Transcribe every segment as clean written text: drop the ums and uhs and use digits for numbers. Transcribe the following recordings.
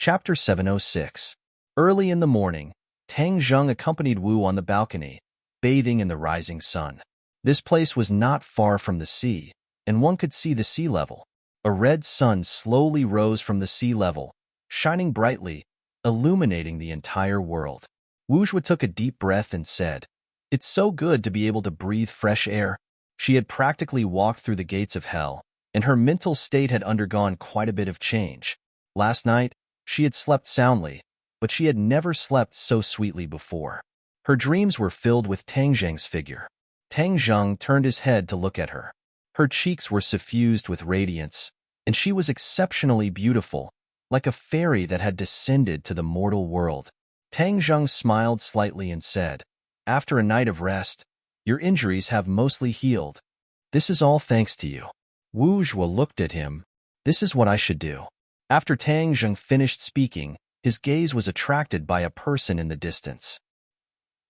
Chapter 706. Early in the morning, Tang Zheng accompanied Wu on the balcony, bathing in the rising sun. This place was not far from the sea, and one could see the sea level. A red sun slowly rose from the sea level, shining brightly, illuminating the entire world. Wu Zhuo took a deep breath and said, "It's so good to be able to breathe fresh air." She had practically walked through the gates of hell, and her mental state had undergone quite a bit of change. Last night, she had slept soundly, but she had never slept so sweetly before. Her dreams were filled with Tang Zheng's figure. Tang Zheng turned his head to look at her. Her cheeks were suffused with radiance, and she was exceptionally beautiful, like a fairy that had descended to the mortal world. Tang Zheng smiled slightly and said, "After a night of rest, your injuries have mostly healed. This is all thanks to you." Wu Zhuo looked at him. "This is what I should do." After Tang Zheng finished speaking, his gaze was attracted by a person in the distance.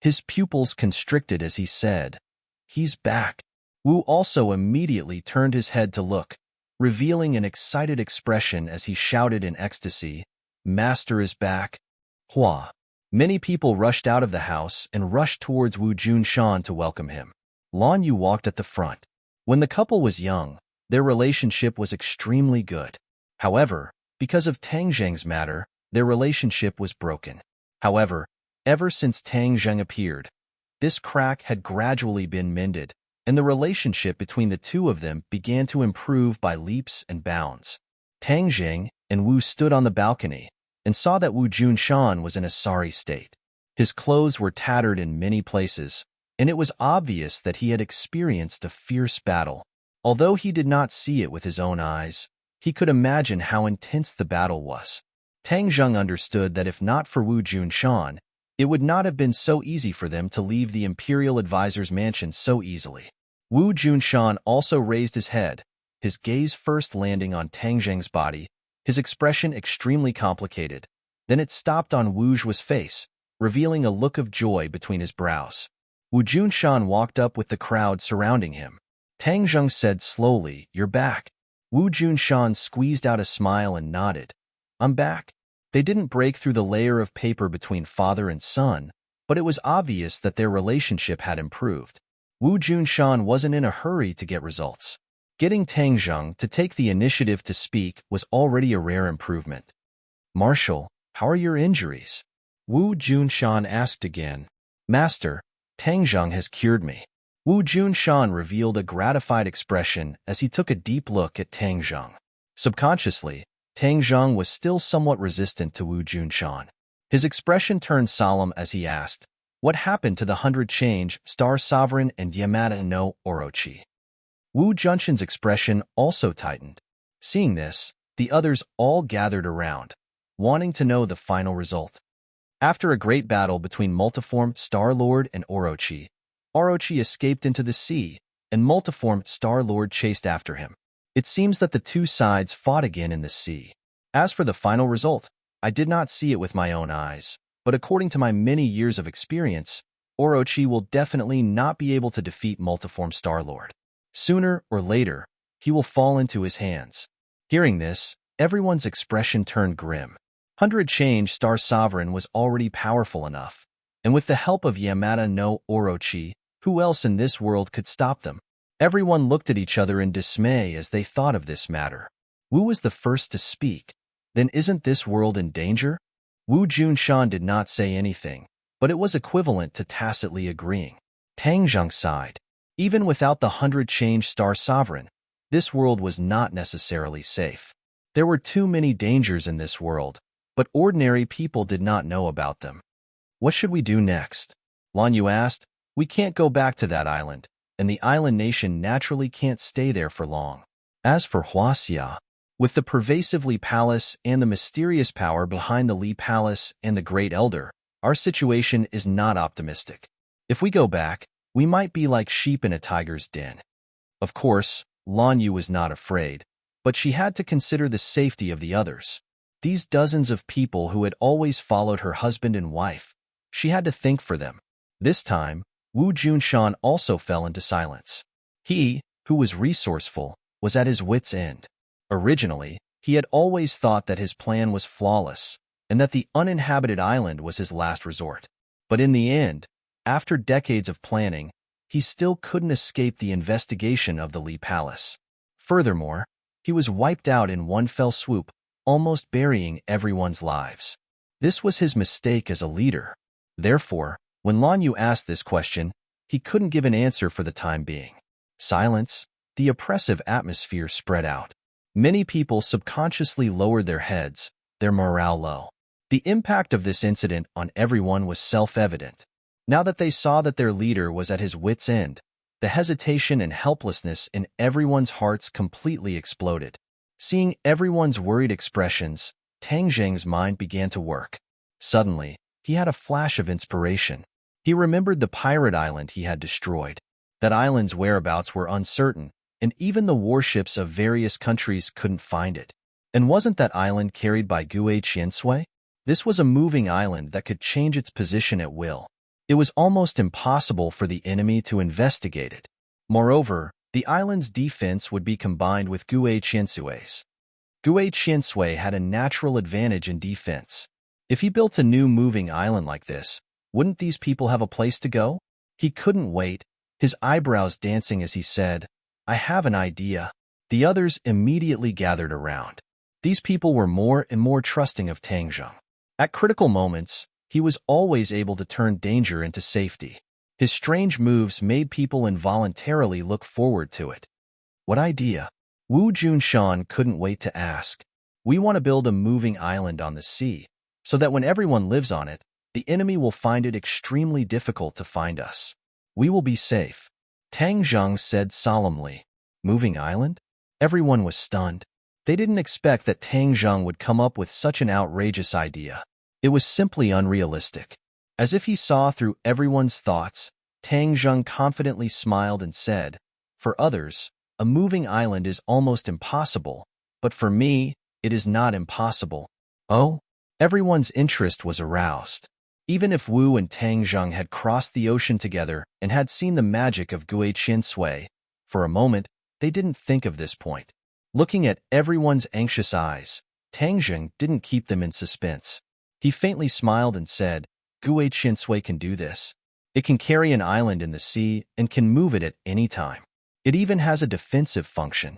His pupils constricted as he said, "He's back." Wu also immediately turned his head to look, revealing an excited expression as he shouted in ecstasy, "Master is back." Hua. Many people rushed out of the house and rushed towards Wu Junshan to welcome him. Lan Yu walked at the front. When the couple was young, their relationship was extremely good. However, because of Tang Zheng's matter, their relationship was broken. However, ever since Tang Zheng appeared, this crack had gradually been mended, and the relationship between the two of them began to improve by leaps and bounds. Tang Zheng and Wu stood on the balcony and saw that Wu Junshan was in a sorry state. His clothes were tattered in many places, and it was obvious that he had experienced a fierce battle. Although he did not see it with his own eyes, he could imagine how intense the battle was. Tang Zheng understood that if not for Wu Junshan, it would not have been so easy for them to leave the Imperial Advisor's mansion so easily. Wu Junshan also raised his head, his gaze first landing on Tang Zheng's body, his expression extremely complicated. Then it stopped on Wu Zhuo's face, revealing a look of joy between his brows. Wu Junshan walked up with the crowd surrounding him. Tang Zheng said slowly, "You're back." Wu Junshan squeezed out a smile and nodded. "I'm back." They didn't break through the layer of paper between father and son, but it was obvious that their relationship had improved. Wu Junshan wasn't in a hurry to get results. Getting Tang Zheng to take the initiative to speak was already a rare improvement. "Marshal, how are your injuries?" Wu Junshan asked again. "Master, Tang Zheng has cured me." Wu Junshan revealed a gratified expression as he took a deep look at Tang Zheng. Subconsciously, Tang Zheng was still somewhat resistant to Wu Junshan. His expression turned solemn as he asked, "What happened to the 100 change, Star Sovereign and Yamada no Orochi?" Wu Junshan's expression also tightened. Seeing this, the others all gathered around, wanting to know the final result. After a great battle between Multiform Star-Lord and Orochi, Orochi escaped into the sea, and Multiform Star-Lord chased after him. It seems that the two sides fought again in the sea. As for the final result, I did not see it with my own eyes, but according to my many years of experience, Orochi will definitely not be able to defeat Multiform Star-Lord. Sooner or later, he will fall into his hands. Hearing this, everyone's expression turned grim. 100 Change Star Sovereign was already powerful enough, and with the help of Yamada no Orochi, who else in this world could stop them? Everyone looked at each other in dismay as they thought of this matter. Wu was the first to speak. Then isn't this world in danger? Wu Junshan did not say anything, but it was equivalent to tacitly agreeing. Tang Zheng sighed. Even without the 100 Change Star Sovereign, this world was not necessarily safe. There were too many dangers in this world, but ordinary people did not know about them. "What should we do next?" Lan Yu asked. "We can't go back to that island, and the island nation naturally can't stay there for long." As for Huaxia, with the pervasive Li Palace and the mysterious power behind the Li Palace and the Great Elder, our situation is not optimistic. If we go back, we might be like sheep in a tiger's den. Of course, Lan Yu was not afraid, but she had to consider the safety of the others. These dozens of people who had always followed her husband and wife, she had to think for them. This time, Wu Junshan also fell into silence. He, who was resourceful, was at his wit's end. Originally, he had always thought that his plan was flawless, and that the uninhabited island was his last resort. But in the end, after decades of planning, he still couldn't escape the investigation of the Li Palace. Furthermore, he was wiped out in one fell swoop, almost burying everyone's lives. This was his mistake as a leader. Therefore, when Lan Yu asked this question, he couldn't give an answer for the time being. Silence, the oppressive atmosphere spread out. Many people subconsciously lowered their heads, their morale low. The impact of this incident on everyone was self-evident. Now that they saw that their leader was at his wit's end, the hesitation and helplessness in everyone's hearts completely exploded. Seeing everyone's worried expressions, Tang Zheng's mind began to work. Suddenly, he had a flash of inspiration. He remembered the pirate island he had destroyed. That island's whereabouts were uncertain, and even the warships of various countries couldn't find it. And wasn't that island carried by Gue Qiansui? This was a moving island that could change its position at will. It was almost impossible for the enemy to investigate it. Moreover, the island's defense would be combined with Gue Qiansui's. Gue Qiansui had a natural advantage in defense. If he built a new moving island like this, wouldn't these people have a place to go? He couldn't wait, his eyebrows dancing as he said, "I have an idea." The others immediately gathered around. These people were more and more trusting of Tang Zheng. At critical moments, he was always able to turn danger into safety. His strange moves made people involuntarily look forward to it. What idea? Wu Junshan couldn't wait to ask. We want to build a moving island on the sea, so that when everyone lives on it, the enemy will find it extremely difficult to find us. We will be safe. Tang Zheng said solemnly. Moving island? Everyone was stunned. They didn't expect that Tang Zheng would come up with such an outrageous idea. It was simply unrealistic. As if he saw through everyone's thoughts, Tang Zheng confidently smiled and said, "For others, a moving island is almost impossible, but for me, it is not impossible." Oh? Everyone's interest was aroused. Even if Wu and Tang Zheng had crossed the ocean together and had seen the magic of Gue Qiansui, for a moment, they didn't think of this point. Looking at everyone's anxious eyes, Tang Zheng didn't keep them in suspense. He faintly smiled and said, Gue Qiansui can do this. It can carry an island in the sea and can move it at any time. It even has a defensive function.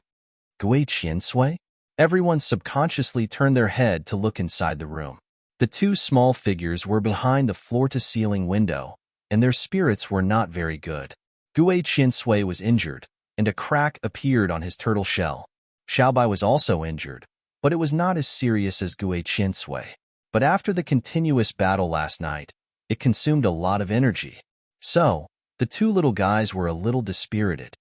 Gue Qiansui? Everyone subconsciously turned their head to look inside the room. The two small figures were behind the floor-to-ceiling window, and their spirits were not very good. Gue Qiansui was injured, and a crack appeared on his turtle shell. Xiaobai was also injured, but it was not as serious as Gue Qiansui. But after the continuous battle last night, it consumed a lot of energy. So, the two little guys were a little dispirited.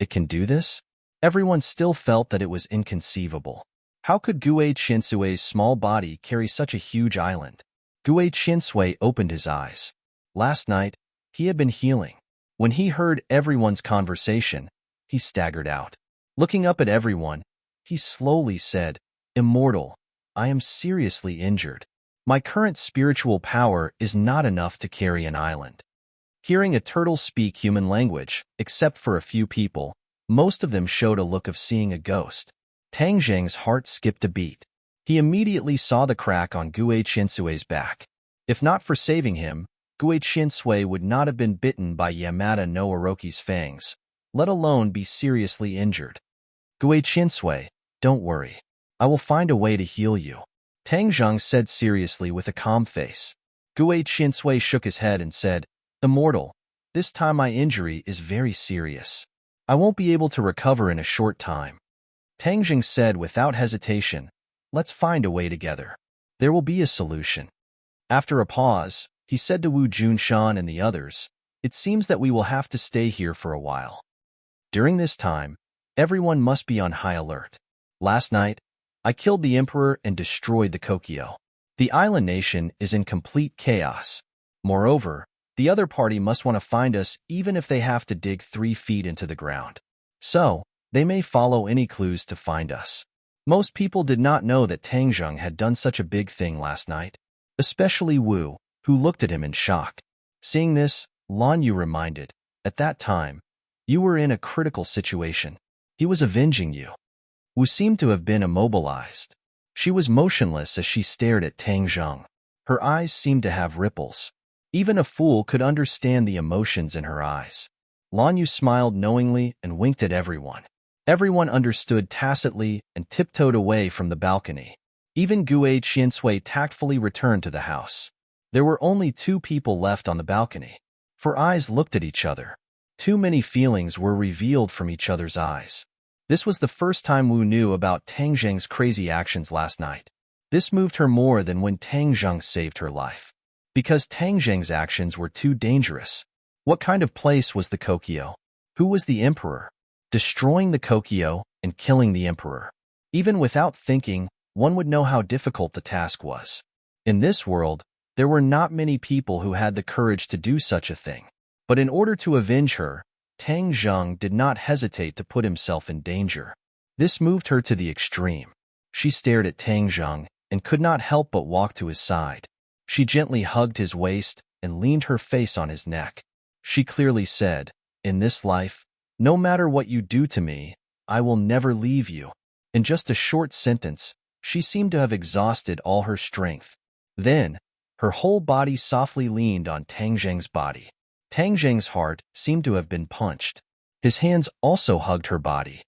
It can do this? Everyone still felt that it was inconceivable. How could Gue Qiansui's small body carry such a huge island? Gue Qiansui opened his eyes. Last night, he had been healing. When he heard everyone's conversation, he staggered out. Looking up at everyone, he slowly said, Immortal, I am seriously injured. My current spiritual power is not enough to carry an island. Hearing a turtle speak human language, except for a few people, most of them showed a look of seeing a ghost. Tang Zheng's heart skipped a beat. He immediately saw the crack on Gue Qiansui's back. If not for saving him, Gue Qiansui would not have been bitten by Yamada no Orochi's fangs, let alone be seriously injured. Gue Qiansui, don't worry. I will find a way to heal you. Tang Zheng said seriously with a calm face. Gue Qiansui shook his head and said, Immortal, this time my injury is very serious. I won't be able to recover in a short time. Tang Zheng said without hesitation, Let's find a way together. There will be a solution. After a pause, he said to Wu Junshan and the others, It seems that we will have to stay here for a while. During this time, everyone must be on high alert. Last night, I killed the emperor and destroyed the Kokyo. The island nation is in complete chaos. Moreover, the other party must want to find us even if they have to dig 3 feet into the ground. So, they may follow any clues to find us. Most people did not know that Tang Zheng had done such a big thing last night, especially Wu, who looked at him in shock. Seeing this, Lan Yu reminded, at that time, you were in a critical situation. He was avenging you. Wu seemed to have been immobilized. She was motionless as she stared at Tang Zheng. Her eyes seemed to have ripples. Even a fool could understand the emotions in her eyes. Lan Yu smiled knowingly and winked at everyone. Everyone understood tacitly and tiptoed away from the balcony. Even Gue Qiansui tactfully returned to the house. There were only 2 people left on the balcony. For eyes looked at each other. Too many feelings were revealed from each other's eyes. This was the first time Wu knew about Tang Zheng's crazy actions last night. This moved her more than when Tang Zheng saved her life. Because Tang Zheng's actions were too dangerous. What kind of place was the Kokyo? Who was the emperor? Destroying the Kokyo and killing the emperor. Even without thinking, one would know how difficult the task was. In this world, there were not many people who had the courage to do such a thing. But in order to avenge her, Tang Zheng did not hesitate to put himself in danger. This moved her to the extreme. She stared at Tang Zheng and could not help but walk to his side. She gently hugged his waist and leaned her face on his neck. She clearly said, "In this life, no matter what you do to me, I will never leave you." In just a short sentence, she seemed to have exhausted all her strength. Then, her whole body softly leaned on Tang Zheng's body. Tang Zheng's heart seemed to have been punched. His hands also hugged her body.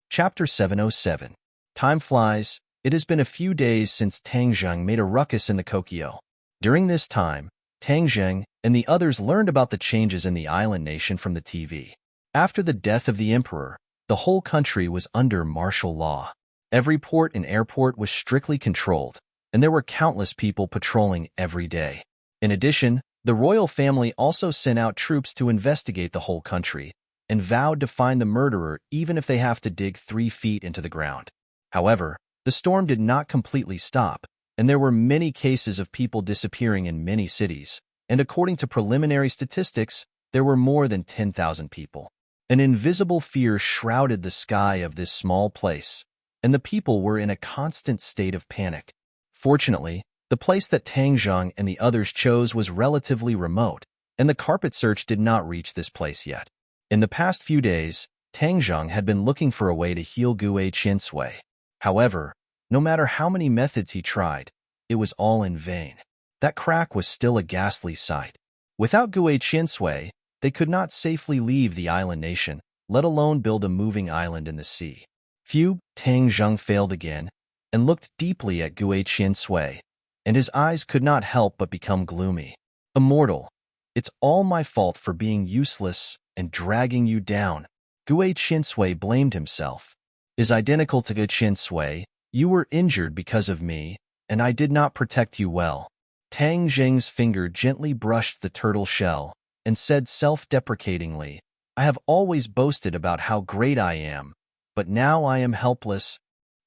Chapter 707. Time flies. It has been a few days since Tang Zheng made a ruckus in the Kokyo. During this time, Tang Zheng and the others learned about the changes in the island nation from the TV. After the death of the emperor, the whole country was under martial law. Every port and airport was strictly controlled, and there were countless people patrolling every day. In addition, the royal family also sent out troops to investigate the whole country and vowed to find the murderer even if they have to dig 3 feet into the ground. However, the storm did not completely stop, and there were many cases of people disappearing in many cities, and according to preliminary statistics, there were more than 10,000 people. An invisible fear shrouded the sky of this small place, and the people were in a constant state of panic. Fortunately, the place that Tang Zheng and the others chose was relatively remote, and the carpet search did not reach this place yet. In the past few days, Tang Zheng had been looking for a way to heal Gue Qiansui. However, no matter how many methods he tried, it was all in vain. That crack was still a ghastly sight. Without Gue Qiansui, they could not safely leave the island nation, let alone build a moving island in the sea. Tang Zheng failed again, and looked deeply at Gue Qiansui, and his eyes could not help but become gloomy. "Immortal, it's all my fault for being useless and dragging you down." Gue Qiansui blamed himself. "Is identical to Gue Qiansui, you were injured because of me, and I did not protect you well." Tang Zheng's finger gently brushed the turtle shell and said self-deprecatingly, "I have always boasted about how great I am, but now I am helpless.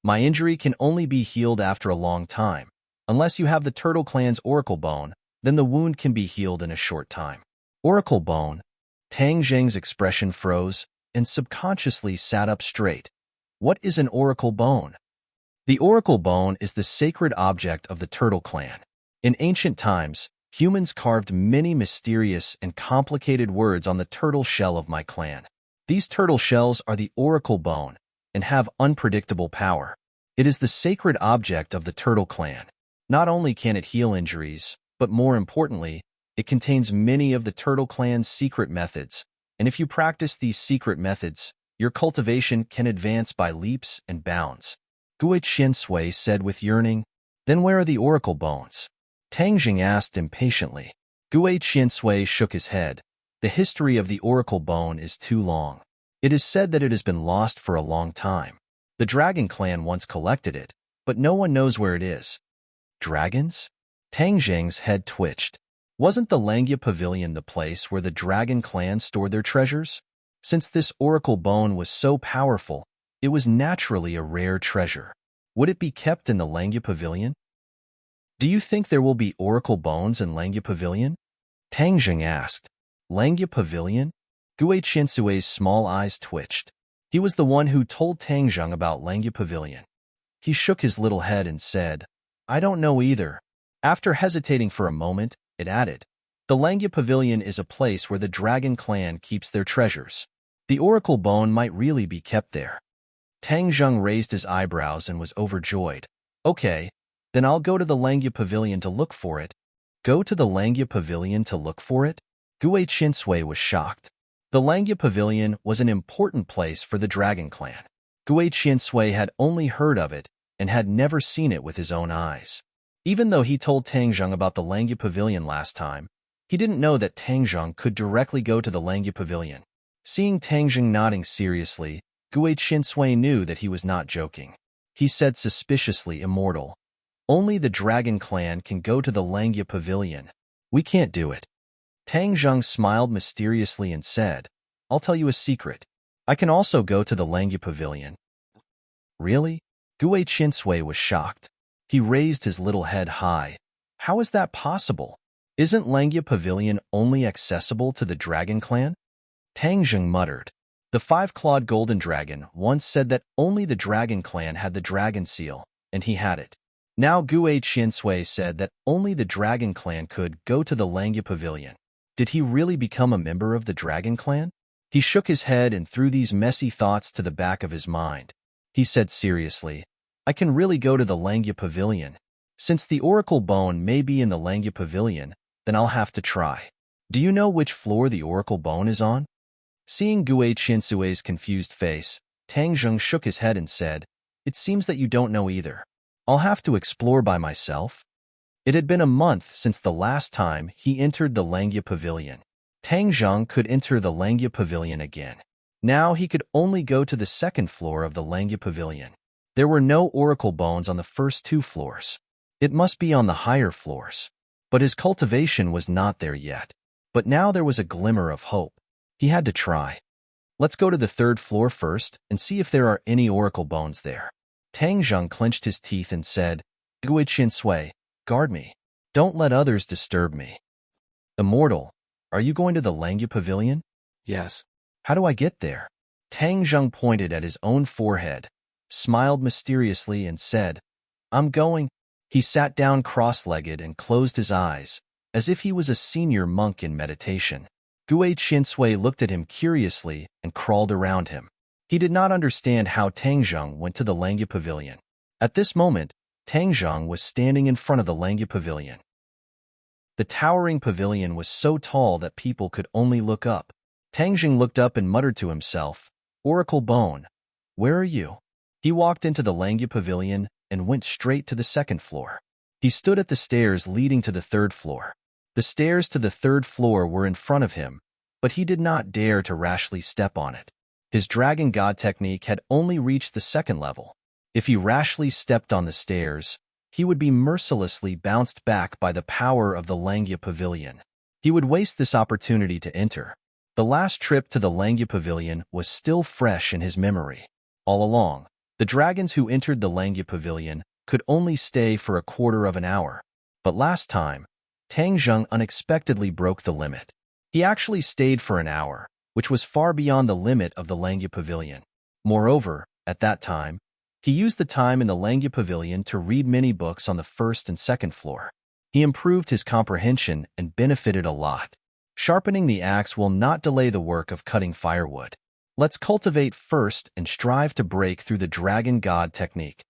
My injury can only be healed after a long time. Unless you have the Turtle Clan's Oracle Bone, then the wound can be healed in a short time." Oracle Bone? Tang Zheng's expression froze and subconsciously sat up straight. What is an Oracle Bone? The Oracle Bone is the sacred object of the Turtle Clan. In ancient times, humans carved many mysterious and complicated words on the turtle shell of my clan. These turtle shells are the Oracle Bone and have unpredictable power. It is the sacred object of the Turtle Clan. Not only can it heal injuries, but more importantly, it contains many of the Turtle Clan's secret methods, and if you practice these secret methods, your cultivation can advance by leaps and bounds. Gue Qiansui said with yearning, "Then where are the Oracle Bones?" Tang Zheng asked impatiently. Gue Qiansui shook his head. "The history of the Oracle Bone is too long. It is said that it has been lost for a long time. The Dragon Clan once collected it, but no one knows where it is." Dragons? Tang Zheng's head twitched. Wasn't the Langya Pavilion the place where the Dragon Clan stored their treasures? Since this Oracle Bone was so powerful, it was naturally a rare treasure. Would it be kept in the Langya Pavilion? "Do you think there will be Oracle Bones in Langya Pavilion?" Tang Zheng asked. Langya Pavilion? Gue Qiansui's small eyes twitched. He was the one who told Tang Zheng about Langya Pavilion. He shook his little head and said, "I don't know either." After hesitating for a moment, it added, "The Langya Pavilion is a place where the Dragon Clan keeps their treasures. The Oracle Bone might really be kept there." Tang Zheng raised his eyebrows and was overjoyed. Okay, then I'll go to the Langya Pavilion to look for it. Go to the Langya Pavilion to look for it? Gue Qinsui was shocked. The Langya Pavilion was an important place for the Dragon Clan. Gue Qinsui had only heard of it and had never seen it with his own eyes. Even though he told Tang Zheng about the Langya Pavilion last time, he didn't know that Tang Zheng could directly go to the Langya Pavilion. Seeing Tang Zheng nodding seriously, Gue Qinsui knew that he was not joking. He said suspiciously, "Immortal. Only the Dragon Clan can go to the Langya Pavilion. We can't do it." Tang Zheng smiled mysteriously and said, "I'll tell you a secret. I can also go to the Langya Pavilion." Really? Gue Qinsui was shocked. He raised his little head high. How is that possible? Isn't Langya Pavilion only accessible to the Dragon Clan? Tang Zheng muttered. The five-clawed golden dragon once said that only the Dragon Clan had the dragon seal, and he had it. Now Gue Qinsui said that only the Dragon Clan could go to the Langya Pavilion. Did he really become a member of the Dragon Clan? He shook his head and threw these messy thoughts to the back of his mind. He said seriously, "I can really go to the Langya Pavilion. Since the Oracle Bone may be in the Langya Pavilion, then I'll have to try. Do you know which floor the Oracle Bone is on?" Seeing Gue Qinsui's confused face, Tang Zheng shook his head and said, "It seems that you don't know either. I'll have to explore by myself." It had been a month since the last time he entered the Langya Pavilion. Tang Zheng could enter the Langya Pavilion again. Now he could only go to the second floor of the Langya Pavilion. There were no Oracle Bones on the first two floors. It must be on the higher floors. But his cultivation was not there yet. But now there was a glimmer of hope. He had to try. "Let's go to the third floor first and see if there are any Oracle Bones there." Tang Zheng clenched his teeth and said, "Gue Qinsui, guard me. Don't let others disturb me." "Immortal, are you going to the Langya Pavilion?" Yes. "How do I get there?" Tang Zheng pointed at his own forehead, smiled mysteriously, and said, "I'm going." He sat down cross-legged and closed his eyes, as if he was a senior monk in meditation. Gue Qinsui looked at him curiously and crawled around him. He did not understand how Tang Zheng went to the Langya Pavilion. At this moment, Tang Zheng was standing in front of the Langya Pavilion. The towering pavilion was so tall that people could only look up. Tang Zheng looked up and muttered to himself, "Oracle Bone, where are you?" He walked into the Langya Pavilion and went straight to the second floor. He stood at the stairs leading to the third floor. The stairs to the third floor were in front of him, but he did not dare to rashly step on it. His Dragon God technique had only reached the second level. If he rashly stepped on the stairs, he would be mercilessly bounced back by the power of the Langya Pavilion. He would waste this opportunity to enter. The last trip to the Langya Pavilion was still fresh in his memory. All along, the dragons who entered the Langya Pavilion could only stay for a quarter of an hour. But last time, Tang Zheng unexpectedly broke the limit. He actually stayed for an hour, which was far beyond the limit of the Langya Pavilion. Moreover, at that time, he used the time in the Langya Pavilion to read many books on the first and second floor. He improved his comprehension and benefited a lot. Sharpening the axe will not delay the work of cutting firewood. Let's cultivate first and strive to break through the Dragon God technique.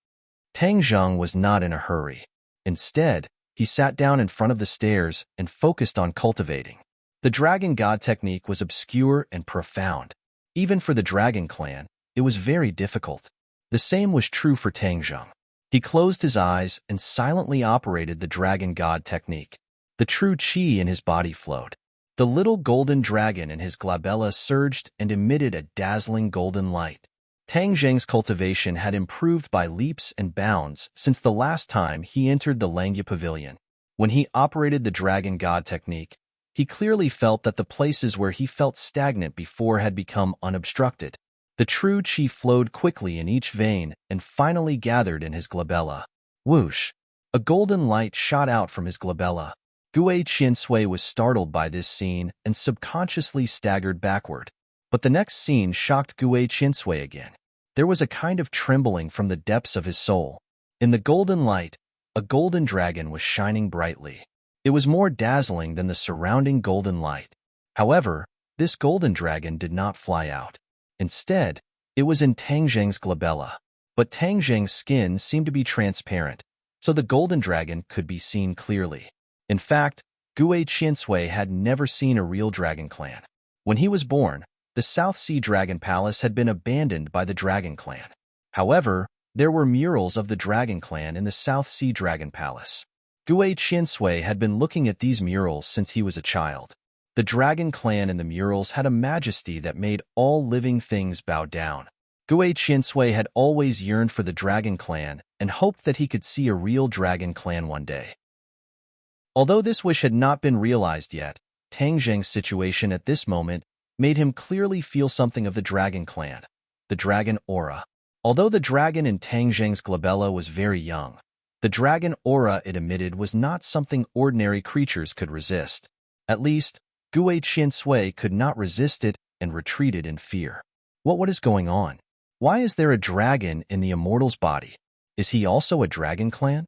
Tang Zheng was not in a hurry. Instead, he sat down in front of the stairs and focused on cultivating. The Dragon God technique was obscure and profound. Even for the Dragon Clan, it was very difficult. The same was true for Tang Zheng. He closed his eyes and silently operated the Dragon God technique. The true qi in his body flowed. The little golden dragon in his glabella surged and emitted a dazzling golden light. Tang Zheng's cultivation had improved by leaps and bounds since the last time he entered the Langya Pavilion. When he operated the Dragon God technique, he clearly felt that the places where he felt stagnant before had become unobstructed. The true qi flowed quickly in each vein and finally gathered in his glabella. Whoosh! A golden light shot out from his glabella. Gue Qinsui was startled by this scene and subconsciously staggered backward. But the next scene shocked Gue Qinsui again. There was a kind of trembling from the depths of his soul. In the golden light, a golden dragon was shining brightly. It was more dazzling than the surrounding golden light. However, this golden dragon did not fly out. Instead, It was in Tang Zheng's glabella, but Tang Zheng's skin seemed to be transparent, so the golden dragon could be seen clearly. In fact, Gue Qiansui had never seen a real dragon clan. When he was born, the South Sea Dragon Palace had been abandoned by the Dragon Clan. However, there were murals of the Dragon Clan in the South Sea Dragon Palace. Gue Qiansui had been looking at these murals since he was a child. The Dragon Clan in the murals had a majesty that made all living things bow down. Gue Qiansui had always yearned for the Dragon Clan and hoped that he could see a real Dragon Clan one day. Although this wish had not been realized yet, Tang Zheng's situation at this moment made him clearly feel something of the Dragon Clan, the dragon aura. Although the dragon in Tang Zheng's glabella was very young, the dragon aura it emitted was not something ordinary creatures could resist. At least, Gue Qiansui could not resist it and retreated in fear. What is going on? Why is there a dragon in the immortal's body? Is he also a Dragon Clan?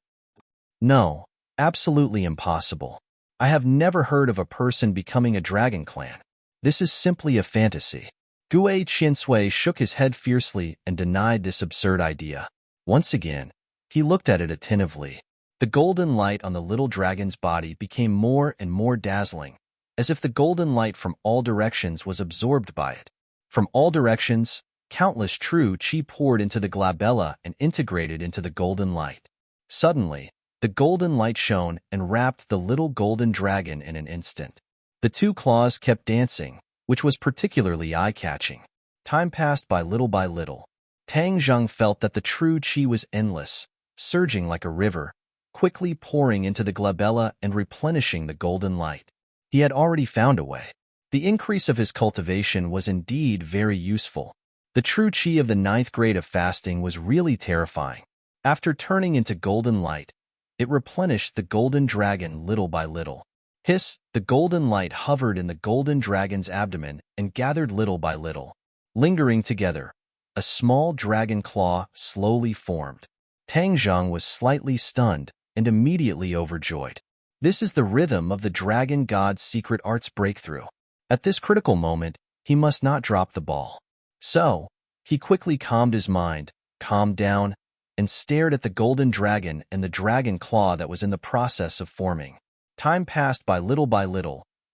No, absolutely impossible. I have never heard of a person becoming a Dragon Clan. This is simply a fantasy. Gue Qiansui shook his head fiercely and denied this absurd idea. Once again, he looked at it attentively. The golden light on the little dragon's body became more and more dazzling, as if the golden light from all directions was absorbed by it. From all directions, countless true qi poured into the glabella and integrated into the golden light. Suddenly, the golden light shone and wrapped the little golden dragon in an instant. The two claws kept dancing, which was particularly eye-catching. Time passed by little. Tang Zheng felt that the true qi was endless, surging like a river, quickly pouring into the glabella and replenishing the golden light. He had already found a way. The increase of his cultivation was indeed very useful. The true qi of the 9th grade of fasting was really terrifying. After turning into golden light, it replenished the golden dragon little by little. Hiss, the golden light hovered in the golden dragon's abdomen and gathered little by little. Lingering together, a small dragon claw slowly formed. Tang Zheng was slightly stunned and immediately overjoyed. This is the rhythm of the dragon god's secret arts breakthrough. At this critical moment, he must not drop the ball. So, he quickly calmed his mind, calmed down, and stared at the golden dragon and the dragon claw that was in the process of forming. Time passed by little,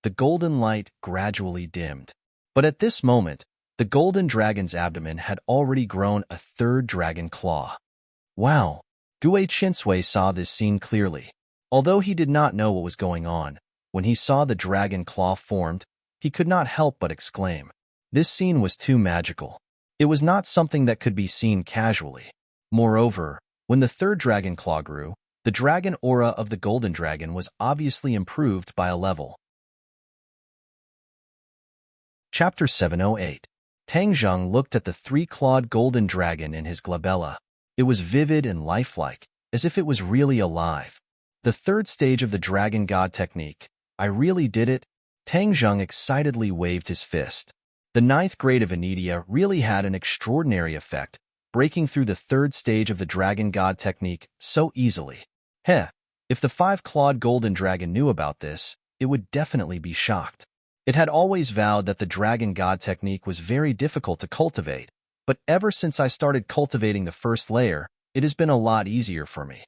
the golden light gradually dimmed. But at this moment, the golden dragon's abdomen had already grown a 3rd dragon claw. Wow! Gue Qiansui saw this scene clearly. Although he did not know what was going on, when he saw the dragon claw formed, he could not help but exclaim. This scene was too magical. It was not something that could be seen casually. Moreover, when the 3rd dragon claw grew, the dragon aura of the golden dragon was obviously improved by a level. Chapter 708. Tang Zheng looked at the 3-clawed golden dragon in his glabella. It was vivid and lifelike, as if it was really alive. The 3rd stage of the dragon god technique. I really did it. Tang Zheng excitedly waved his fist. The 9th grade of Anidia really had an extraordinary effect, breaking through the 3rd stage of the dragon god technique so easily. If the 5-clawed golden dragon knew about this, it would definitely be shocked. It had always vowed that the dragon god technique was very difficult to cultivate, but ever since I started cultivating the 1st layer, it has been a lot easier for me.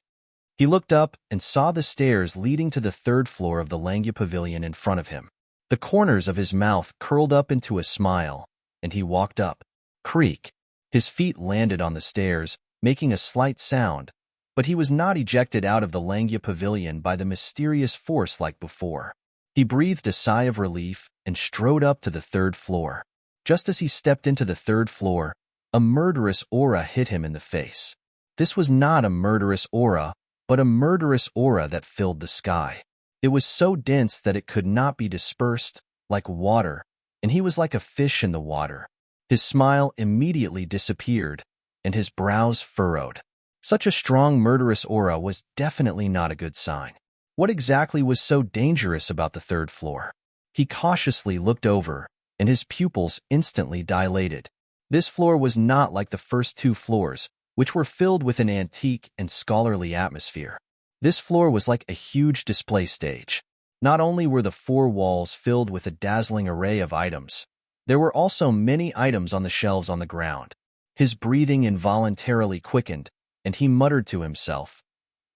He looked up and saw the stairs leading to the 3rd floor of the Langya Pavilion in front of him. The corners of his mouth curled up into a smile, and he walked up. Creak. His feet landed on the stairs, making a slight sound, but he was not ejected out of the Langya Pavilion by the mysterious force like before. He breathed a sigh of relief and strode up to the 3rd floor. Just as he stepped into the 3rd floor, a murderous aura hit him in the face. This was not a murderous aura, but a murderous aura that filled the sky. It was so dense that it could not be dispersed, like water, and he was like a fish in the water. His smile immediately disappeared, and his brows furrowed. Such a strong murderous aura was definitely not a good sign. What exactly was so dangerous about the 3rd floor? He cautiously looked over, and his pupils instantly dilated. This floor was not like the first 2 floors, which were filled with an antique and scholarly atmosphere. This floor was like a huge display stage. Not only were the 4 walls filled with a dazzling array of items, there were also many items on the shelves on the ground. His breathing involuntarily quickened, and he muttered to himself,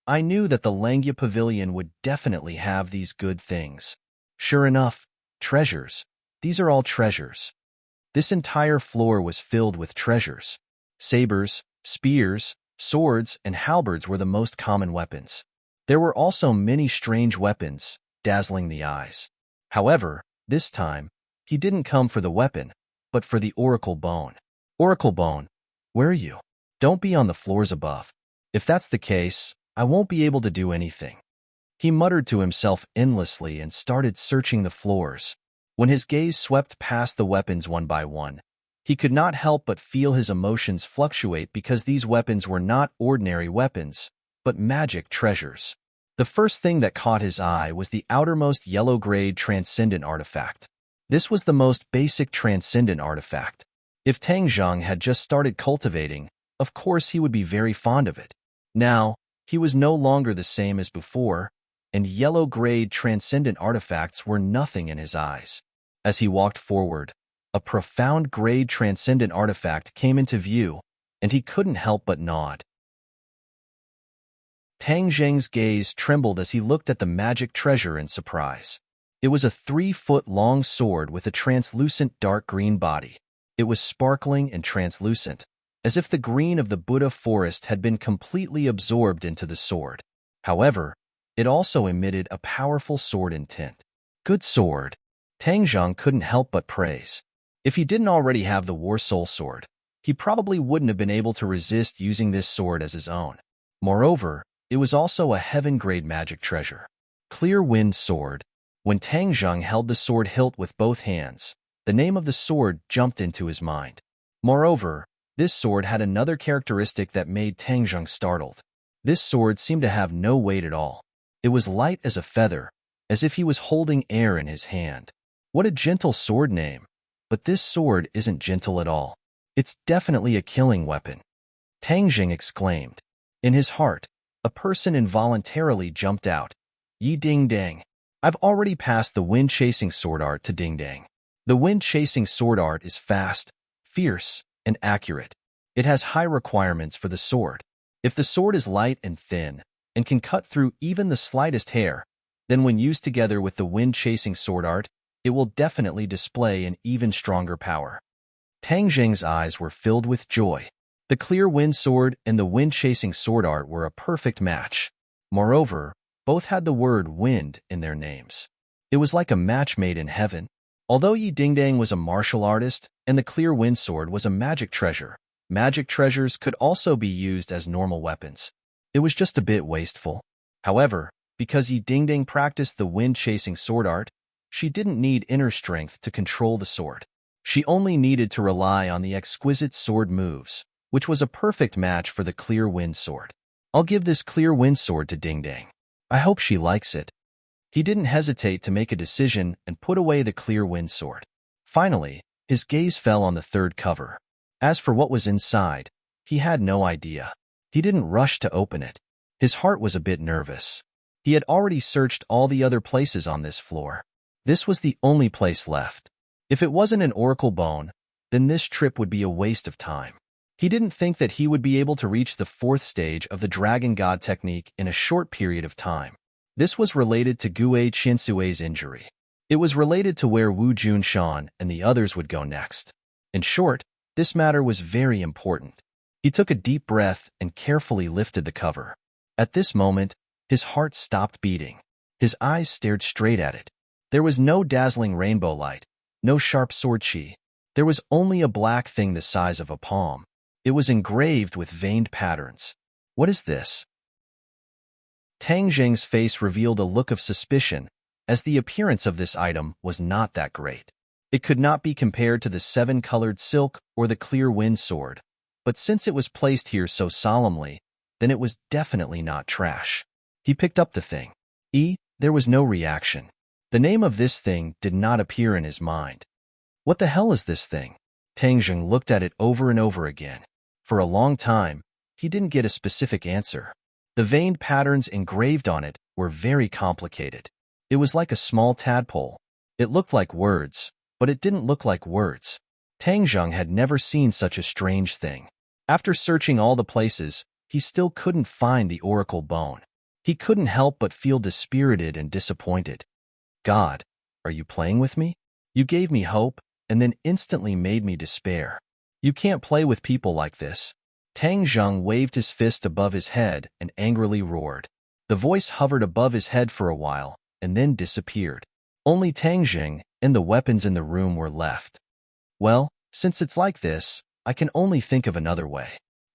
I knew that the Langya Pavilion would definitely have these good things. Sure enough, treasures. These are all treasures. This entire floor was filled with treasures. Sabers, spears, swords, and halberds were the most common weapons. There were also many strange weapons, dazzling the eyes. However, this time, he didn't come for the weapon, but for the oracle bone. Oracle bone, where are you? Don't be on the floors above. If that's the case, I won't be able to do anything. He muttered to himself endlessly and started searching the floors. When his gaze swept past the weapons one by one, he could not help but feel his emotions fluctuate because these weapons were not ordinary weapons, but magic treasures. The first thing that caught his eye was the outermost yellow-grade transcendent artifact. This was the most basic transcendent artifact. If Tang Zhang had just started cultivating, of course he would be very fond of it. Now, he was no longer the same as before, and yellow-grade transcendent artifacts were nothing in his eyes. As he walked forward, a profound grade transcendent artifact came into view, and he couldn't help but nod. Tang Zheng's gaze trembled as he looked at the magic treasure in surprise. It was a 3-foot-long sword with a translucent dark green body. It was sparkling and translucent, as if the green of the Buddha forest had been completely absorbed into the sword. However, it also emitted a powerful sword intent. Good sword. Tang Zhang couldn't help but praise. If he didn't already have the War Soul sword, he probably wouldn't have been able to resist using this sword as his own. Moreover, it was also a heaven-grade magic treasure. Clear Wind Sword. When Tang Zhang held the sword hilt with both hands, the name of the sword jumped into his mind. Moreover, this sword had another characteristic that made Tang Zhang startled. This sword seemed to have no weight at all. It was light as a feather, as if he was holding air in his hand. What a gentle sword name! But this sword isn't gentle at all. It's definitely a killing weapon. Tang Zhang exclaimed. In his heart, a person involuntarily jumped out. Yi Ding Dang. I've already passed the wind-chasing sword art to Ding Dang. The wind-chasing sword art is fast, fierce, and accurate. It has high requirements for the sword. If the sword is light and thin, and can cut through even the slightest hair, then when used together with the wind-chasing sword art, it will definitely display an even stronger power. Tang Zheng's eyes were filled with joy. The clear wind sword and the wind-chasing sword art were a perfect match. Moreover, both had the word wind in their names. It was like a match made in heaven. Although Yi Dingdang was a martial artist and the clear wind sword was a magic treasure, magic treasures could also be used as normal weapons. It was just a bit wasteful. However, because Yi Dingdang practiced the wind-chasing sword art, she didn't need inner strength to control the sword. She only needed to rely on the exquisite sword moves, which was a perfect match for the clear wind sword. I'll give this clear wind sword to Dingdang. I hope she likes it. He didn't hesitate to make a decision and put away the clear wind sword. Finally, his gaze fell on the third cover. As for what was inside, he had no idea. He didn't rush to open it. His heart was a bit nervous. He had already searched all the other places on this floor. This was the only place left. If it wasn't an oracle bone, then this trip would be a waste of time. He didn't think that he would be able to reach the 4th stage of the Dragon God technique in a short period of time. This was related to Gue Qiansui's injury. It was related to where Wu Junshan and the others would go next. In short, this matter was very important. He took a deep breath and carefully lifted the cover. At this moment, his heart stopped beating. His eyes stared straight at it. There was no dazzling rainbow light, no sharp sword chi. There was only a black thing the size of a palm. It was engraved with veined patterns. What is this? Tang Zheng's face revealed a look of suspicion, as the appearance of this item was not that great. It could not be compared to the 7-colored silk or the clear wind sword, but since it was placed here so solemnly, then it was definitely not trash. He picked up the thing. There was no reaction. The name of this thing did not appear in his mind. What the hell is this thing? Tang Zheng looked at it over and over again. For a long time, he didn't get a specific answer. The veined patterns engraved on it were very complicated. It was like a small tadpole. It looked like words, but it didn't look like words. Tang Zheng had never seen such a strange thing. After searching all the places, he still couldn't find the oracle bone. He couldn't help but feel dispirited and disappointed. God, are you playing with me? You gave me hope, and then instantly made me despair. You can't play with people like this. Tang Zheng waved his fist above his head and angrily roared. The voice hovered above his head for a while, and then disappeared. Only Tang Zheng and the weapons in the room were left. Well, since it's like this, I can only think of another way.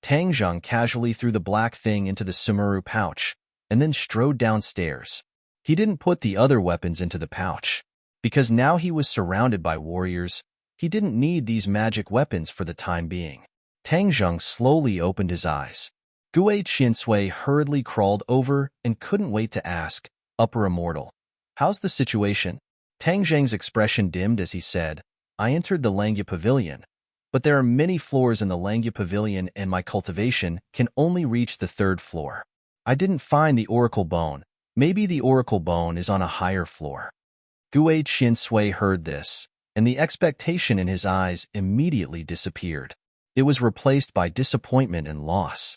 Tang Zheng casually threw the black thing into the Sumuru pouch, and then strode downstairs. He didn't put the other weapons into the pouch. Because now he was surrounded by warriors, he didn't need these magic weapons for the time being. Tang Zheng slowly opened his eyes. Gue Qiansui hurriedly crawled over and couldn't wait to ask, Upper Immortal, how's the situation? Tang Zheng's expression dimmed as he said, I entered the Langya Pavilion, but there are many floors in the Langya Pavilion and my cultivation can only reach the 3rd floor. I didn't find the oracle bone. Maybe the oracle bone is on a higher floor. Gue Qiansui heard this, and the expectation in his eyes immediately disappeared. It was replaced by disappointment and loss.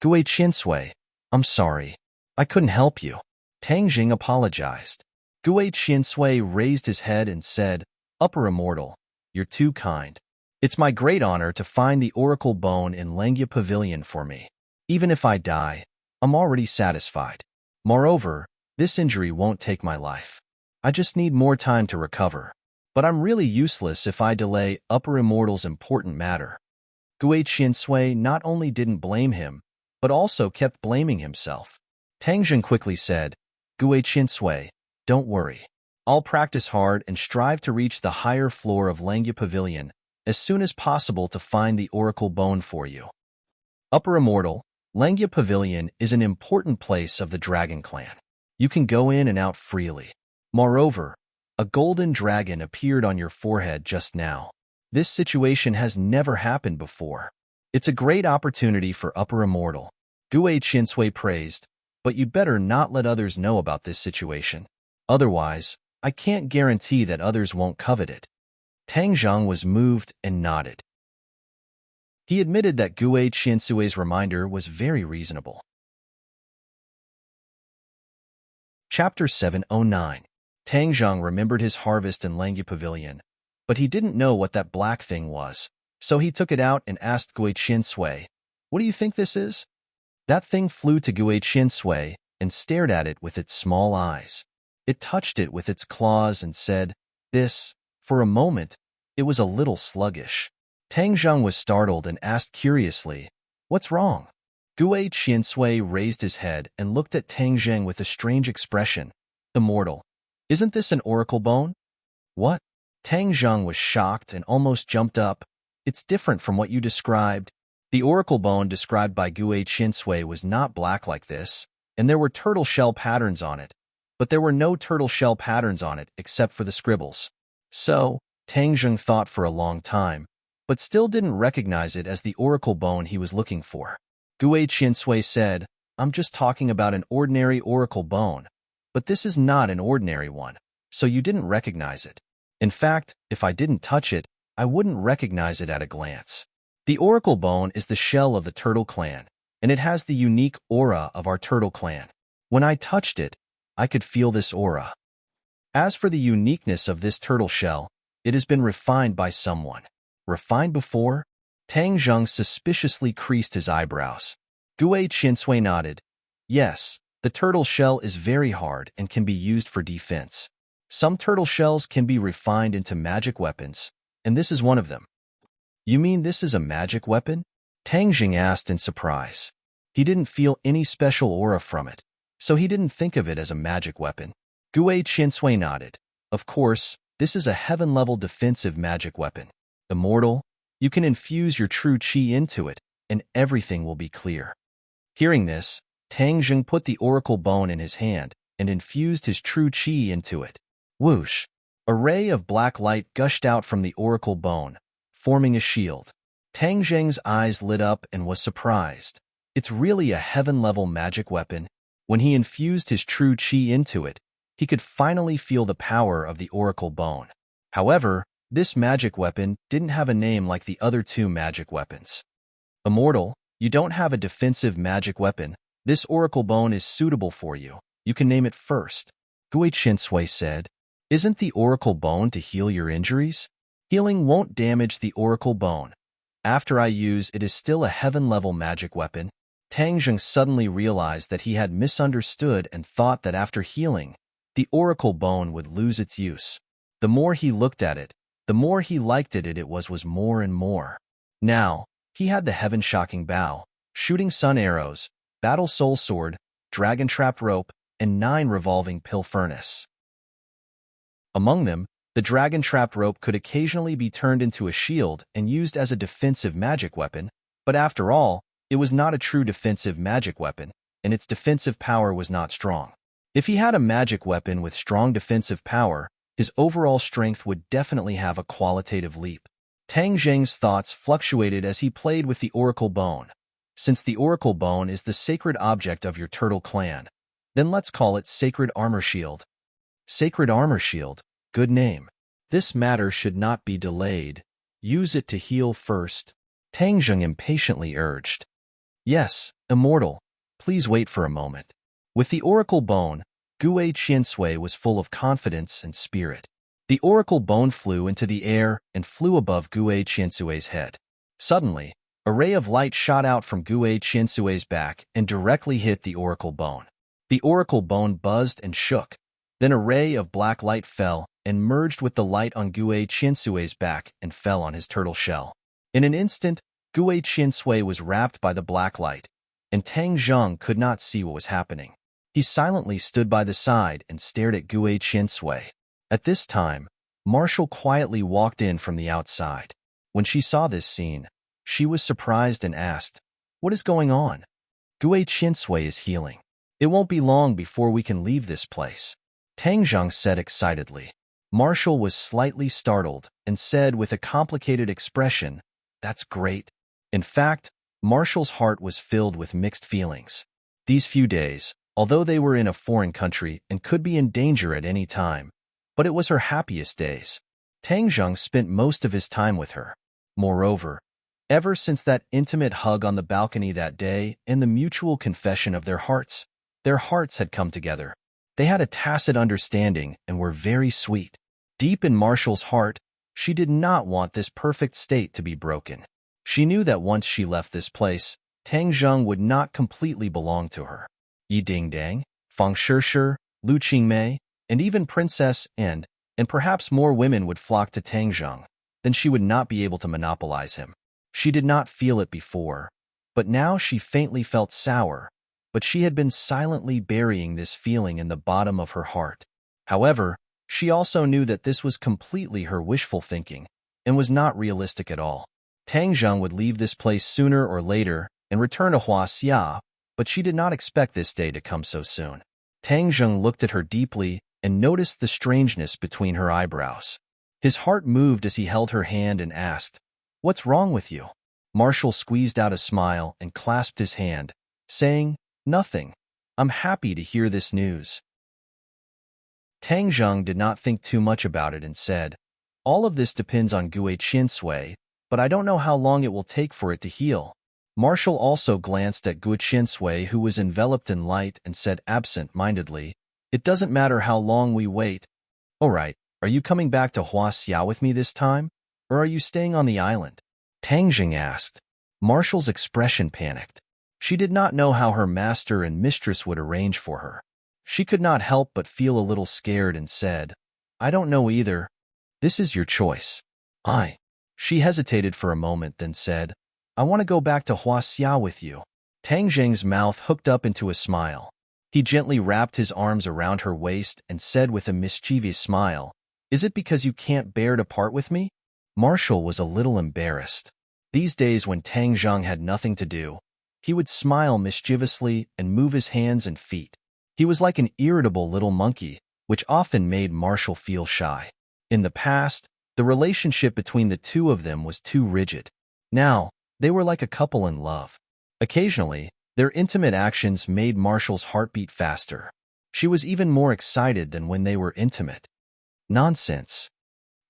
Gue Qiansui, I'm sorry. I couldn't help you. Tang Jing apologized. Gue Qiansui raised his head and said, Upper Immortal, you're too kind. It's my great honor to find the oracle bone in Langya Pavilion for me. Even if I die, I'm already satisfied. Moreover, this injury won't take my life. I just need more time to recover. But I'm really useless if I delay Upper Immortal's important matter. Gue Qiansui not only didn't blame him, but also kept blaming himself. Tang Jing quickly said, Gue Qiansui, don't worry. I'll practice hard and strive to reach the higher floor of Langya Pavilion as soon as possible to find the oracle bone for you. Upper Immortal, Langya Pavilion is an important place of the Dragon Clan. You can go in and out freely. Moreover, a golden dragon appeared on your forehead just now. This situation has never happened before. It's a great opportunity for Upper Immortal. Gue Qiansui praised, but you'd better not let others know about this situation. Otherwise, I can't guarantee that others won't covet it. Tang Zheng was moved and nodded. He admitted that Gue Qiansui's reminder was very reasonable. Chapter 709. Tang Zheng remembered his harvest in Langya Pavilion, but he didn't know what that black thing was, so he took it out and asked Gue Qiansui, What do you think this is? That thing flew to Gue Qiansui and stared at it with its small eyes. It touched it with its claws and said, This. For a moment, it was a little sluggish. Tang Zheng was startled and asked curiously, What's wrong? Gue Qiansui raised his head and looked at Tang Zheng with a strange expression. Immortal, isn't this an oracle bone? What? Tang Zheng was shocked and almost jumped up. It's different from what you described. The oracle bone described by Gue Qiansui was not black like this, and there were turtle shell patterns on it. But there were no turtle shell patterns on it except for the scribbles. So, Tang Zheng thought for a long time, but still didn't recognize it as the oracle bone he was looking for. Gue Qiansui said, I'm just talking about an ordinary oracle bone, but this is not an ordinary one, so you didn't recognize it. In fact, if I didn't touch it, I wouldn't recognize it at a glance. The oracle bone is the shell of the turtle clan, and it has the unique aura of our turtle clan. When I touched it, I could feel this aura. As for the uniqueness of this turtle shell, it has been refined by someone. Refined before? Tang Zheng suspiciously creased his eyebrows. Gue Qiansui nodded. Yes, the turtle shell is very hard and can be used for defense. Some turtle shells can be refined into magic weapons, and this is one of them. You mean this is a magic weapon? Tang Zheng asked in surprise. He didn't feel any special aura from it, so he didn't think of it as a magic weapon. Gue Qiansui nodded. Of course, this is a heaven-level defensive magic weapon. Immortal, you can infuse your true qi into it, and everything will be clear. Hearing this, Tang Zheng put the oracle bone in his hand and infused his true qi into it. Whoosh! A ray of black light gushed out from the oracle bone, forming a shield. Tang Zheng's eyes lit up and was surprised. It's really a heaven-level magic weapon. When he infused his true qi into it, he could finally feel the power of the oracle bone. However, this magic weapon didn't have a name like the other two magic weapons. Immortal, you don't have a defensive magic weapon. This oracle bone is suitable for you. You can name it first. Gui Qinsui said, Isn't the oracle bone to heal your injuries? Healing won't damage the oracle bone. After I use it is still a heaven-level magic weapon. Tang Zheng suddenly realized that he had misunderstood and thought that after healing, the oracle bone would lose its use. The more he looked at it, the more he liked it. It was more and more. Now, he had the heaven-shocking bow, shooting sun arrows, battle soul sword, dragon trap rope, and 9 revolving pill furnace. Among them, the dragon trap rope could occasionally be turned into a shield and used as a defensive magic weapon, but after all, it was not a true defensive magic weapon, and its defensive power was not strong. If he had a magic weapon with strong defensive power, his overall strength would definitely have a qualitative leap. Tang Zheng's thoughts fluctuated as he played with the oracle bone. Since the oracle bone is the sacred object of your turtle clan, then let's call it Sacred Armor Shield. Sacred Armor Shield, good name. This matter should not be delayed. Use it to heal first, Tang Zheng impatiently urged. Yes, Immortal, please wait for a moment. With the oracle bone, Gui Qinsui was full of confidence and spirit. The oracle bone flew into the air and flew above Gui Qiansui's head. Suddenly, a ray of light shot out from Gui Qiansui's back and directly hit the oracle bone. The oracle bone buzzed and shook. Then a ray of black light fell and merged with the light on Gui Qiansui's back and fell on his turtle shell. In an instant, Gui Qinsui was wrapped by the black light, and Tang Zheng could not see what was happening. He silently stood by the side and stared at Gui Qinsui. At this time, Marshall quietly walked in from the outside. When she saw this scene, she was surprised and asked, What is going on? Gui Qinsui is healing. It won't be long before we can leave this place, Tang Zheng said excitedly. Marshall was slightly startled and said with a complicated expression, That's great. In fact, Marshall's heart was filled with mixed feelings. These few days, although they were in a foreign country and could be in danger at any time, but it was her happiest days. Tang Zheng spent most of his time with her. Moreover, ever since that intimate hug on the balcony that day and the mutual confession of their hearts had come together. They had a tacit understanding and were very sweet. Deep in Marshall's heart, she did not want this perfect state to be broken. She knew that once she left this place, Tang Zheng would not completely belong to her. Yi Dingdang, Fang Shishir, Lu Qingmei, and even Princess and perhaps more women would flock to Tang Zheng. Then she would not be able to monopolize him. She did not feel it before, but now she faintly felt sour, but she had been silently burying this feeling in the bottom of her heart. However, she also knew that this was completely her wishful thinking and was not realistic at all. Tang Zheng would leave this place sooner or later and return to Huaxia, but she did not expect this day to come so soon. Tang Zheng looked at her deeply and noticed the strangeness between her eyebrows. His heart moved as he held her hand and asked, What's wrong with you? Marshall squeezed out a smile and clasped his hand, saying, Nothing. I'm happy to hear this news. Tang Zheng did not think too much about it and said, All of this depends on Gui Qinsui, but I don't know how long it will take for it to heal. Marshall also glanced at Gui Qinsui, who was enveloped in light, and said absent-mindedly, It doesn't matter how long we wait. All right, are you coming back to Huaxia with me this time, or are you staying on the island? Tang Zheng asked. Marshall's expression panicked. She did not know how her master and mistress would arrange for her. She could not help but feel a little scared and said, I don't know either. This is your choice. She hesitated for a moment, then said, I want to go back to Huaxia with you. Tang Zheng's mouth hooked up into a smile. He gently wrapped his arms around her waist and said with a mischievous smile, Is it because you can't bear to part with me? Marshall was a little embarrassed. These days when Tang Zheng had nothing to do, he would smile mischievously and move his hands and feet. He was like an irritable little monkey, which often made Marshall feel shy. In the past, the relationship between the two of them was too rigid. Now, they were like a couple in love. Occasionally, their intimate actions made Marshall's heart beat faster. She was even more excited than when they were intimate. Nonsense.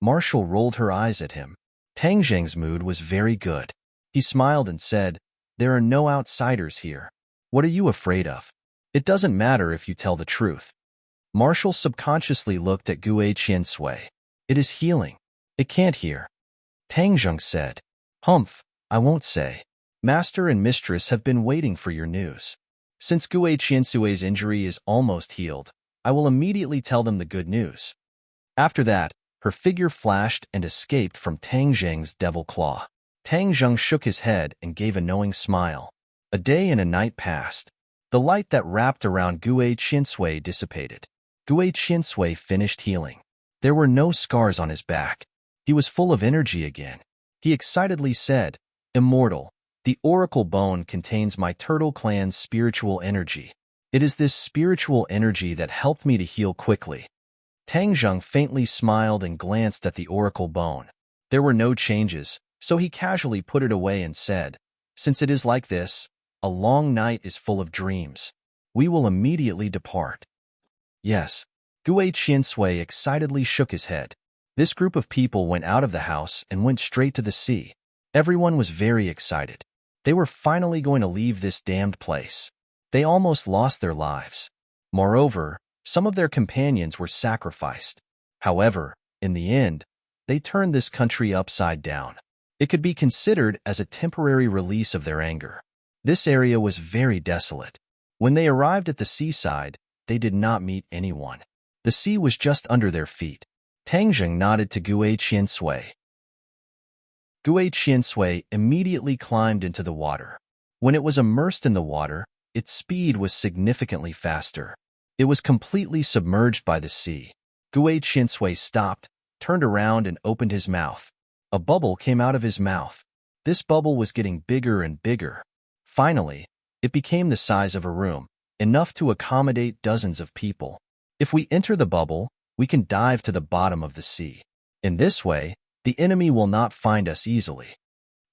Marshall rolled her eyes at him. Tang Zheng's mood was very good. He smiled and said, "There are no outsiders here. What are you afraid of? It doesn't matter if you tell the truth." Marshall subconsciously looked at Gue Qiansui. "It is healing. It can't hear." Tang Zheng said, "Humph, I won't say. Master and mistress have been waiting for your news. Since Gue Qiansui's injury is almost healed, I will immediately tell them the good news." After that, her figure flashed and escaped from Tang Zheng's devil claw. Tang Zheng shook his head and gave a knowing smile. A day and a night passed. The light that wrapped around Gue Qiansui dissipated. Gue Qiansui finished healing. There were no scars on his back. He was full of energy again. He excitedly said, "Immortal, the oracle bone contains my turtle clan's spiritual energy. It is this spiritual energy that helped me to heal quickly." Tang Zheng faintly smiled and glanced at the oracle bone. There were no changes, so he casually put it away and said, "Since it is like this, a long night is full of dreams. We will immediately depart." "Yes." Gue Qiansui excitedly shook his head. This group of people went out of the house and went straight to the sea. Everyone was very excited. They were finally going to leave this damned place. They almost lost their lives. Moreover, some of their companions were sacrificed. However, in the end, they turned this country upside down. It could be considered as a temporary release of their anger. This area was very desolate. When they arrived at the seaside, they did not meet anyone. The sea was just under their feet. Tang Zheng nodded to Gue Qiansui. Gue Qiansui immediately climbed into the water. When it was immersed in the water, its speed was significantly faster. It was completely submerged by the sea. Gue Qiansui stopped, turned around and opened his mouth. A bubble came out of his mouth. This bubble was getting bigger and bigger. Finally, it became the size of a room, enough to accommodate dozens of people. If we enter the bubble, we can dive to the bottom of the sea. In this way, the enemy will not find us easily.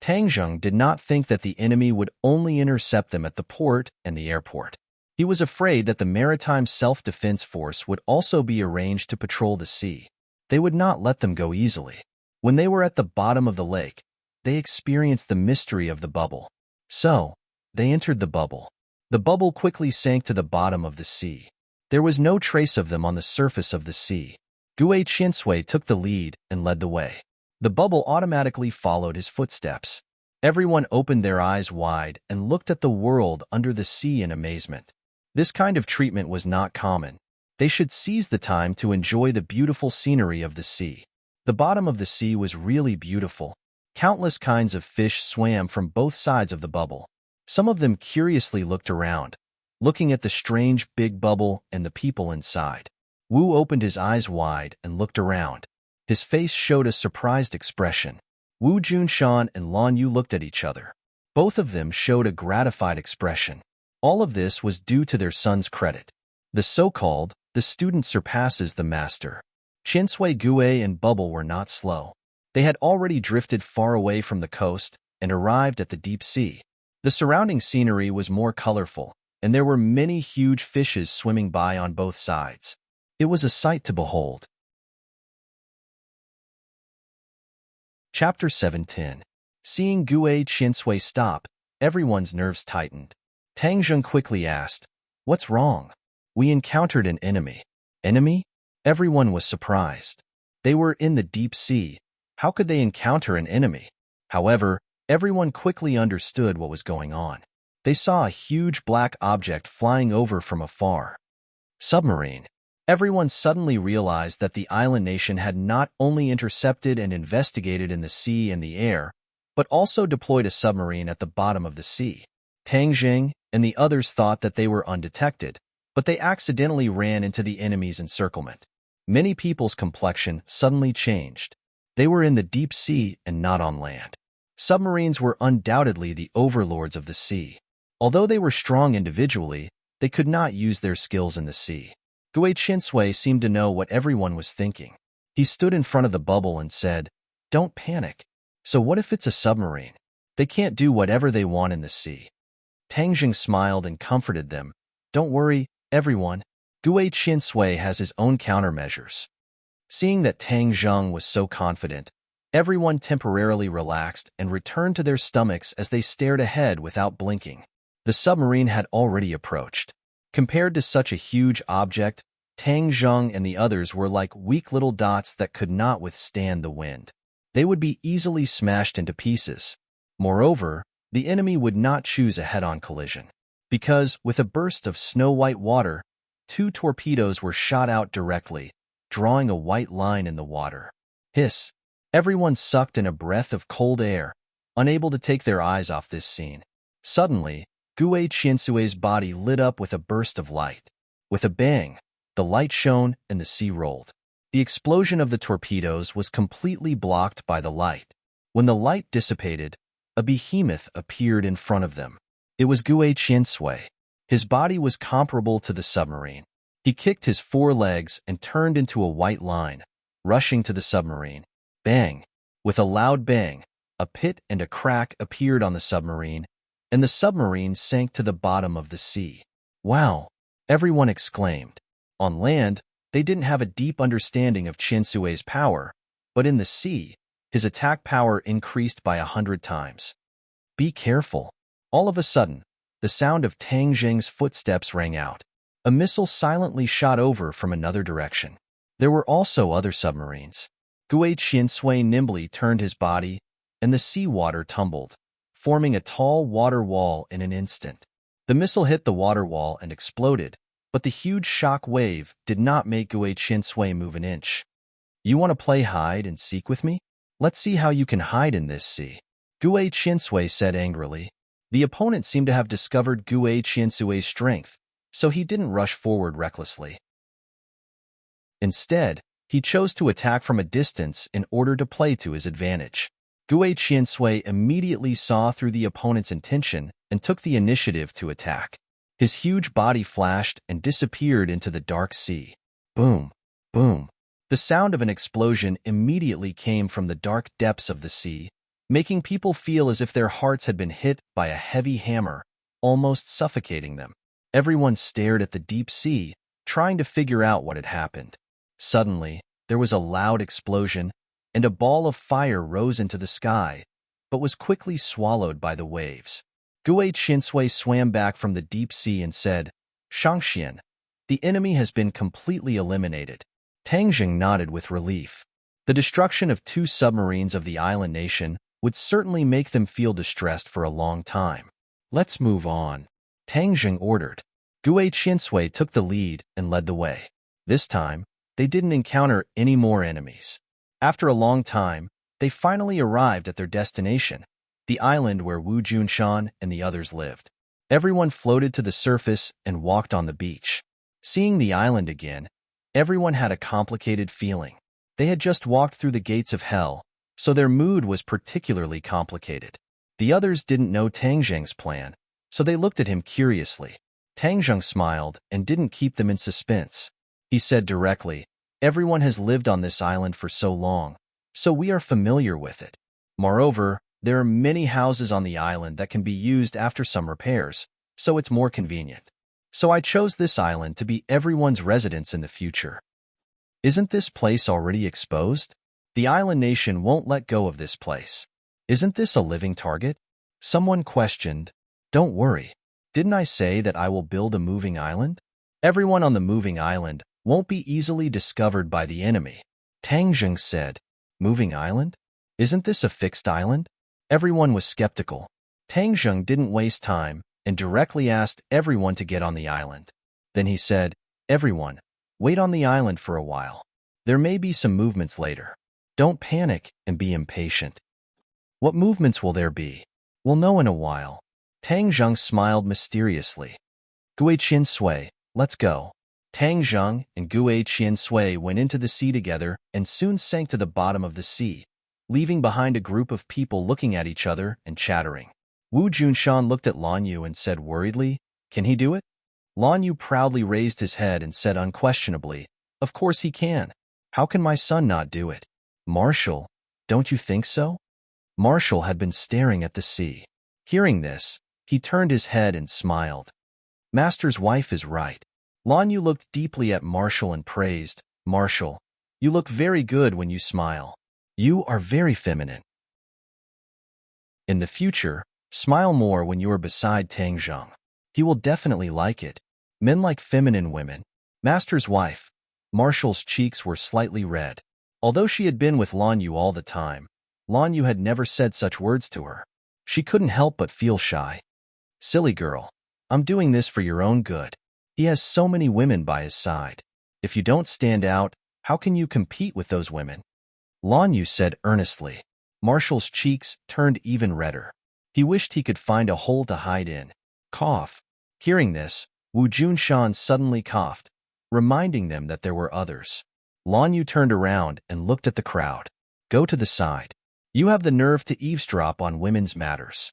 Tang Zheng did not think that the enemy would only intercept them at the port and the airport. He was afraid that the Maritime Self-Defense Force would also be arranged to patrol the sea. They would not let them go easily. When they were at the bottom of the lake, they experienced the mystery of the bubble. So, they entered the bubble. The bubble quickly sank to the bottom of the sea. There was no trace of them on the surface of the sea. Gue Qiansui took the lead and led the way. The bubble automatically followed his footsteps. Everyone opened their eyes wide and looked at the world under the sea in amazement. This kind of treatment was not common. They should seize the time to enjoy the beautiful scenery of the sea. The bottom of the sea was really beautiful. Countless kinds of fish swam from both sides of the bubble. Some of them curiously looked around, looking at the strange big bubble and the people inside. Wu opened his eyes wide and looked around. His face showed a surprised expression. Wu Junshan and Lan Yu looked at each other. Both of them showed a gratified expression. All of this was due to their son's credit. The student surpasses the master. Qiansui, Gue, and Bubble were not slow. They had already drifted far away from the coast and arrived at the deep sea. The surrounding scenery was more colorful, and there were many huge fishes swimming by on both sides. It was a sight to behold. Chapter 17. Seeing Gue Qiansui stop, everyone's nerves tightened. Tang Zheng quickly asked, "What's wrong?" "We encountered an enemy." "Enemy?" Everyone was surprised. They were in the deep sea. How could they encounter an enemy? However, everyone quickly understood what was going on. They saw a huge black object flying over from afar. Submarine. Everyone suddenly realized that the island nation had not only intercepted and investigated in the sea and the air, but also deployed a submarine at the bottom of the sea. Tang Zheng and the others thought that they were undetected, but they accidentally ran into the enemy's encirclement. Many people's complexion suddenly changed. They were in the deep sea and not on land. Submarines were undoubtedly the overlords of the sea. Although they were strong individually, they could not use their skills in the sea. Gue Qiansui seemed to know what everyone was thinking. He stood in front of the bubble and said, "Don't panic. So what if it's a submarine? They can't do whatever they want in the sea." Tang Zheng smiled and comforted them. "Don't worry, everyone. Gue Qiansui has his own countermeasures." Seeing that Tang Zheng was so confident, Everyone temporarily relaxed and returned to their stomachs as they stared ahead without blinking. The submarine had already approached. Compared to such a huge object, Tang Zheng and the others were like weak little dots that could not withstand the wind. They would be easily smashed into pieces. Moreover, the enemy would not choose a head-on collision, because, with a burst of snow-white water, 2 torpedoes were shot out directly, drawing a white line in the water. Hiss! Everyone sucked in a breath of cold air, unable to take their eyes off this scene. Suddenly, Gue Qiansui's body lit up with a burst of light. With a bang, the light shone and the sea rolled. The explosion of the torpedoes was completely blocked by the light. When the light dissipated, a behemoth appeared in front of them. It was Gue Qiansui. His body was comparable to the submarine. He kicked his 4 legs and turned into a white line, rushing to the submarine. Bang! With a loud bang, a pit and a crack appeared on the submarine, and the submarine sank to the bottom of the sea. Wow! Everyone exclaimed. On land, they didn't have a deep understanding of Qiansui's power, but in the sea, his attack power increased by 100 times. Be careful. All of a sudden, the sound of Tang Zheng's footsteps rang out. A missile silently shot over from another direction. There were also other submarines. Gue Qiansui nimbly turned his body, and the seawater tumbled, forming a tall water wall in an instant. The missile hit the water wall and exploded, but the huge shock wave did not make Gue Qiansui move an inch. You want to play hide and seek with me? Let's see how you can hide in this sea. Gue Qiansui said angrily. The opponent seemed to have discovered Gue Qiansui's strength, so he didn't rush forward recklessly. Instead, he chose to attack from a distance in order to play to his advantage. Gue Qiansui immediately saw through the opponent's intention and took the initiative to attack. His huge body flashed and disappeared into the dark sea. Boom! Boom! The sound of an explosion immediately came from the dark depths of the sea, making people feel as if their hearts had been hit by a heavy hammer, almost suffocating them. Everyone stared at the deep sea, trying to figure out what had happened. Suddenly, there was a loud explosion, and a ball of fire rose into the sky, but was quickly swallowed by the waves. Gue Qiansui swam back from the deep sea and said, Shangxian, the enemy has been completely eliminated. Tang Zheng nodded with relief. The destruction of 2 submarines of the island nation would certainly make them feel distressed for a long time. Let's move on, Tang Zheng ordered. Gue Qiansui took the lead and led the way. This time, they didn't encounter any more enemies. After a long time, they finally arrived at their destination, the island where Wu Junshan and the others lived. Everyone floated to the surface and walked on the beach. Seeing the island again, everyone had a complicated feeling. They had just walked through the gates of hell, so their mood was particularly complicated. The others didn't know Tang Zheng's plan, so they looked at him curiously. Tang Zheng smiled and didn't keep them in suspense. He said directly, Everyone has lived on this island for so long, so we are familiar with it. Moreover, there are many houses on the island that can be used after some repairs, so it's more convenient. So I chose this island to be everyone's residence in the future. Isn't this place already exposed? The island nation won't let go of this place. Isn't this a living target? Someone questioned. Don't worry. Didn't I say that I will build a moving island? Everyone on the moving island won't be easily discovered by the enemy. Tang Zheng said, Moving island? Isn't this a fixed island? Everyone was skeptical. Tang Zheng didn't waste time and directly asked everyone to get on the island. Then he said, Everyone, wait on the island for a while. There may be some movements later. Don't panic and be impatient. What movements will there be? We'll know in a while. Tang Zheng smiled mysteriously. Gue Qiansui, let's go. Tang Zheng and Gue Qiansui went into the sea together and soon sank to the bottom of the sea, leaving behind a group of people looking at each other and chattering. Wu Junshan looked at Lan Yu and said worriedly, Can he do it? Lan Yu proudly raised his head and said unquestionably, Of course he can. How can my son not do it? Marshall, don't you think so? Marshall had been staring at the sea. Hearing this, he turned his head and smiled. Master's wife is right. Lan Yu looked deeply at Marshall and praised, Marshall, you look very good when you smile. You are very feminine. In the future, smile more when you are beside Tang Zheng. He will definitely like it. Men like feminine women. Master's wife. Marshall's cheeks were slightly red. Although she had been with Lan Yu all the time, Lan Yu had never said such words to her. She couldn't help but feel shy. Silly girl. I'm doing this for your own good. He has so many women by his side. If you don't stand out, how can you compete with those women? Lan Yu said earnestly. Marshall's cheeks turned even redder. He wished he could find a hole to hide in. Cough. Hearing this, Wu Junshan suddenly coughed, reminding them that there were others. Lan Yu turned around and looked at the crowd. Go to the side. You have the nerve to eavesdrop on women's matters.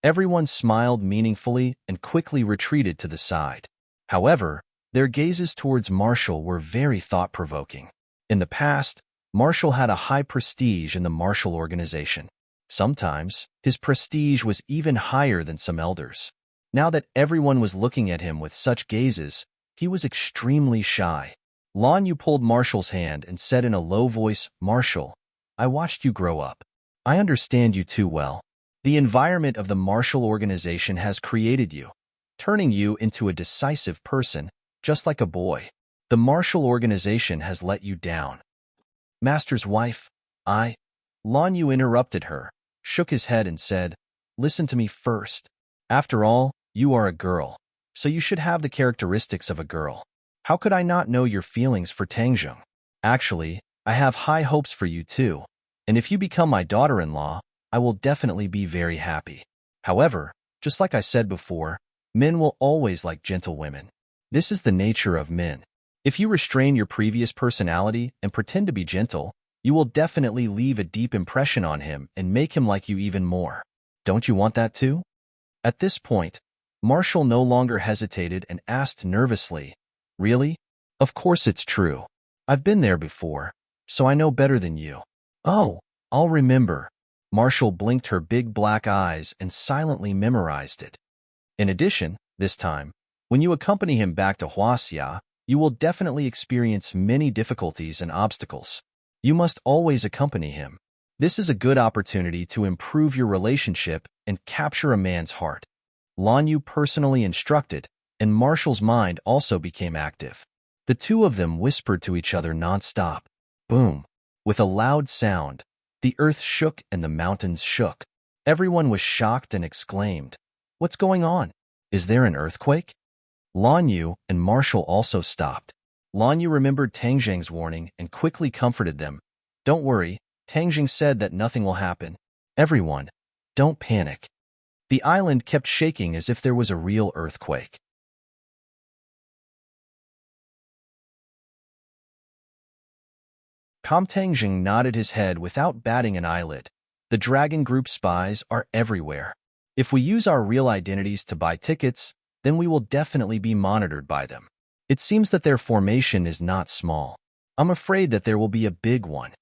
Everyone smiled meaningfully and quickly retreated to the side. However, their gazes towards Marshall were very thought-provoking. In the past, Marshall had a high prestige in the martial organization. Sometimes, his prestige was even higher than some elders. Now that everyone was looking at him with such gazes, he was extremely shy. Lan Yu pulled Marshall's hand and said in a low voice, Marshall, I watched you grow up. I understand you too well. The environment of the martial organization has created you, turning you into a decisive person, just like a boy. The martial organization has let you down. Master's wife, Lan Yu interrupted her, shook his head and said, Listen to me first. After all, you are a girl, so you should have the characteristics of a girl. How could I not know your feelings for Tang Zheng? Actually, I have high hopes for you too, and if you become my daughter-in-law, I will definitely be very happy. However, just like I said before, men will always like gentle women. This is the nature of men. If you restrain your previous personality and pretend to be gentle, you will definitely leave a deep impression on him and make him like you even more. Don't you want that too? At this point, Marshall no longer hesitated and asked nervously, Really? Of course it's true. I've been there before, so I know better than you. Oh, I'll remember. Marshall blinked her big black eyes and silently memorized it. In addition, this time, when you accompany him back to Huaxia, you will definitely experience many difficulties and obstacles. You must always accompany him. This is a good opportunity to improve your relationship and capture a man's heart. Lan Yu personally instructed, and Marshall's mind also became active. The two of them whispered to each other nonstop. Boom! With a loud sound, the earth shook and the mountains shook. Everyone was shocked and exclaimed, What's going on? Is there an earthquake? Lan Yu and Marshall also stopped. Lan Yu remembered Tang Zheng's warning and quickly comforted them. Don't worry, Tang Zheng said that nothing will happen. Everyone, don't panic. The island kept shaking as if there was a real earthquake. Tang Zheng nodded his head without batting an eyelid. The Dragon Group spies are everywhere. If we use our real identities to buy tickets, then we will definitely be monitored by them. It seems that their formation is not small. I'm afraid that there will be a big one.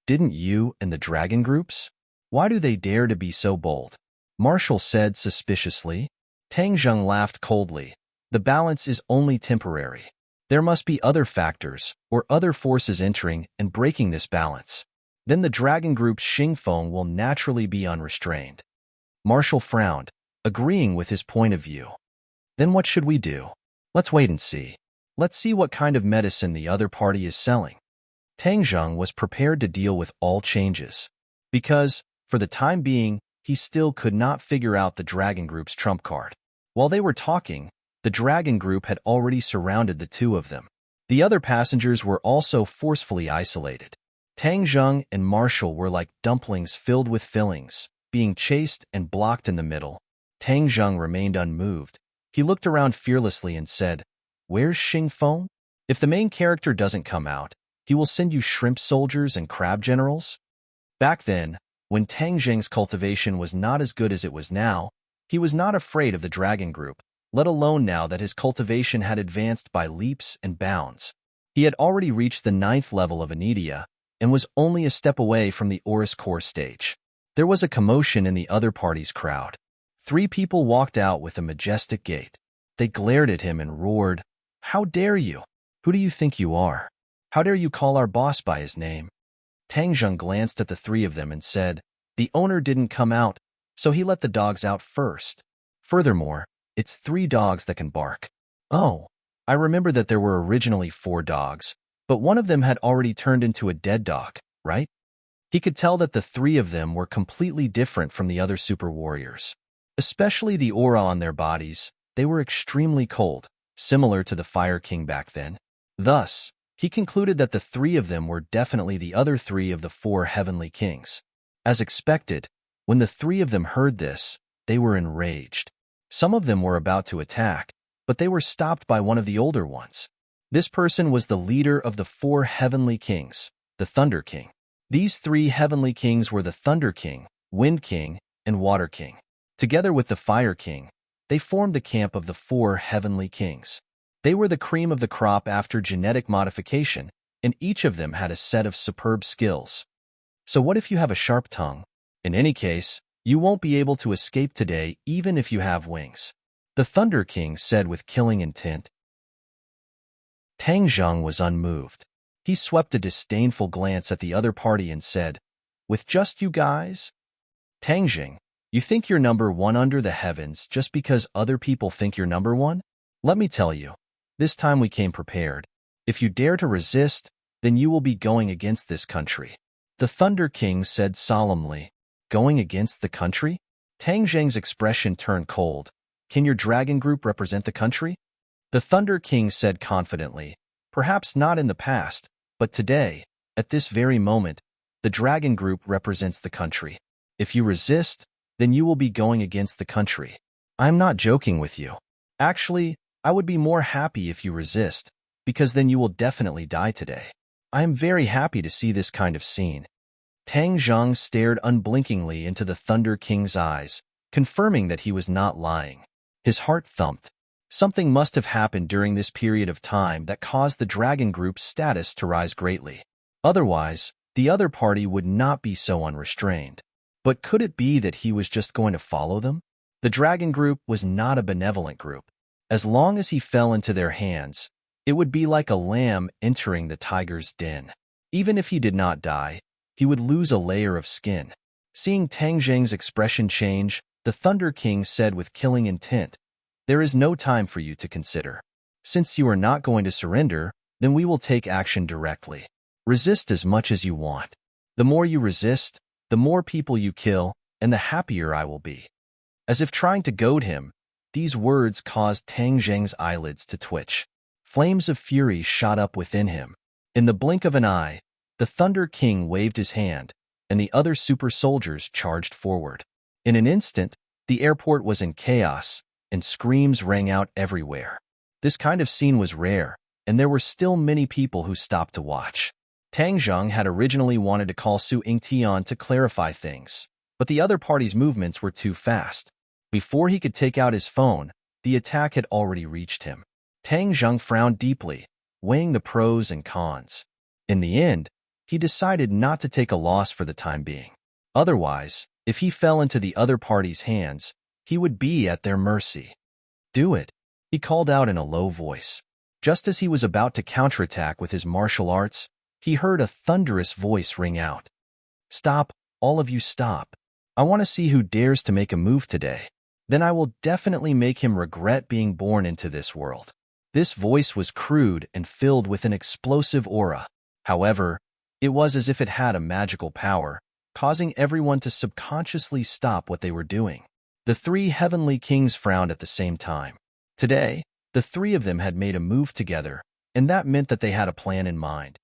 Didn't you and the Dragon Groups? Why do they dare to be so bold? Marshall said suspiciously. Tang Zheng laughed coldly. The balance is only temporary. There must be other factors or other forces entering and breaking this balance. Then the Dragon Group's Xingfeng will naturally be unrestrained. Marshall frowned, agreeing with his point of view. Then what should we do? Let's wait and see. Let's see what kind of medicine the other party is selling. Tang Zheng was prepared to deal with all changes, because, for the time being, he still could not figure out the Dragon Group's trump card. While they were talking, the Dragon Group had already surrounded the two of them. The other passengers were also forcefully isolated. Tang Zheng and Marshall were like dumplings filled with fillings, being chased and blocked in the middle. Tang Zheng remained unmoved. He looked around fearlessly and said, Where's Xingfeng? If the main character doesn't come out, he will send you shrimp soldiers and crab generals? Back then, when Tang Zheng's cultivation was not as good as it was now, he was not afraid of the Dragon Group, let alone now that his cultivation had advanced by leaps and bounds. He had already reached the 9th level of Anidia and was only a step away from the Oris core stage. There was a commotion in the other party's crowd. 3 people walked out with a majestic gait. They glared at him and roared, How dare you? Who do you think you are? How dare you call our boss by his name? Tang Zheng glanced at the three of them and said, "The owner didn't come out, so he let the dogs out first. Furthermore, it's 3 dogs that can bark." "Oh, I remember that there were originally 4 dogs, but one of them had already turned into a dead dog, right?" He could tell that the 3 of them were completely different from the other super warriors. Especially the aura on their bodies, they were extremely cold, similar to the Fire King back then. Thus, he concluded that the 3 of them were definitely the other 3 of the 4 heavenly kings. As expected, when the 3 of them heard this, they were enraged. Some of them were about to attack, but they were stopped by one of the older ones. This person was the leader of the 4 heavenly kings, the Thunder King. These 3 heavenly kings were the Thunder King, Wind King, and Water King. Together with the Fire King, they formed the camp of the 4 heavenly kings. They were the cream of the crop after genetic modification, and each of them had a set of superb skills. So what if you have a sharp tongue? In any case, you won't be able to escape today even if you have wings, the Thunder King said with killing intent. Tang Zheng was unmoved. He swept a disdainful glance at the other party and said, "With just you guys? Tang Zheng, you think you're number 1 under the heavens just because other people think you're number 1? Let me tell you, this time we came prepared. If you dare to resist, then you will be going against this country." The Thunder King said solemnly. "Going against the country?" Tang Zheng's expression turned cold. "Can your dragon group represent the country?" The Thunder King said confidently, "Perhaps not in the past, but today, at this very moment, the dragon group represents the country. If you resist, then you will be going against the country. I'm not joking with you. Actually, I would be more happy if you resist, because then you will definitely die today. I am very happy to see this kind of scene." Tang Zheng stared unblinkingly into the Thunder King's eyes, confirming that he was not lying. His heart thumped. Something must have happened during this period of time that caused the dragon group's status to rise greatly. Otherwise, the other party would not be so unrestrained. But could it be that he was just going to follow them? The dragon group was not a benevolent group. As long as he fell into their hands, it would be like a lamb entering the tiger's den. Even if he did not die, he would lose a layer of skin. Seeing Tang Zheng's expression change, the Thunder King said with killing intent, "There is no time for you to consider. Since you are not going to surrender, then we will take action directly. Resist as much as you want. The more you resist, the more people you kill, and the happier I will be." As if trying to goad him, these words caused Tang Zheng's eyelids to twitch. Flames of fury shot up within him. In the blink of an eye, the Thunder King waved his hand, and the other super soldiers charged forward. In an instant, the airport was in chaos, and screams rang out everywhere. This kind of scene was rare, and there were still many people who stopped to watch. Tang Zheng had originally wanted to call Su Yingtian to clarify things, but the other party's movements were too fast. Before he could take out his phone, the attack had already reached him. Tang Zheng frowned deeply, weighing the pros and cons. In the end, he decided not to take a loss for the time being. Otherwise, if he fell into the other party's hands, he would be at their mercy. "Do it," he called out in a low voice. Just as he was about to counterattack with his martial arts, he heard a thunderous voice ring out. "Stop, all of you stop. I want to see who dares to make a move today. Then I will definitely make him regret being born into this world." This voice was crude and filled with an explosive aura. However, it was as if it had a magical power, causing everyone to subconsciously stop what they were doing. The 3 heavenly kings frowned at the same time. Today, the 3 of them had made a move together, and that meant that they had a plan in mind.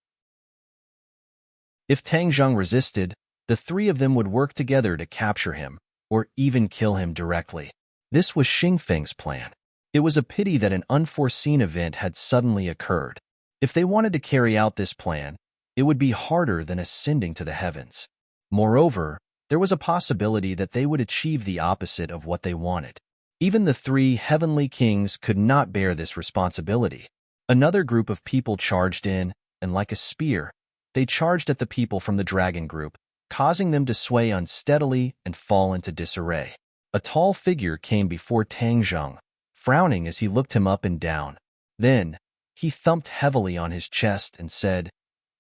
If Tang Zheng resisted, the 3 of them would work together to capture him, or even kill him directly. This was Xingfeng's plan. It was a pity that an unforeseen event had suddenly occurred. If they wanted to carry out this plan, it would be harder than ascending to the heavens. Moreover, there was a possibility that they would achieve the opposite of what they wanted. Even the 3 heavenly kings could not bear this responsibility. Another group of people charged in, and like a spear, they charged at the people from the dragon group, causing them to sway unsteadily and fall into disarray. A tall figure came before Tang Zheng, frowning as he looked him up and down. Then, he thumped heavily on his chest and said,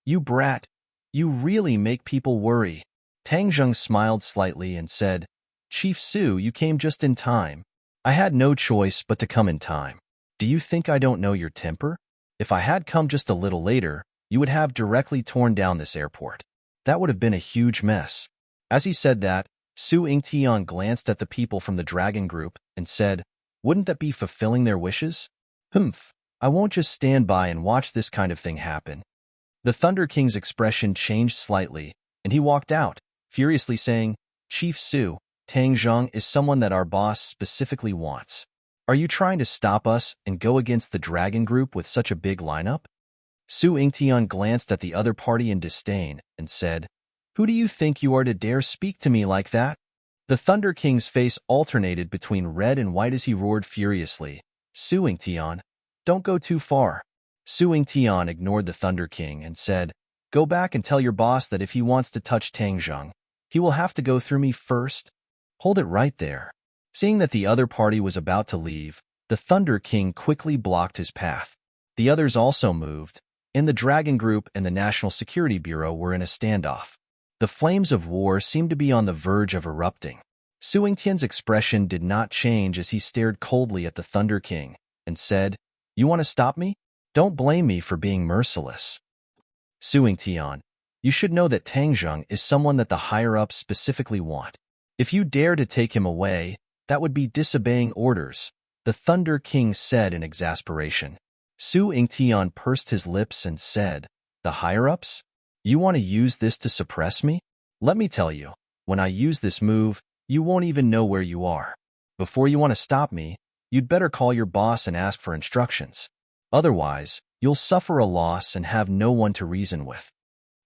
"You brat, You really make people worry. Tang Zheng smiled slightly and said, Chief Su, you came just in time. I had no choice but to come in time. Do you think I don't know your temper? If I had come just a little later, you would have directly torn down this airport. That would have been a huge mess. As he said that, Su Yingtian glanced at the people from the dragon group and said, Wouldn't that be fulfilling their wishes? Humph, I won't just stand by and watch this kind of thing happen. The Thunder King's expression changed slightly, and he walked out, furiously saying, Chief Su, Tang Zheng is someone that our boss specifically wants. Are you trying to stop us and go against the dragon group with such a big lineup? Su Yingtian glanced at the other party in disdain and said, Who do you think you are to dare speak to me like that? The Thunder King's face alternated between red and white as he roared furiously, Su Yingtian, don't go too far. Su Yingtian ignored the Thunder King and said, Go back and tell your boss that if he wants to touch Tang Zheng, he will have to go through me first. Hold it right there. Seeing that the other party was about to leave, the Thunder King quickly blocked his path. The others also moved, and the Dragon Group and the National Security Bureau were in a standoff. The flames of war seemed to be on the verge of erupting. Su Yingtian's expression did not change as he stared coldly at the Thunder King and said, You want to stop me? Don't blame me for being merciless. Su Yingtian, you should know that Tang Zheng is someone that the higher-ups specifically want. If you dare to take him away, that would be disobeying orders, the Thunder King said in exasperation. Su Yingtian pursed his lips and said, The higher-ups? You want to use this to suppress me? Let me tell you, when I use this move, you won't even know where you are. Before you want to stop me, you'd better call your boss and ask for instructions. Otherwise, you'll suffer a loss and have no one to reason with.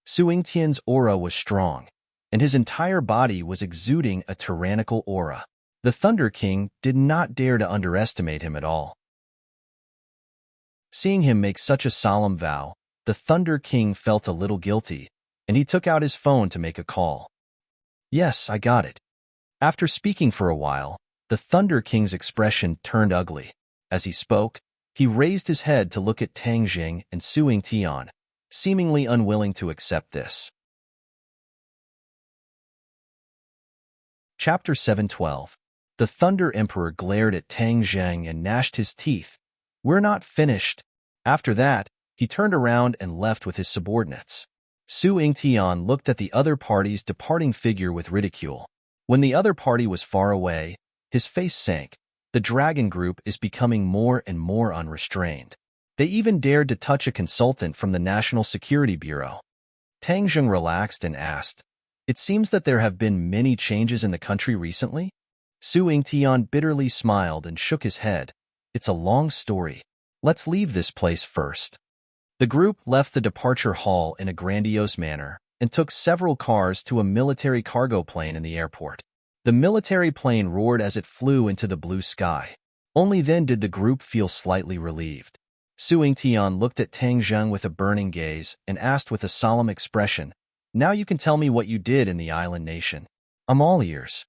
Su Yingtian's aura was strong, and his entire body was exuding a tyrannical aura. The Thunder King did not dare to underestimate him at all. Seeing him make such a solemn vow, the Thunder King felt a little guilty, and he took out his phone to make a call. Yes, I got it. After speaking for a while, the Thunder King's expression turned ugly. As he spoke, he raised his head to look at Tang Zheng and Su Yingtian, seemingly unwilling to accept this. Chapter 7:12. The Thunder Emperor glared at Tang Zheng and gnashed his teeth. We're not finished. After that, he turned around and left with his subordinates. Su Yingtian looked at the other party's departing figure with ridicule. When the other party was far away, his face sank. The Dragon Group is becoming more and more unrestrained. They even dared to touch a consultant from the National Security Bureau. Tang Zheng relaxed and asked, It seems that there have been many changes in the country recently? Su Yingtian bitterly smiled and shook his head. It's a long story. Let's leave this place first. The group left the departure hall in a grandiose manner and took several cars to a military cargo plane in the airport. The military plane roared as it flew into the blue sky. Only then did the group feel slightly relieved. Su Yingtian looked at Tang Zheng with a burning gaze and asked with a solemn expression, Now you can tell me what you did in the island nation. I'm all ears.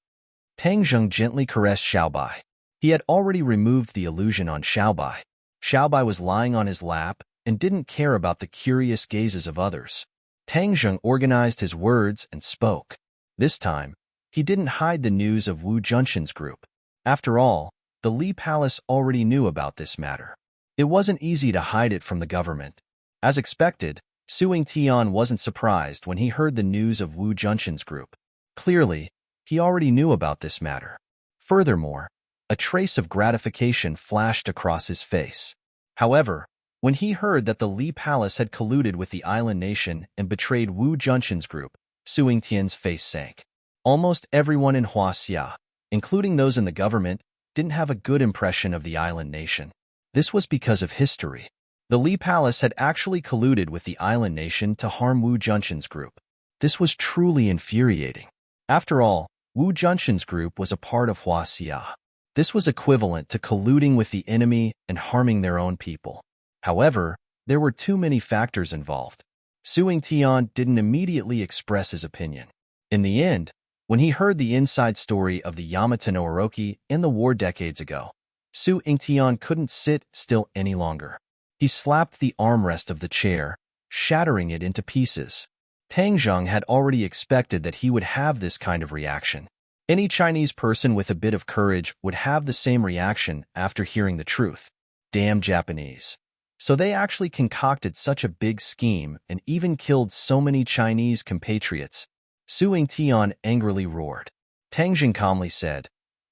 Tang Zheng gently caressed Xiaobai. He had already removed the illusion on Xiaobai. Xiaobai was lying on his lap and didn't care about the curious gazes of others. Tang Zheng organized his words and spoke. This time, he didn't hide the news of Wu Junshin's group. After all, the Li Palace already knew about this matter. It wasn't easy to hide it from the government. As expected, Su Yingtian wasn't surprised when he heard the news of Wu Junshin's group. Clearly, he already knew about this matter. Furthermore, a trace of gratification flashed across his face. However, when he heard that the Li Palace had colluded with the island nation and betrayed Wu Junshin's group, Su Yingtian's face sank. Almost everyone in Huaxia, including those in the government, didn't have a good impression of the island nation. This was because of history. The Li Palace had actually colluded with the island nation to harm Wu Junshin's group. This was truly infuriating. After all, Wu Junshin's group was a part of Huaxia. This was equivalent to colluding with the enemy and harming their own people. However, there were too many factors involved. Su Yingtian didn't immediately express his opinion. In the end, when he heard the inside story of the Yamato no Orochi in the war decades ago, Su Yingtian couldn't sit still any longer. He slapped the armrest of the chair, shattering it into pieces. Tang Zheng had already expected that he would have this kind of reaction. Any Chinese person with a bit of courage would have the same reaction after hearing the truth. Damn Japanese. So they actually concocted such a big scheme and even killed so many Chinese compatriots. Su Yingtian angrily roared. Tang Zheng calmly said,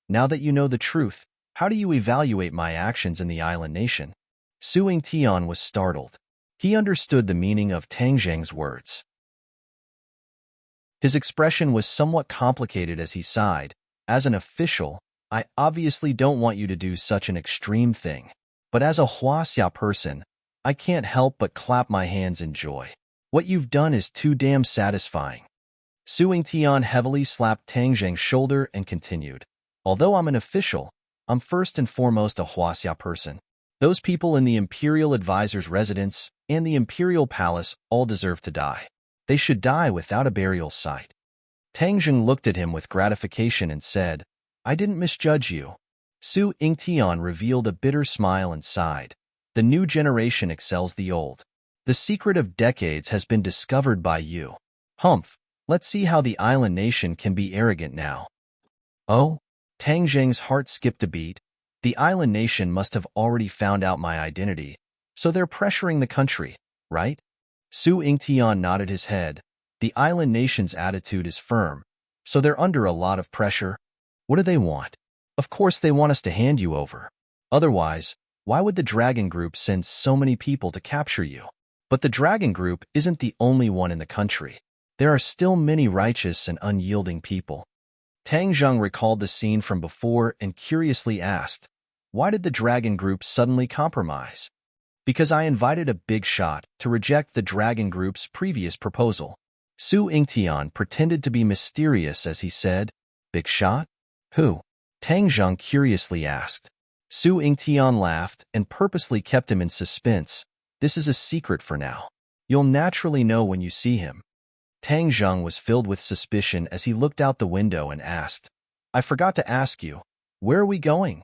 "Now that you know the truth, how do you evaluate my actions in the island nation?" Su Yingtian was startled. He understood the meaning of Tang Zheng's words. His expression was somewhat complicated as he sighed. As an official, I obviously don't want you to do such an extreme thing. But as a Huaxia person, I can't help but clap my hands in joy. What you've done is too damn satisfying. Su Yingtian heavily slapped Tang Zheng's shoulder and continued. Although I'm an official, I'm first and foremost a Huaxia person. Those people in the Imperial Advisor's residence and the Imperial Palace all deserve to die. They should die without a burial site. Tang Zheng looked at him with gratification and said, I didn't misjudge you. Su Yingtian revealed a bitter smile and sighed. The new generation excels the old. The secret of decades has been discovered by you. Humph, let's see how the island nation can be arrogant now. Oh? Tang Zheng's heart skipped a beat. The island nation must have already found out my identity, so they're pressuring the country, right? Su Yingtian nodded his head. The island nation's attitude is firm, so they're under a lot of pressure. What do they want? Of course they want us to hand you over. Otherwise, why would the Dragon Group send so many people to capture you? But the Dragon Group isn't the only one in the country. There are still many righteous and unyielding people. Tang Zheng recalled the scene from before and curiously asked, why did the Dragon Group suddenly compromise? Because I invited a big shot to reject the Dragon Group's previous proposal. Su Yingtian pretended to be mysterious as he said, Big shot? Who? Tang Zheng curiously asked. Su Yingtian laughed and purposely kept him in suspense. This is a secret for now. You'll naturally know when you see him. Tang Zheng was filled with suspicion as he looked out the window and asked, I forgot to ask you, where are we going?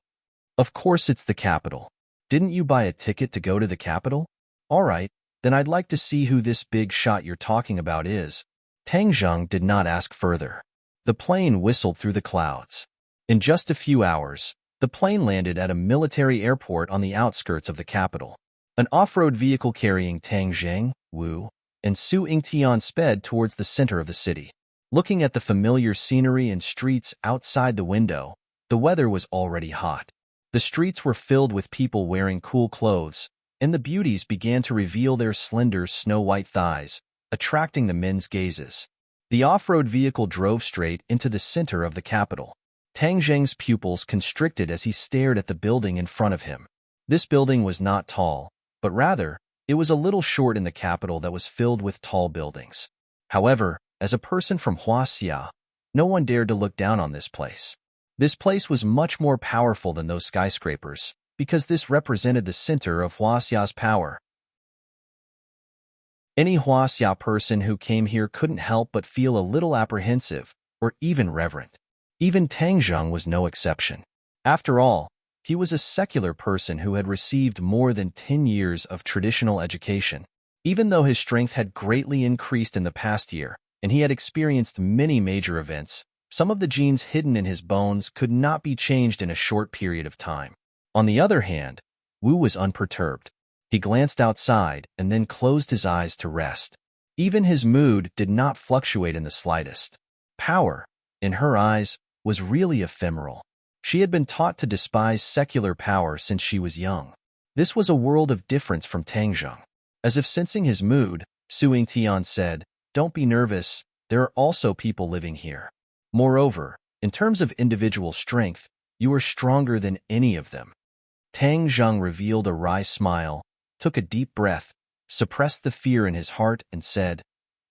Of course it's the capital. Didn't you buy a ticket to go to the capital? All right, then I'd like to see who this big shot you're talking about is. Tang Zheng did not ask further. The plane whistled through the clouds. In just a few hours, the plane landed at a military airport on the outskirts of the capital. An off-road vehicle carrying Tang Zheng, Wu, and Su Yingtian sped towards the center of the city. Looking at the familiar scenery and streets outside the window, the weather was already hot. The streets were filled with people wearing cool clothes, and the beauties began to reveal their slender snow-white thighs, attracting the men's gazes. The off-road vehicle drove straight into the center of the capital. Tang Zheng's pupils constricted as he stared at the building in front of him. This building was not tall, but rather, it was a little short in the capital that was filled with tall buildings. However, as a person from Huaxia, no one dared to look down on this place. This place was much more powerful than those skyscrapers, because this represented the center of Huaxia's power. Any Huaxia person who came here couldn't help but feel a little apprehensive, or even reverent. Even Tang Zheng was no exception. After all, he was a secular person who had received more than 10 years of traditional education. Even though his strength had greatly increased in the past year, and he had experienced many major events, some of the genes hidden in his bones could not be changed in a short period of time. On the other hand, Wu was unperturbed. He glanced outside and then closed his eyes to rest. Even his mood did not fluctuate in the slightest. Power, in her eyes, was really ephemeral. She had been taught to despise secular power since she was young. This was a world of difference from Tang Zheng. As if sensing his mood, Su Yingtian said, Don't be nervous, there are also people living here. Moreover, in terms of individual strength, you are stronger than any of them. Tang Zheng revealed a wry smile, took a deep breath, suppressed the fear in his heart, and said,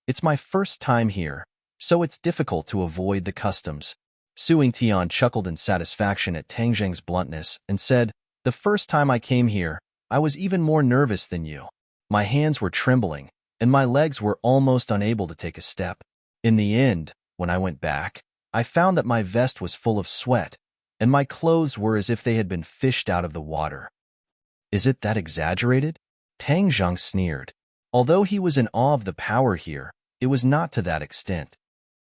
It's my first time here, so it's difficult to avoid the customs. Su Yingtian chuckled in satisfaction at Tang Zheng's bluntness and said, The first time I came here, I was even more nervous than you. My hands were trembling, and my legs were almost unable to take a step. In the end, when I went back, I found that my vest was full of sweat, and my clothes were as if they had been fished out of the water. Is it that exaggerated? Tang Zheng sneered. Although he was in awe of the power here, it was not to that extent.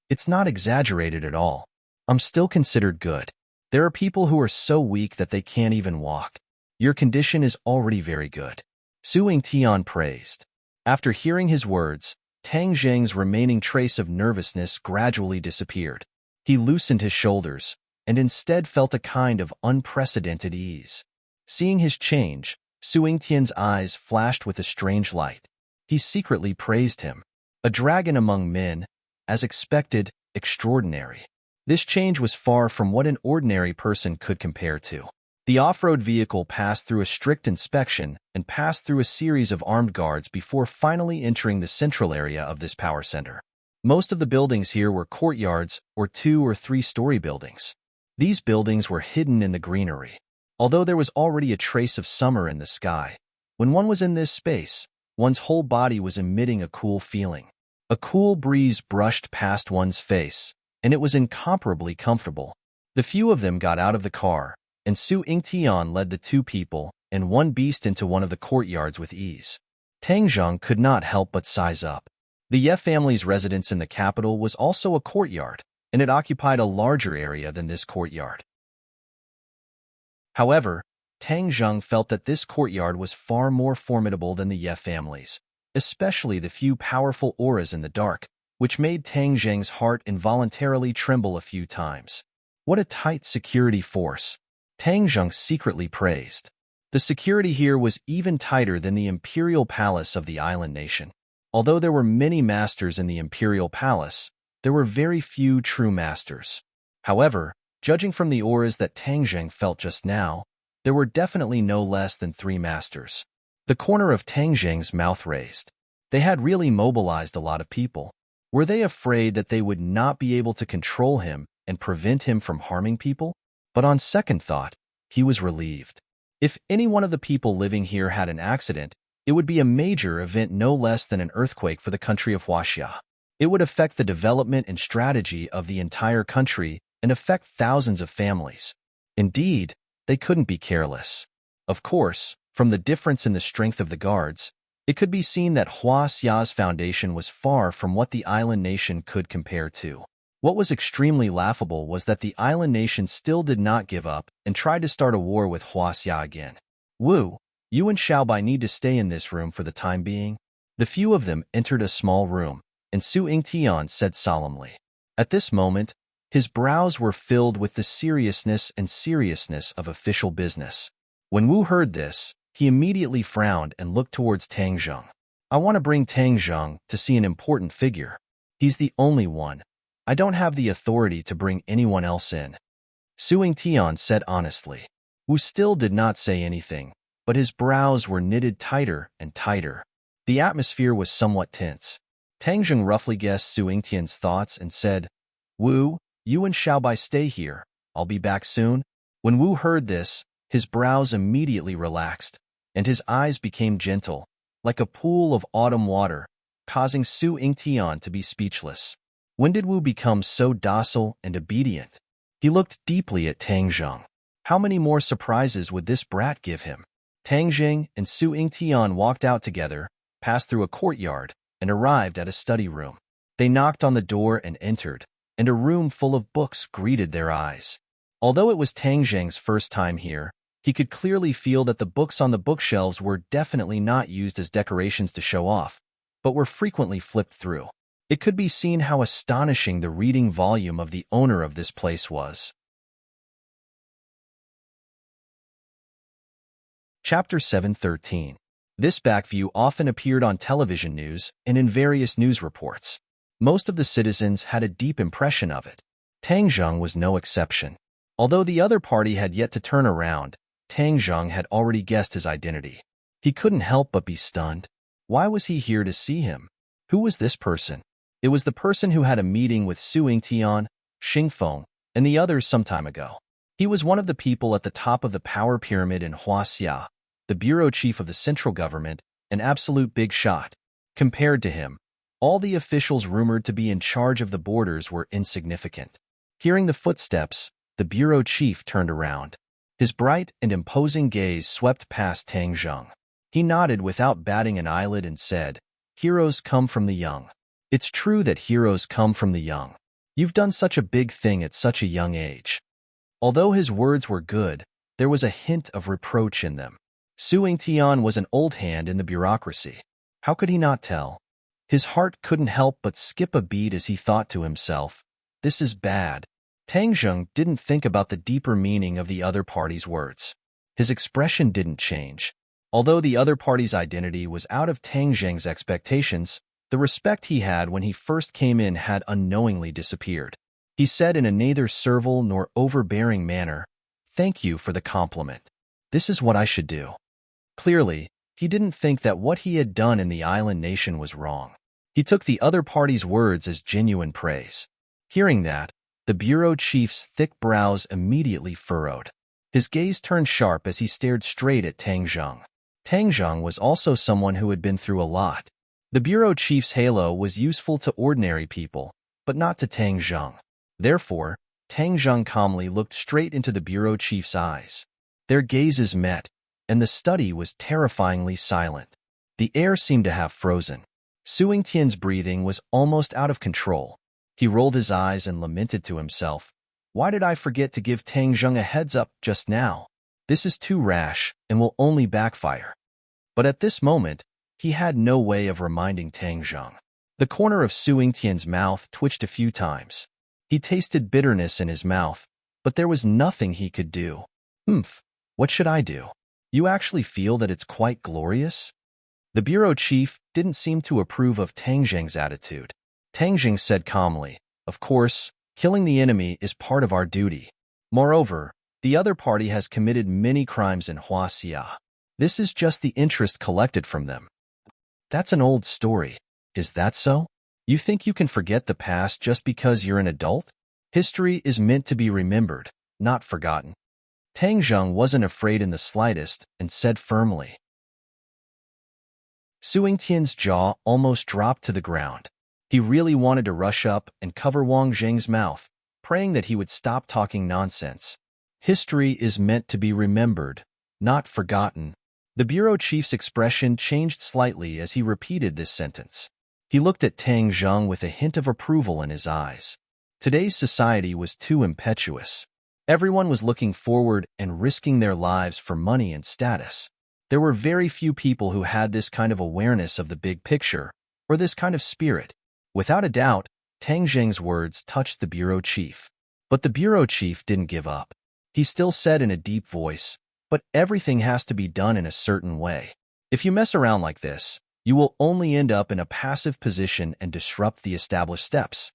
It's not exaggerated at all. I'm still considered good. There are people who are so weak that they can't even walk. Your condition is already very good. Su Yingtian praised. After hearing his words, Tang Zheng's remaining trace of nervousness gradually disappeared. He loosened his shoulders, and instead felt a kind of unprecedented ease. Seeing his change, Su Yingtian's eyes flashed with a strange light. He secretly praised him. A dragon among men, as expected, extraordinary. This change was far from what an ordinary person could compare to. The off-road vehicle passed through a strict inspection and passed through a series of armed guards before finally entering the central area of this power center. Most of the buildings here were courtyards or 2- or 3-story buildings. These buildings were hidden in the greenery. Although there was already a trace of summer in the sky, when one was in this space, one's whole body was emitting a cool feeling. A cool breeze brushed past one's face, and it was incomparably comfortable. The few of them got out of the car, and Su Yingtian led the 2 people and 1 beast into one of the courtyards with ease. Tang Zheng could not help but size up. The Ye family's residence in the capital was also a courtyard, and it occupied a larger area than this courtyard. However, Tang Zheng felt that this courtyard was far more formidable than the Ye family's, especially the few powerful auras in the dark, which made Tang Zheng's heart involuntarily tremble a few times. What a tight security force! Tang Zheng secretly praised. The security here was even tighter than the imperial palace of the island nation. Although there were many masters in the imperial palace, there were very few true masters. However, judging from the auras that Tang Zheng felt just now, there were definitely no less than 3 masters. The corner of Tang Zheng's mouth raised. They had really mobilized a lot of people. Were they afraid that they would not be able to control him and prevent him from harming people? But on second thought, he was relieved. If any one of the people living here had an accident, it would be a major event no less than an earthquake for the country of Huaxia. It would affect the development and strategy of the entire country and affect thousands of families. Indeed, they couldn't be careless. Of course, from the difference in the strength of the guards, it could be seen that Huaxia's foundation was far from what the island nation could compare to. What was extremely laughable was that the island nation still did not give up and tried to start a war with Huaxia again. Wu, you and Xiaobai need to stay in this room for the time being. The few of them entered a small room, and Su Yingtian said solemnly. At this moment, his brows were filled with the seriousness of official business. When Wu heard this, he immediately frowned and looked towards Tang Zheng. I want to bring Tang Zheng to see an important figure. He's the only one. I don't have the authority to bring anyone else in. Su Yingtian said honestly. Wu still did not say anything, but his brows were knitted tighter and tighter. The atmosphere was somewhat tense. Tang Zheng roughly guessed Su Yingtian's thoughts and said, Wu, you and Xiaobai stay here. I'll be back soon. When Wu heard this, his brows immediately relaxed, and his eyes became gentle, like a pool of autumn water, causing Su Yingtian to be speechless. When did Wu become so docile and obedient? He looked deeply at Tang Zheng. How many more surprises would this brat give him? Tang Zheng and Su Yingtian walked out together, passed through a courtyard, and arrived at a study room. They knocked on the door and entered, and a room full of books greeted their eyes. Although it was Tang Zheng's first time here, he could clearly feel that the books on the bookshelves were definitely not used as decorations to show off, but were frequently flipped through. It could be seen how astonishing the reading volume of the owner of this place was. Chapter 7:13. This back view often appeared on television news and in various news reports. Most of the citizens had a deep impression of it. Tang Zheng was no exception. Although the other party had yet to turn around, Tang Zheng had already guessed his identity. He couldn't help but be stunned. Why was he here to see him? Who was this person? It was the person who had a meeting with Su Yingtian, Xingfeng, and the others some time ago. He was one of the people at the top of the power pyramid in Huaxia, the bureau chief of the central government, an absolute big shot. Compared to him, all the officials rumored to be in charge of the borders were insignificant. Hearing the footsteps, the bureau chief turned around. His bright and imposing gaze swept past Tang Zheng. He nodded without batting an eyelid and said, "Heroes come from the young." It's true that heroes come from the young. You've done such a big thing at such a young age. Although his words were good, there was a hint of reproach in them. Suing Tian was an old hand in the bureaucracy. How could he not tell? His heart couldn't help but skip a beat as he thought to himself, "This is bad." Tang Zheng didn't think about the deeper meaning of the other party's words. His expression didn't change. Although the other party's identity was out of Tang Zheng's expectations, the respect he had when he first came in had unknowingly disappeared. He said in a neither servile nor overbearing manner, "Thank you for the compliment. This is what I should do." Clearly, he didn't think that what he had done in the island nation was wrong. He took the other party's words as genuine praise. Hearing that, the bureau chief's thick brows immediately furrowed. His gaze turned sharp as he stared straight at Tang Zheng. Tang Zheng was also someone who had been through a lot. The bureau chief's halo was useful to ordinary people, but not to Tang Zheng. Therefore, Tang Zheng calmly looked straight into the bureau chief's eyes. Their gazes met, and the study was terrifyingly silent. The air seemed to have frozen. Suing Tian's breathing was almost out of control. He rolled his eyes and lamented to himself, "Why did I forget to give Tang Zheng a heads up just now? This is too rash and will only backfire." But at this moment, he had no way of reminding Tang Zheng. The corner of Suing Tian's mouth twitched a few times. He tasted bitterness in his mouth, but there was nothing he could do. What should I do? You actually feel that it's quite glorious?" The bureau chief didn't seem to approve of Tang Zheng's attitude. Tang Zheng said calmly, "Of course, killing the enemy is part of our duty. Moreover, the other party has committed many crimes in Huaxia. This is just the interest collected from them." "That's an old story. Is that so? You think you can forget the past just because you're an adult? History is meant to be remembered, not forgotten." Tang Zheng wasn't afraid in the slightest and said firmly. Suing Tian's jaw almost dropped to the ground. He really wanted to rush up and cover Wang Zheng's mouth, praying that he would stop talking nonsense. History is meant to be remembered, not forgotten. The bureau chief's expression changed slightly as he repeated this sentence. He looked at Tang Zheng with a hint of approval in his eyes. Today's society was too impetuous. Everyone was looking forward and risking their lives for money and status. There were very few people who had this kind of awareness of the big picture, or this kind of spirit. Without a doubt, Tang Zheng's words touched the bureau chief. But the bureau chief didn't give up. He still said in a deep voice, "But everything has to be done in a certain way. If you mess around like this, you will only end up in a passive position and disrupt the established steps."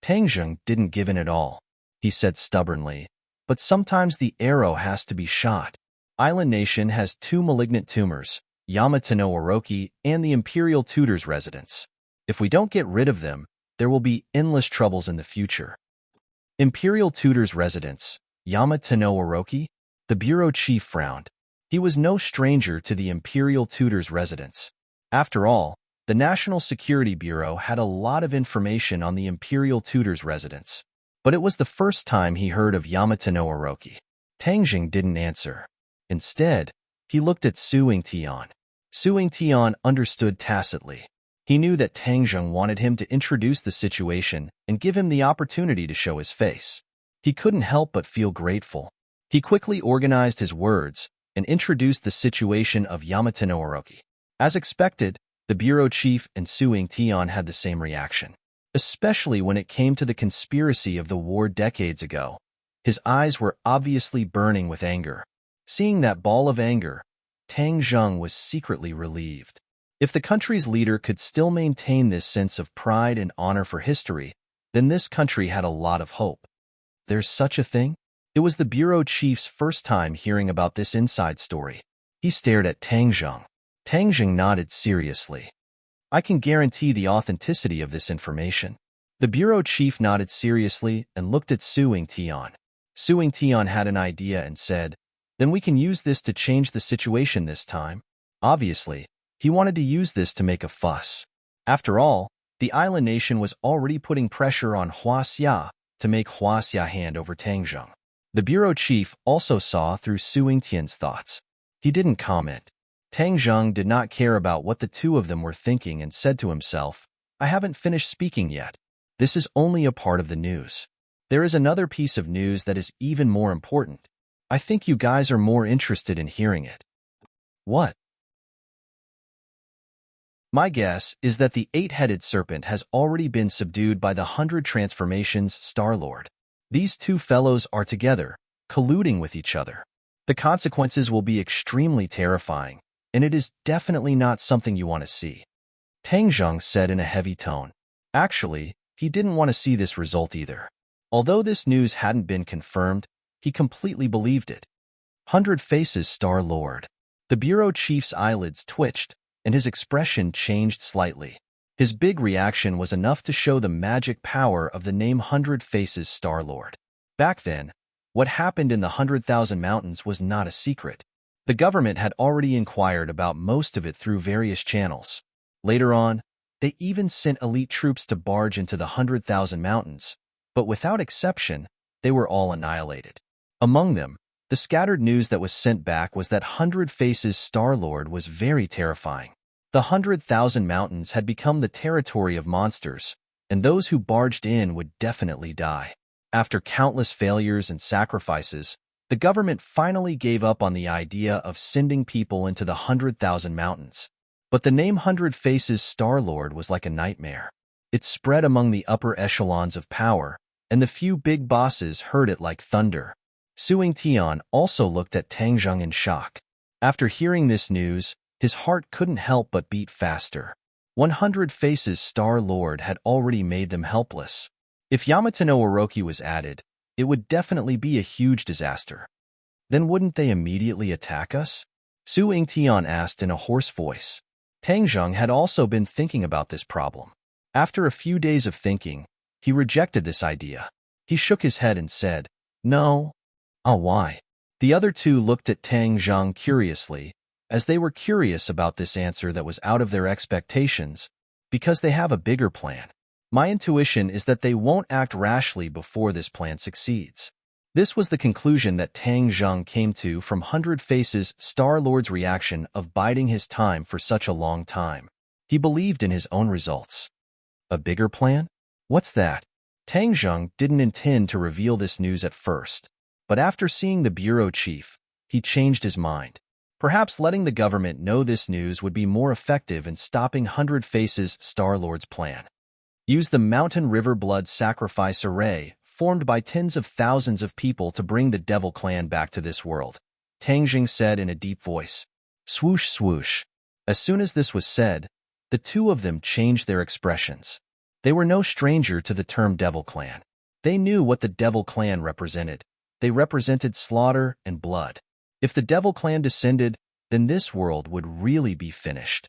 Tang Zheng didn't give in at all. He said stubbornly, "But sometimes the arrow has to be shot. Island Nation has two malignant tumors, Yamato no Orochi and the Imperial Tutor's residence. If we don't get rid of them, there will be endless troubles in the future." Imperial Tutor's residence, Yamato no Orochi? The bureau chief frowned. He was no stranger to the Imperial Tutor's residence. After all, the National Security Bureau had a lot of information on the Imperial Tutor's residence. But it was the first time he heard of Yamato no Orochi. Tang Zheng didn't answer. Instead, he looked at Suing Tian. Suing Tian understood tacitly. He knew that Tang Zheng wanted him to introduce the situation and give him the opportunity to show his face. He couldn't help but feel grateful. He quickly organized his words and introduced the situation of Yamato no Orochi. As expected, the bureau chief and Suing Tian had the same reaction. Especially when it came to the conspiracy of the war decades ago. His eyes were obviously burning with anger. Seeing that ball of anger, Tang Zheng was secretly relieved. If the country's leader could still maintain this sense of pride and honor for history, then this country had a lot of hope. There's such a thing? It was the bureau chief's first time hearing about this inside story. He stared at Tang Zheng. Tang Zheng nodded seriously. "I can guarantee the authenticity of this information." The bureau chief nodded seriously and looked at Suing Tian. Suing Tian had an idea and said, "Then we can use this to change the situation this time." Obviously, he wanted to use this to make a fuss. After all, the island nation was already putting pressure on Huaxia to make Huaxia hand over Tang Zheng. The bureau chief also saw through Suing Tian's thoughts. He didn't comment. Tang Zheng did not care about what the two of them were thinking and said to himself, I haven't finished speaking yet. This is only a part of the news. There is another piece of news that is even more important. I think you guys are more interested in hearing it. What? My guess is that the eight-headed serpent has already been subdued by the 100 transformations Star-Lord. These two fellows are together, colluding with each other. The consequences will be extremely terrifying, and it is definitely not something you want to see. Tang Zheng said in a heavy tone. Actually, he didn't want to see this result either. Although this news hadn't been confirmed, he completely believed it. 100 Faces Star-Lord. The bureau chief's eyelids twitched, and his expression changed slightly. His big reaction was enough to show the magic power of the name 100 Faces Star-Lord. Back then, what happened in the 100,000 Mountains was not a secret. The government had already inquired about most of it through various channels. Later on, they even sent elite troops to barge into the 100,000 Mountains, but without exception, they were all annihilated. Among them, the scattered news that was sent back was that 100 Faces Star-Lord was very terrifying. The 100,000 Mountains had become the territory of monsters, and those who barged in would definitely die. After countless failures and sacrifices, the government finally gave up on the idea of sending people into the 100,000 Mountains. But the name 100 Faces Star-Lord was like a nightmare. It spread among the upper echelons of power, and the few big bosses heard it like thunder. Suing Tian also looked at Tang Zheng in shock. After hearing this news, his heart couldn't help but beat faster. 100 Faces Star-Lord had already made them helpless. If Yamato no Orochi was added, it would definitely be a huge disaster. Then wouldn't they immediately attack us? Suing Tian asked in a hoarse voice. Tang Zheng had also been thinking about this problem. After a few days of thinking, he rejected this idea. He shook his head and said, "No." "Oh, why?" The other two looked at Tang Zheng curiously, as they were curious about this answer that was out of their expectations, because they have a bigger plan. My intuition is that they won't act rashly before this plan succeeds. This was the conclusion that Tang Zheng came to from 100 Faces Star-Lord's reaction of biding his time for such a long time. He believed in his own results. A bigger plan? What's that? Tang Zheng didn't intend to reveal this news at first, but after seeing the bureau chief, he changed his mind. Perhaps letting the government know this news would be more effective in stopping 100 Faces Star-Lord's plan. Use the Mountain River Blood Sacrifice Array, formed by tens of thousands of people to bring the Devil Clan back to this world, Tang Zheng said in a deep voice. Swoosh swoosh. As soon as this was said, the two of them changed their expressions. They were no stranger to the term Devil Clan. They knew what the Devil Clan represented. They represented slaughter and blood. If the Devil Clan descended, then this world would really be finished.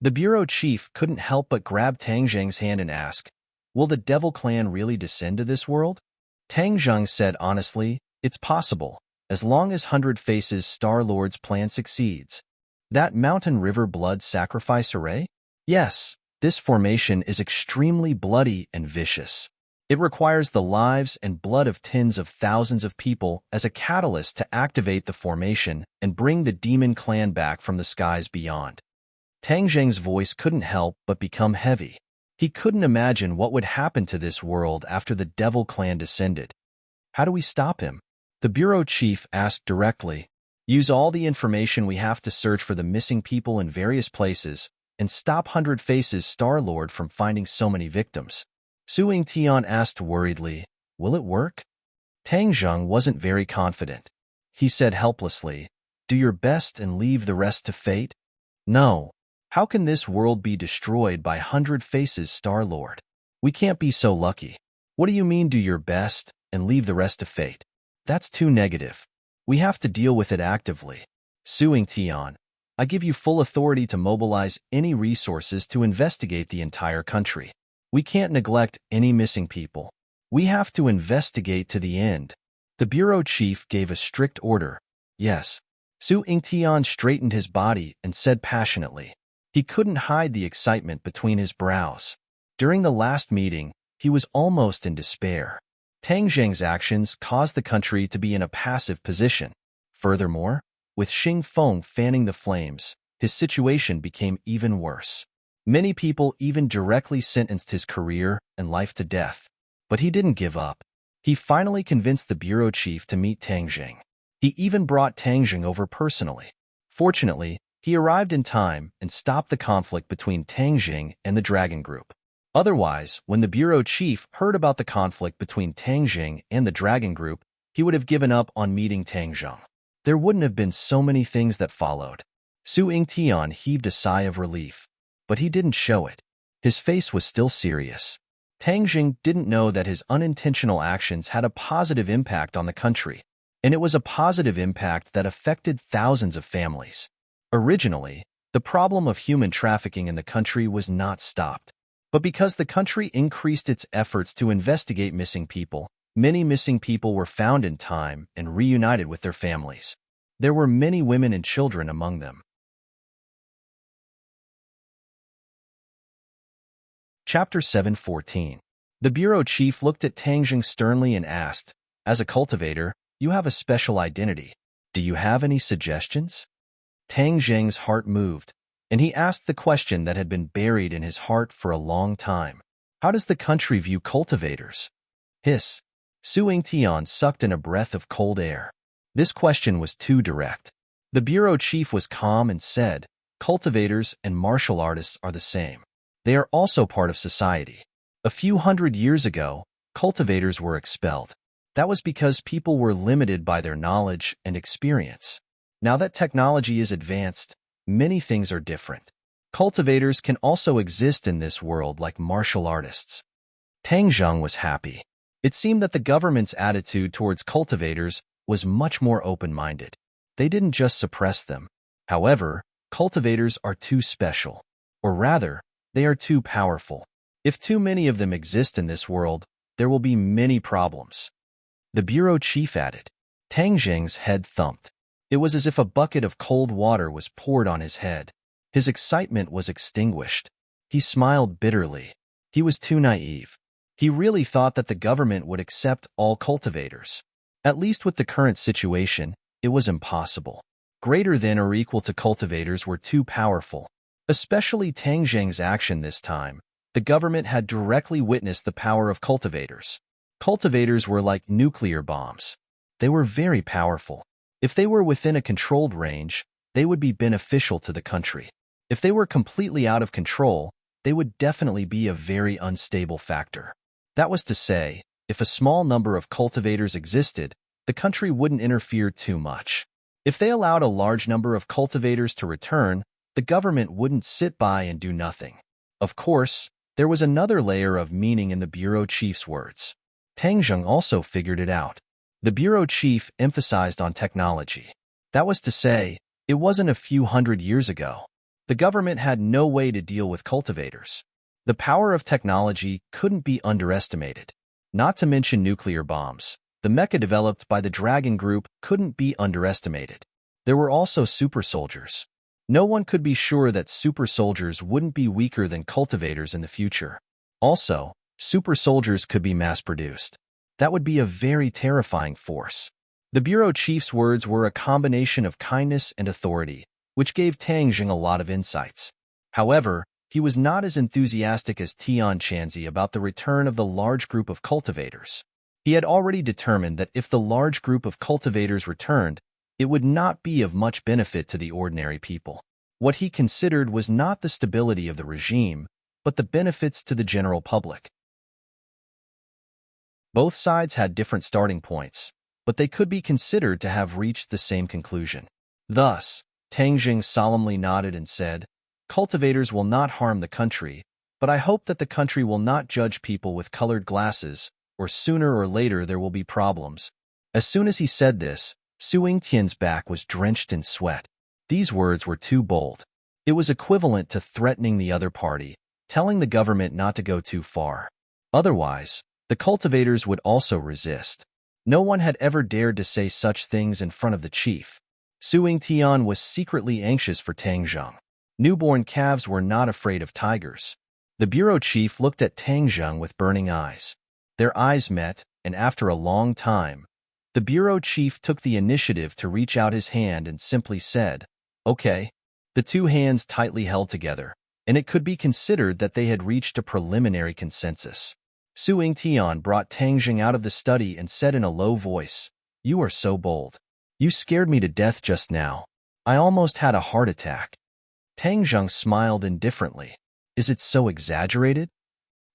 The bureau chief couldn't help but grab Tang Zheng's hand and ask, "Will the Devil Clan really descend to this world?" Tang Zheng said honestly, "It's possible, as long as 100 Faces Star-Lord's plan succeeds." That Mountain River Blood Sacrifice Array? Yes, this formation is extremely bloody and vicious. It requires the lives and blood of tens of thousands of people as a catalyst to activate the formation and bring the Demon Clan back from the skies beyond. Tang Zheng's voice couldn't help but become heavy. He couldn't imagine what would happen to this world after the Devil Clan descended. How do we stop him? The bureau chief asked directly. Use all the information we have to search for the missing people in various places and stop 100 Faces Star-Lord from finding so many victims. Suing Tian asked worriedly, "Will it work?" Tang Zheng wasn't very confident. He said helplessly, "Do your best and leave the rest to fate." "No. How can this world be destroyed by 100 Faces Star-Lord? We can't be so lucky." "What do you mean do your best and leave the rest to fate? That's too negative. We have to deal with it actively." Suing Tian, "I give you full authority to mobilize any resources to investigate the entire country. We can't neglect any missing people. We have to investigate to the end." The bureau chief gave a strict order. "Yes." Suing Tian straightened his body and said passionately. He couldn't hide the excitement between his brows. During the last meeting, he was almost in despair. Tang Zheng's actions caused the country to be in a passive position. Furthermore, with Xing Feng fanning the flames, his situation became even worse. Many people even directly sentenced his career and life to death. But he didn't give up. He finally convinced the bureau chief to meet Tang Jing. He even brought Tang Jing over personally. Fortunately, he arrived in time and stopped the conflict between Tang Jing and the Dragon Group. Otherwise, when the bureau chief heard about the conflict between Tang Jing and the Dragon Group, he would have given up on meeting Tang Jing. There wouldn't have been so many things that followed. Su Yingtian heaved a sigh of relief, but he didn't show it. His face was still serious. Tang Jing didn't know that his unintentional actions had a positive impact on the country, and it was a positive impact that affected thousands of families. Originally, the problem of human trafficking in the country was not stopped. But because the country increased its efforts to investigate missing people, many missing people were found in time and reunited with their families. There were many women and children among them. Chapter 7:14. The bureau chief looked at Tang Jing sternly and asked, "As a cultivator, you have a special identity. Do you have any suggestions?" Tang Jing's heart moved, and he asked the question that had been buried in his heart for a long time. "How does the country view cultivators?" Hiss. Su Yingtian sucked in a breath of cold air. This question was too direct. The bureau chief was calm and said, "Cultivators and martial artists are the same. They are also part of society. A few hundred years ago, cultivators were expelled. That was because people were limited by their knowledge and experience. Now that technology is advanced, many things are different. Cultivators can also exist in this world like martial artists." Tang Jing was happy. It seemed that the government's attitude towards cultivators was much more open-minded. They didn't just suppress them. However, cultivators are too special. Or rather, they are too powerful. If too many of them exist in this world, there will be many problems. The bureau chief added. Tang Jing's head thumped. It was as if a bucket of cold water was poured on his head. His excitement was extinguished. He smiled bitterly. He was too naive. He really thought that the government would accept all cultivators. At least with the current situation, it was impossible. Greater than or equal to cultivators were too powerful. Especially Tang Jing's action this time, the government had directly witnessed the power of cultivators. Cultivators were like nuclear bombs. They were very powerful. If they were within a controlled range, they would be beneficial to the country. If they were completely out of control, they would definitely be a very unstable factor. That was to say, if a small number of cultivators existed, the country wouldn't interfere too much. If they allowed a large number of cultivators to return, the government wouldn't sit by and do nothing. Of course, there was another layer of meaning in the bureau chief's words. Tang Jing also figured it out. The bureau chief emphasized on technology. That was to say, it wasn't a few hundred years ago. The government had no way to deal with cultivators. The power of technology couldn't be underestimated. Not to mention nuclear bombs. The mecha developed by the Dragon Group couldn't be underestimated. There were also super soldiers. No one could be sure that super soldiers wouldn't be weaker than cultivators in the future. Also, super soldiers could be mass-produced. That would be a very terrifying force. The bureau chief's words were a combination of kindness and authority, which gave Tang Jing a lot of insights. However, he was not as enthusiastic as Tian Chanzi about the return of the large group of cultivators. He had already determined that if the large group of cultivators returned, it would not be of much benefit to the ordinary people. What he considered was not the stability of the regime, but the benefits to the general public. Both sides had different starting points, but they could be considered to have reached the same conclusion. Thus, Tang Jing solemnly nodded and said, "Cultivators will not harm the country, but I hope that the country will not judge people with colored glasses, or sooner or later there will be problems." As soon as he said this, Su Yingtian's back was drenched in sweat. These words were too bold. It was equivalent to threatening the other party, telling the government not to go too far. Otherwise, the cultivators would also resist. No one had ever dared to say such things in front of the chief. Su Yingtian was secretly anxious for Tang Jing. Newborn calves were not afraid of tigers. The bureau chief looked at Tang Jing with burning eyes. Their eyes met, and after a long time, the bureau chief took the initiative to reach out his hand and simply said, "Okay." The two hands tightly held together, and it could be considered that they had reached a preliminary consensus. Su Yingtian brought Tang Jing out of the study and said in a low voice, "You are so bold. You scared me to death just now. I almost had a heart attack." Tang Jing smiled indifferently. "Is it so exaggerated?"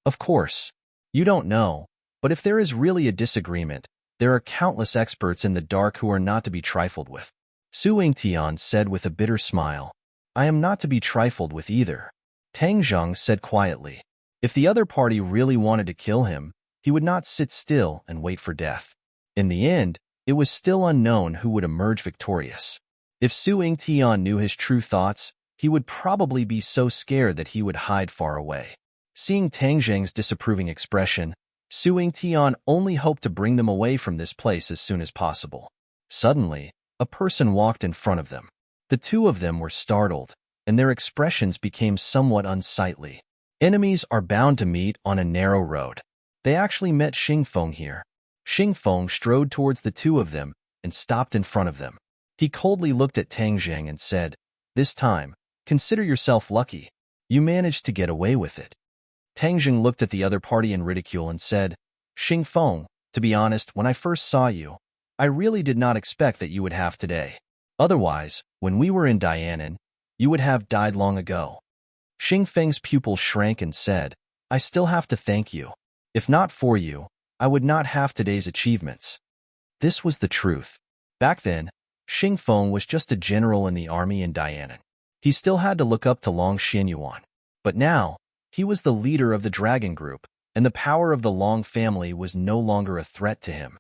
"Of course. You don't know, but if there is really a disagreement, there are countless experts in the dark who are not to be trifled with." Su Yingtian said with a bitter smile, "I am not to be trifled with either." Tang Jing said quietly, "If the other party really wanted to kill him, he would not sit still and wait for death." In the end, it was still unknown who would emerge victorious. If Su Yingtian knew his true thoughts, he would probably be so scared that he would hide far away. Seeing Tang Jing's disapproving expression, Su Yingtian only hoped to bring them away from this place as soon as possible. Suddenly, a person walked in front of them. The two of them were startled, and their expressions became somewhat unsightly. Enemies are bound to meet on a narrow road. They actually met Xingfeng here. Xingfeng strode towards the two of them and stopped in front of them. He coldly looked at Tang Jing and said, "This time, consider yourself lucky. You managed to get away with it." Tang Jing looked at the other party in ridicule and said, "Xingfeng, to be honest, when I first saw you, I really did not expect that you would have today. Otherwise, when we were in Dianan, you would have died long ago." Xingfeng's pupil shrank and said, "I still have to thank you. If not for you, I would not have today's achievements." This was the truth. Back then, Xingfeng was just a general in the army in Dianan. He still had to look up to Long Xianyuan. But now, he was the leader of the dragon group, and the power of the Long family was no longer a threat to him.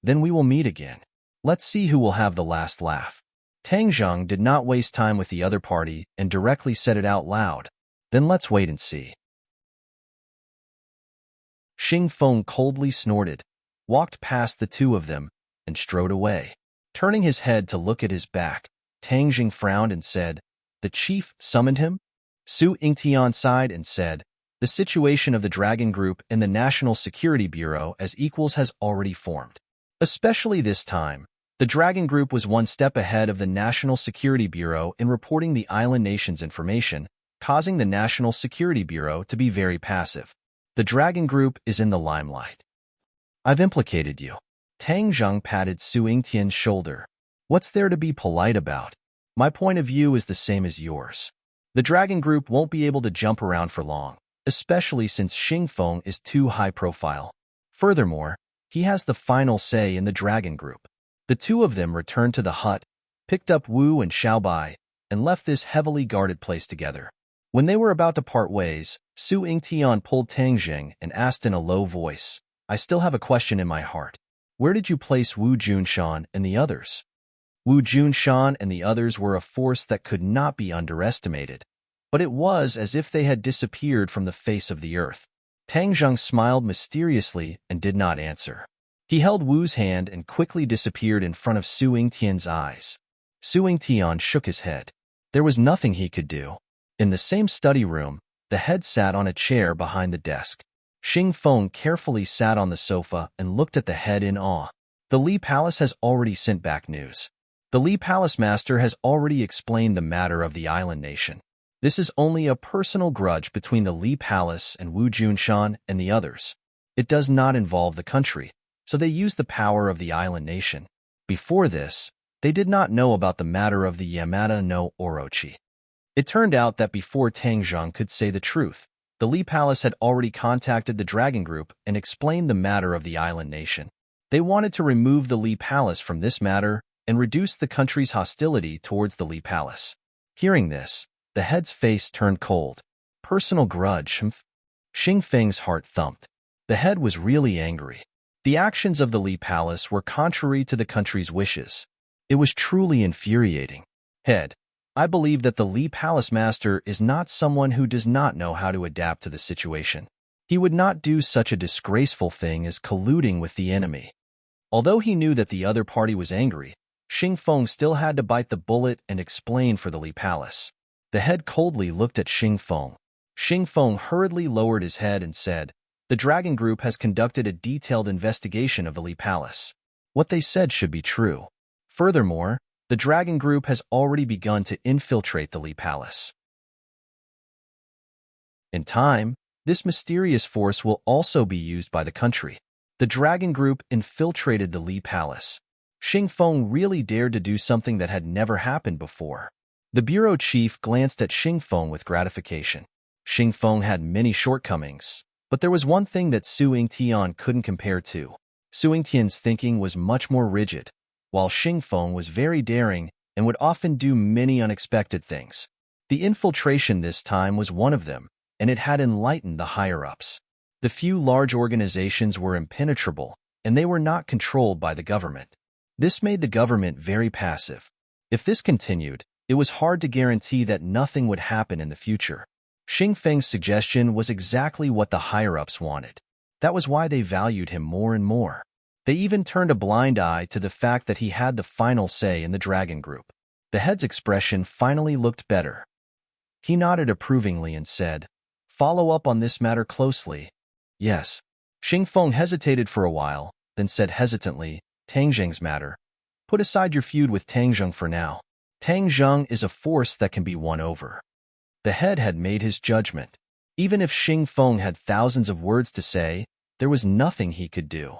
"Then we will meet again. Let's see who will have the last laugh." Tang Jing did not waste time with the other party and directly said it out loud. "Then let's wait and see." Xingfeng coldly snorted, walked past the two of them, and strode away. Turning his head to look at his back, Tang Jing frowned and said, "The chief summoned him?" Su Yingtian sighed and said, "The situation of the Dragon Group and the National Security Bureau as equals has already formed. Especially this time, the Dragon Group was one step ahead of the National Security Bureau in reporting the island nation's information, causing the National Security Bureau to be very passive. The Dragon Group is in the limelight. I've implicated you." Tang Jing patted Su Yingtian's shoulder. "What's there to be polite about? My point of view is the same as yours. The Dragon Group won't be able to jump around for long, especially since Xingfeng is too high profile. Furthermore, he has the final say in the Dragon Group." The two of them returned to the hut, picked up Wu and Xiaobai, and left this heavily guarded place together. When they were about to part ways, Su Yingtian pulled Tang Jing and asked in a low voice, "I still have a question in my heart. Where did you place Wu Junshan and the others?" Wu Junshan and the others were a force that could not be underestimated, but it was as if they had disappeared from the face of the earth. Tang Jing smiled mysteriously and did not answer. He held Wu's hand and quickly disappeared in front of Su Yingtian's eyes. Su Yingtian shook his head. There was nothing he could do. In the same study room, the head sat on a chair behind the desk. Xingfeng carefully sat on the sofa and looked at the head in awe. The Li Palace has already sent back news. The Li Palace Master has already explained the matter of the island nation. This is only a personal grudge between the Li Palace and Wu Junshan and the others. It does not involve the country, so they use the power of the island nation. Before this, they did not know about the matter of the Yamada no Orochi. It turned out that before Tang Jing could say the truth, the Li Palace had already contacted the Dragon Group and explained the matter of the island nation. They wanted to remove the Li Palace from this matter and reduce the country's hostility towards the Li Palace. Hearing this, the head's face turned cold. Personal grudge. Xingfeng's heart thumped. The head was really angry. The actions of the Li Palace were contrary to the country's wishes. It was truly infuriating. Head, I believe that the Li Palace Master is not someone who does not know how to adapt to the situation. He would not do such a disgraceful thing as colluding with the enemy. Although he knew that the other party was angry, Xingfeng still had to bite the bullet and explain for the Li Palace. The head coldly looked at Xingfeng. Xingfeng hurriedly lowered his head and said, "The Dragon Group has conducted a detailed investigation of the Li Palace. What they said should be true. Furthermore, the Dragon Group has already begun to infiltrate the Li Palace." In time, this mysterious force will also be used by the country. The dragon group infiltrated the Li Palace. Xingfeng really dared to do something that had never happened before. The bureau chief glanced at Xingfeng with gratification. Xingfeng had many shortcomings, but there was one thing that Su Yingtian couldn't compare to. Su Yingtian's thinking was much more rigid, while Xingfeng was very daring and would often do many unexpected things. The infiltration this time was one of them, and it had enlightened the higher-ups. The few large organizations were impenetrable, and they were not controlled by the government. This made the government very passive. If this continued, it was hard to guarantee that nothing would happen in the future. Xingfeng's suggestion was exactly what the higher-ups wanted. That was why they valued him more and more. They even turned a blind eye to the fact that he had the final say in the dragon group. The head's expression finally looked better. He nodded approvingly and said, "Follow up on this matter closely." "Yes." Xingfeng hesitated for a while, then said hesitantly, "Tangzheng's matter. Put aside your feud with Tangzheng for now. Tangzheng is a force that can be won over." The head had made his judgment. Even if Xingfeng had thousands of words to say, there was nothing he could do.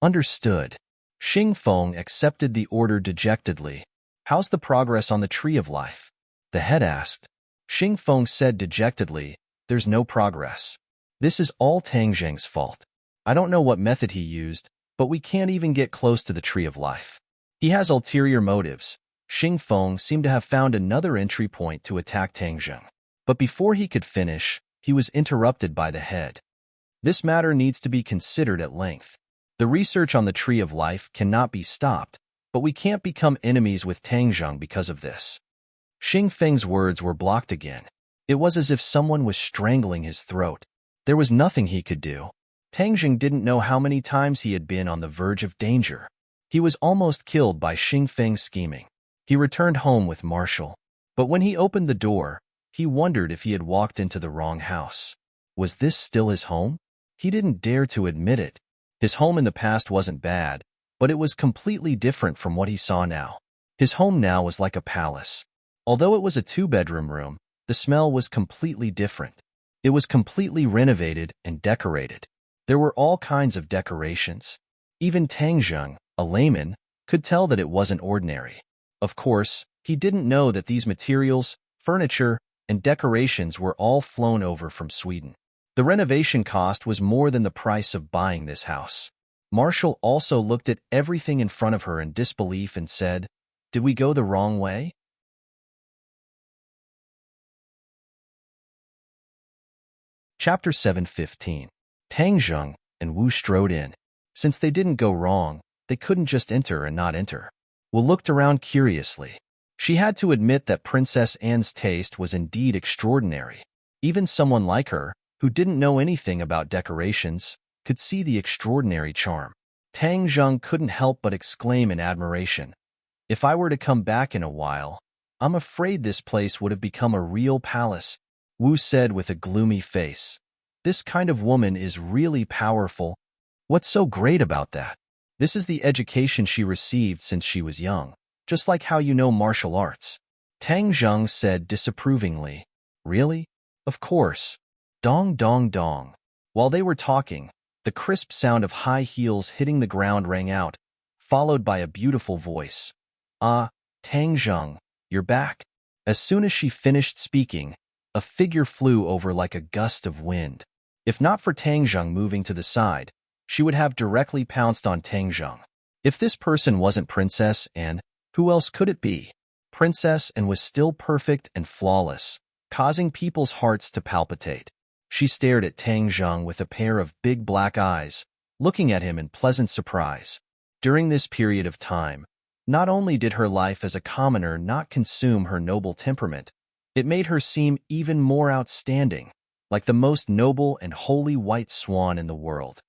Understood. Xingfeng accepted the order dejectedly. "How's the progress on the Tree of Life?" the head asked. Xingfeng said dejectedly, "There's no progress. This is all Tangzheng's fault. I don't know what method he used, but we can't even get close to the Tree of Life. He has ulterior motives." Xingfeng seemed to have found another entry point to attack Tangzheng. But before he could finish, he was interrupted by the head. "This matter needs to be considered at length. The research on the Tree of Life cannot be stopped, but we can't become enemies with Tangzheng because of this." Xingfeng's words were blocked again. It was as if someone was strangling his throat. There was nothing he could do. Tangzheng didn't know how many times he had been on the verge of danger. He was almost killed by Xingfeng's scheming. He returned home with Marshall. But when he opened the door, he wondered if he had walked into the wrong house. Was this still his home? He didn't dare to admit it. His home in the past wasn't bad, but it was completely different from what he saw now. His home now was like a palace. Although it was a two-bedroom room, the smell was completely different. It was completely renovated and decorated. There were all kinds of decorations. Even Tangzheng, a layman, could tell that it wasn't ordinary. Of course, he didn't know that these materials, furniture, and decorations were all flown over from Sweden. The renovation cost was more than the price of buying this house. Marshall also looked at everything in front of her in disbelief and said, "Did we go the wrong way?" Chapter 7:15. Tangzheng and Wu strode in. Since they didn't go wrong, they couldn't just enter and not enter. Wu looked around curiously. She had to admit that Princess Anne's taste was indeed extraordinary. Even someone like her, who didn't know anything about decorations, could see the extraordinary charm. Tangzheng couldn't help but exclaim in admiration, "If I were to come back in a while, I'm afraid this place would have become a real palace," Wu said with a gloomy face. "This kind of woman is really powerful. What's so great about that? This is the education she received since she was young, just like how you know martial arts." Tangzheng said disapprovingly, "Really? Of course." Dong dong dong. While they were talking, the crisp sound of high heels hitting the ground rang out, followed by a beautiful voice. "Ah, Tangzheng, you're back." As soon as she finished speaking, a figure flew over like a gust of wind. If not for Tangzheng moving to the side, she would have directly pounced on Tangzheng. If this person wasn't Princess Anne, who else could it be? Princess Anne was still perfect and flawless, causing people's hearts to palpitate. She stared at Tangzheng with a pair of big black eyes, looking at him in pleasant surprise. During this period of time, not only did her life as a commoner not consume her noble temperament, it made her seem even more outstanding, like the most noble and holy white swan in the world.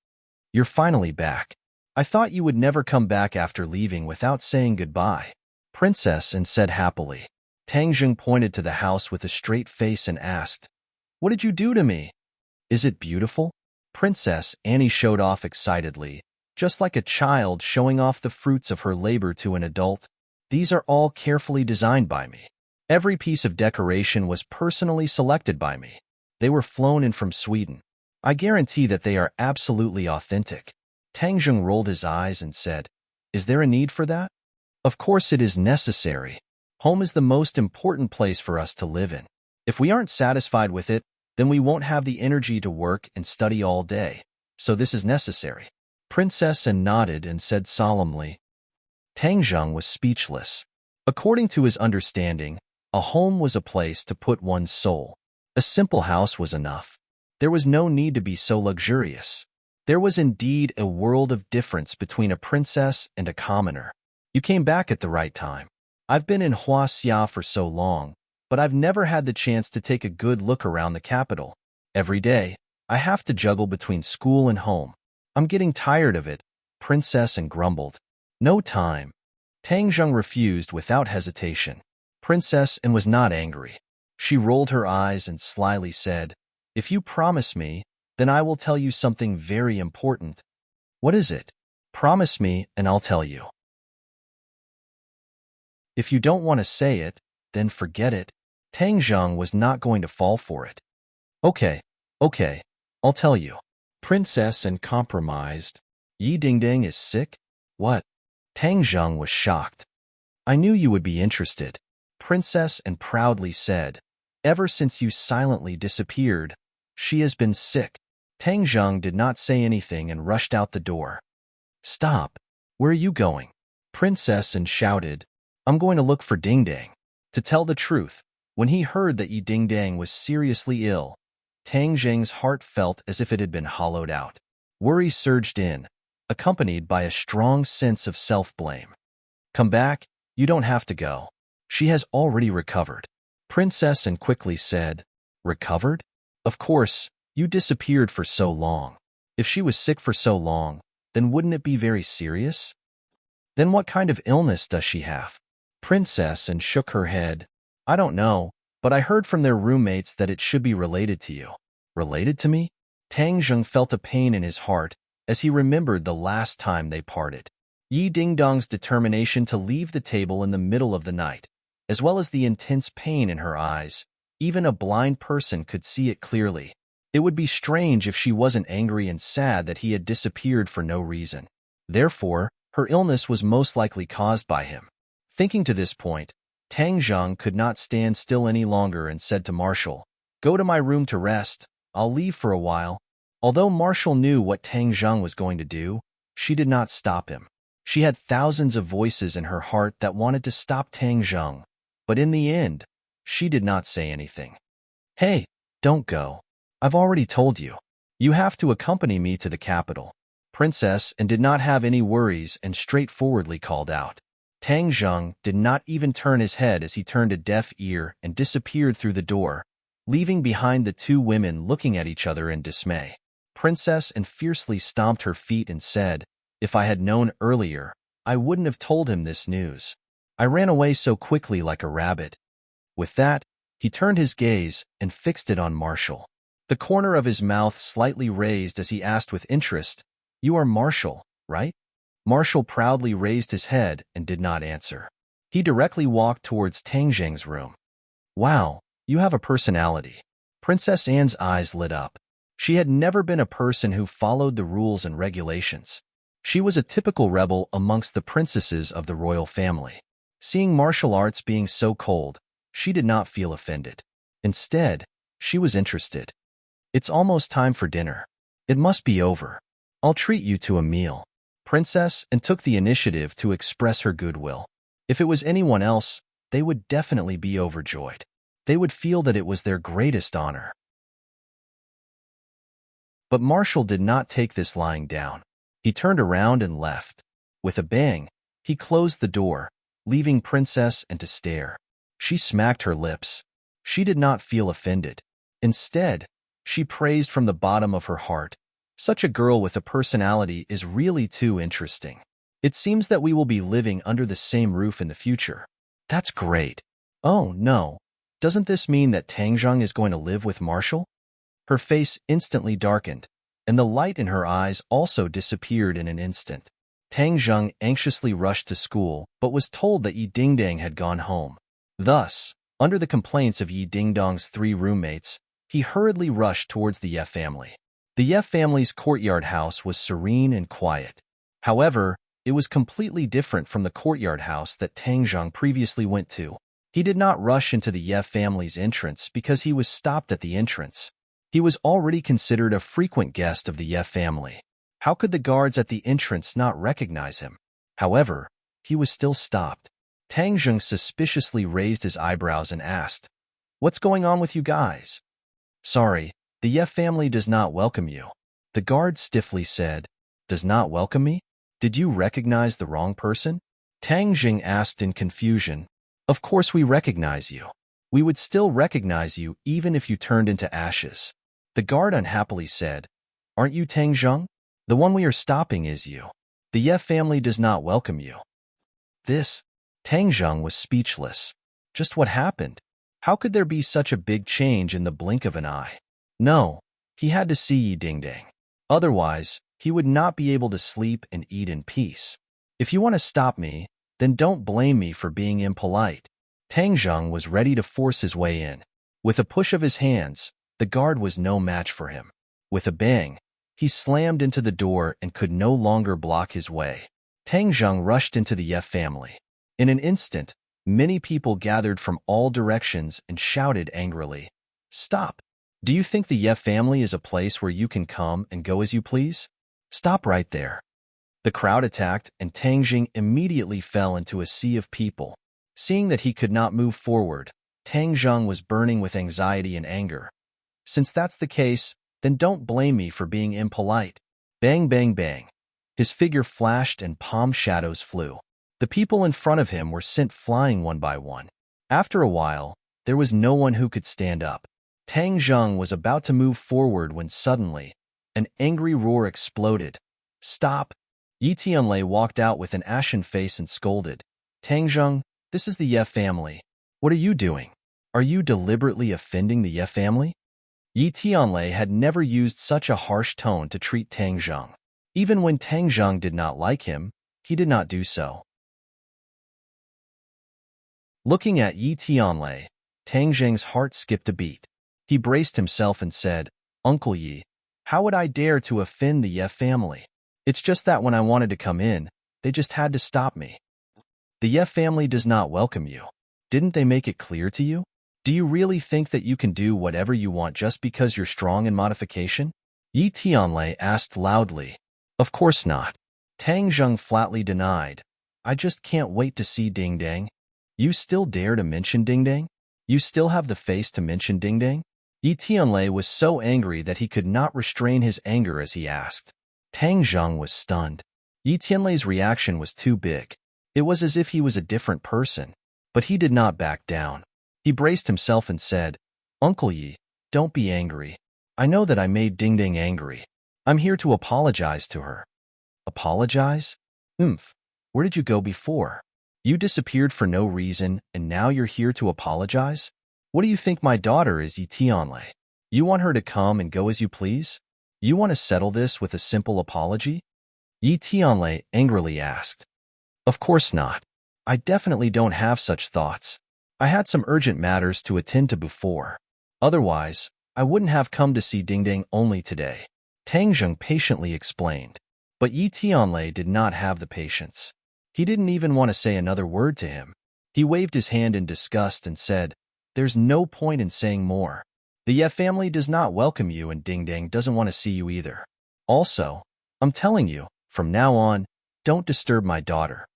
"You're finally back. I thought you would never come back after leaving without saying goodbye," Princess Anne said happily. Tangzheng pointed to the house with a straight face and asked, "What did you do to me? Is it beautiful?" Princess Annie showed off excitedly, just like a child showing off the fruits of her labor to an adult. "These are all carefully designed by me. Every piece of decoration was personally selected by me. They were flown in from Sweden. I guarantee that they are absolutely authentic. Tang Zheng rolled his eyes and said, Is there a need for that? Of course it is necessary. Home is the most important place for us to live in. If we aren't satisfied with it, then we won't have the energy to work and study all day. So this is necessary. Princess An nodded and said solemnly. Tang Zheng was speechless. According to his understanding, a home was a place to put one's soul. A simple house was enough. There was no need to be so luxurious. There was indeed a world of difference between a princess and a commoner. You came back at the right time. I've been in Huaxia for so long, but I've never had the chance to take a good look around the capital. Every day, I have to juggle between school and home. I'm getting tired of it, Princess An grumbled. No time. Tang Zheng refused without hesitation. Princess An was not angry. She rolled her eyes and slyly said, If you promise me, then I will tell you something very important. What is it? Promise me and I'll tell you. If you don't want to say it, then forget it. Tang Zheng was not going to fall for it. Okay, I'll tell you. Princess An compromised. Yi Dingdang is sick? What? Tang Zheng was shocked. I knew you would be interested. Princess An proudly said. Ever since you silently disappeared, she has been sick. Tang Zheng did not say anything and rushed out the door. Stop. Where are you going? Princess An shouted. I'm going to look for Dingdang. To tell the truth, when he heard that Yi Dingdang was seriously ill, Tang Zheng's heart felt as if it had been hollowed out. Worry surged in, accompanied by a strong sense of self-blame. Come back, you don't have to go. She has already recovered. Princess An quickly said, Recovered? Of course, you disappeared for so long. If she was sick for so long, then wouldn't it be very serious? Then what kind of illness does she have? Princess An shook her head. I don't know, but I heard from their roommates that it should be related to you. Related to me? Tang Zheng felt a pain in his heart as he remembered the last time they parted. Yi Dingdong's determination to leave the table in the middle of the night, as well as the intense pain in her eyes. Even a blind person could see it clearly. It would be strange if she wasn't angry and sad that he had disappeared for no reason. Therefore, her illness was most likely caused by him. Thinking to this point, Tang Zheng could not stand still any longer and said to Marshall, Go to my room to rest. I'll leave for a while. Although Marshall knew what Tang Zheng was going to do, she did not stop him. She had thousands of voices in her heart that wanted to stop Tang Zheng, but in the end, she did not say anything. Hey, don't go. I've already told you. You have to accompany me to the capital. Princess An did not have any worries and straightforwardly called out. Tang Zheng did not even turn his head as he turned a deaf ear and disappeared through the door, leaving behind the two women looking at each other in dismay. Princess An fiercely stomped her feet and said, If I had known earlier, I wouldn't have told him this news. I ran away so quickly like a rabbit. With that, he turned his gaze and fixed it on Marshall. The corner of his mouth slightly raised as he asked with interest, You are Marshall, right? Marshall proudly raised his head and did not answer. He directly walked towards Tang Zheng's room. Wow, you have a personality. Princess Anne's eyes lit up. She had never been a person who followed the rules and regulations. She was a typical rebel amongst the princesses of the royal family. Seeing martial arts being so cold, she did not feel offended. Instead, she was interested. It's almost time for dinner. It must be over. I'll treat you to a meal. Princess Anne took the initiative to express her goodwill. If it was anyone else, they would definitely be overjoyed. They would feel that it was their greatest honor. But Marshall did not take this lying down. He turned around and left. With a bang, he closed the door, leaving Princess Anne to stare. She smacked her lips. She did not feel offended. Instead, she praised from the bottom of her heart. Such a girl with a personality is really too interesting. It seems that we will be living under the same roof in the future. That's great. Oh, no. Doesn't this mean that Tang Zheng is going to live with Marshall? Her face instantly darkened, and the light in her eyes also disappeared in an instant. Tang Zheng anxiously rushed to school, but was told that Yi Dingdang had gone home. Thus, under the complaints of Yi Dingdang's 3 roommates, He hurriedly rushed towards the Ye family. The Ye family's courtyard house was serene and quiet. However, it was completely different from the courtyard house that Tang Zheng previously went to. He did not rush into the Ye family's entrance because he was stopped at the entrance. He was already considered a frequent guest of the Ye family. How could the guards at the entrance not recognize him? However, he was still stopped. Tang Zheng suspiciously raised his eyebrows and asked, "What's going on with you guys?" "Sorry, the Ye family does not welcome you." The guard stiffly said, "Does not welcome me? Did you recognize the wrong person?" Tang Zheng asked in confusion. "Of course we recognize you. We would still recognize you even if you turned into ashes." The guard unhappily said, "Aren't you Tang Zheng? The one we are stopping is you. The Ye family does not welcome you." Tang Zheng was speechless. Just what happened? How could there be such a big change in the blink of an eye? No, he had to see Yi Dingdang. Otherwise, he would not be able to sleep and eat in peace. "If you want to stop me, then don't blame me for being impolite." Tang Zheng was ready to force his way in. With a push of his hands, the guard was no match for him. With a bang, he slammed into the door and could no longer block his way. Tang Zheng rushed into the Ye family. In an instant, many people gathered from all directions and shouted angrily, "Stop! Do you think the Ye family is a place where you can come and go as you please? Stop right there." The crowd attacked, and Tang Zheng immediately fell into a sea of people. Seeing that he could not move forward, Tang Zheng was burning with anxiety and anger. "Since that's the case, then don't blame me for being impolite." Bang, bang, bang. His figure flashed and palm shadows flew. The people in front of him were sent flying one by one. After a while, there was no one who could stand up. Tang Zheng was about to move forward when suddenly, an angry roar exploded. "Stop!" Yi Tianlei walked out with an ashen face and scolded, "Tang Zheng, this is the Ye family. What are you doing? Are you deliberately offending the Ye family?" Yi Tianlei had never used such a harsh tone to treat Tang Zheng. Even when Tang Zheng did not like him, he did not do so. Looking at Yi Tianlei, Tang Zheng's heart skipped a beat. He braced himself and said, "Uncle Yi, how would I dare to offend the Ye family? It's just that when I wanted to come in, they just had to stop me." "The Ye family does not welcome you. Didn't they make it clear to you? Do you really think that you can do whatever you want just because you're strong in modification?" Yi Tianlei asked loudly. "Of course not." Tang Zheng flatly denied. "I just can't wait to see Dingdang." "You still dare to mention Dingdang? You still have the face to mention Dingdang?" Yi Tianlei was so angry that he could not restrain his anger as he asked. Tang Zheng was stunned. Yi Tianlei's reaction was too big. It was as if he was a different person. But he did not back down. He braced himself and said, "Uncle Yi, don't be angry. I know that I made Dingdang angry. I'm here to apologize to her." "Apologize? Where did you go before? You disappeared for no reason, and now you're here to apologize? What do you think my daughter is, Yi Tianlei? You want her to come and go as you please? You want to settle this with a simple apology?" Yi Tianlei angrily asked. "Of course not. I definitely don't have such thoughts. I had some urgent matters to attend to before. Otherwise, I wouldn't have come to see Dingdang only today," Tang Zheng patiently explained. But Yi Tianlei did not have the patience. He didn't even want to say another word to him. He waved his hand in disgust and said, "There's no point in saying more. The Ye family does not welcome you, and Dingdang doesn't want to see you either. Also, I'm telling you, from now on, don't disturb my daughter."